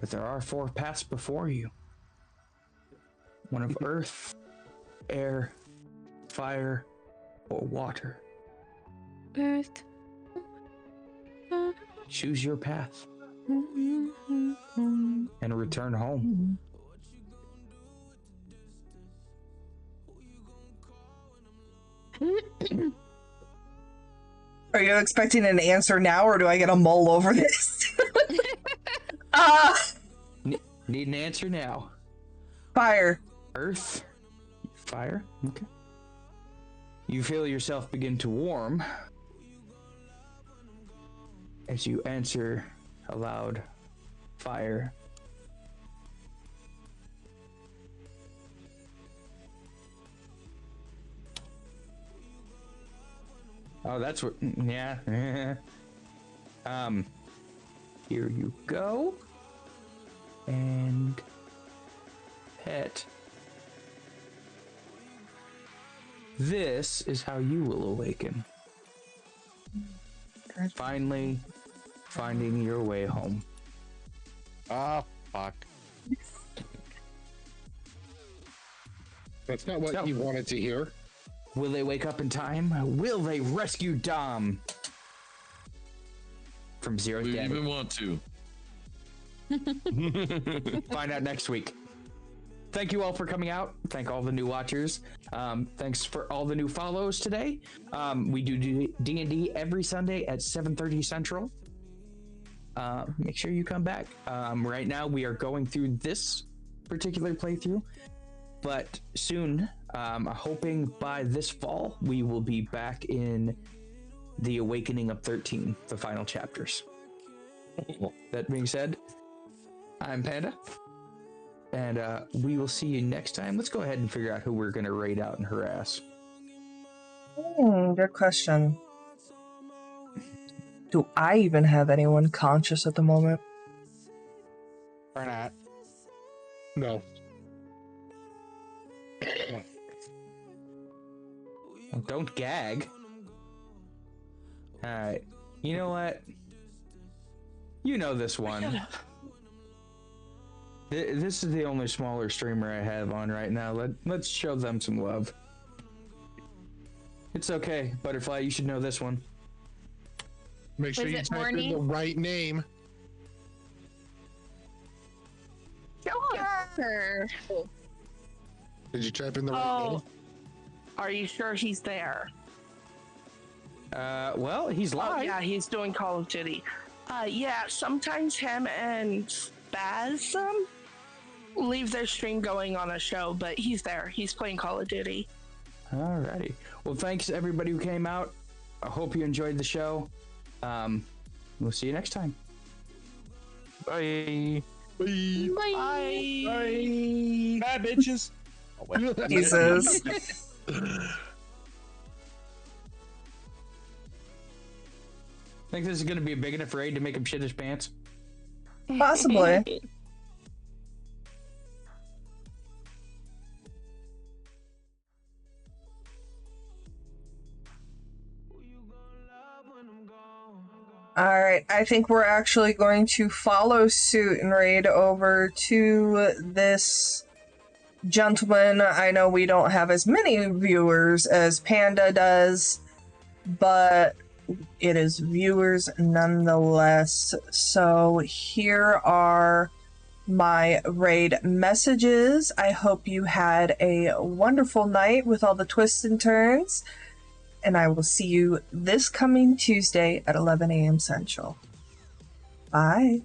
But there are 4 paths before you. One of earth, air, fire, or water. Earth. Choose your path. And return home. Are you expecting an answer now, or do I get a mull over this? Need an answer now. Fire. Earth. Fire. Okay. You feel yourself begin to warm as you answer aloud. Fire. Oh, that's what. Yeah. Here you go. And pet. This is how you will awaken. Finally finding your way home. Ah, fuck. That's not what you wanted to hear. Will they wake up in time? Will they rescue Dom from Zero Do you Dead? even want to? Find out next week. Thank you all for coming out. Thank all the new watchers. Thanks for all the new follows today. We do D&D every Sunday at 7:30 Central. Make sure you come back. Right now we are going through this particular playthrough, but soon, hoping by this fall, we will be back in the Awakening of 13, the final chapters. That being said, I'm Panda, and we will see you next time. Let's go ahead and figure out who we're going to raid out and harass. Good question. Do I even have anyone conscious at the moment? Or not. No. Don't gag. Alright. You know what? You know this one. This is the only smaller streamer I have on right now. Let's show them some love. It's okay, Butterfly. You should know this one. Make sure Was you it type horny? in the right name. Joker. Did you type in the right name? Are you sure he's there? Well, he's Oh, live. yeah, he's doing Call of Duty. Yeah, sometimes him and Spasm leave their stream going on a show, but he's there. He's playing Call of Duty. Alrighty. Well, thanks everybody who came out. I hope you enjoyed the show. We'll see you next time. Bye. Bye. Bye. Bye, bitches. Oh, wait. Jesus. Think this is going to be a big enough raid to make him shit his pants? Possibly. Alright, I think we're actually going to follow suit and raid over to this gentleman. I know we don't have as many viewers as Panda does, but it is viewers nonetheless. So here are my raid messages. I hope you had a wonderful night with all the twists and turns. And I will see you this coming Tuesday at 11 a.m. Central. Bye.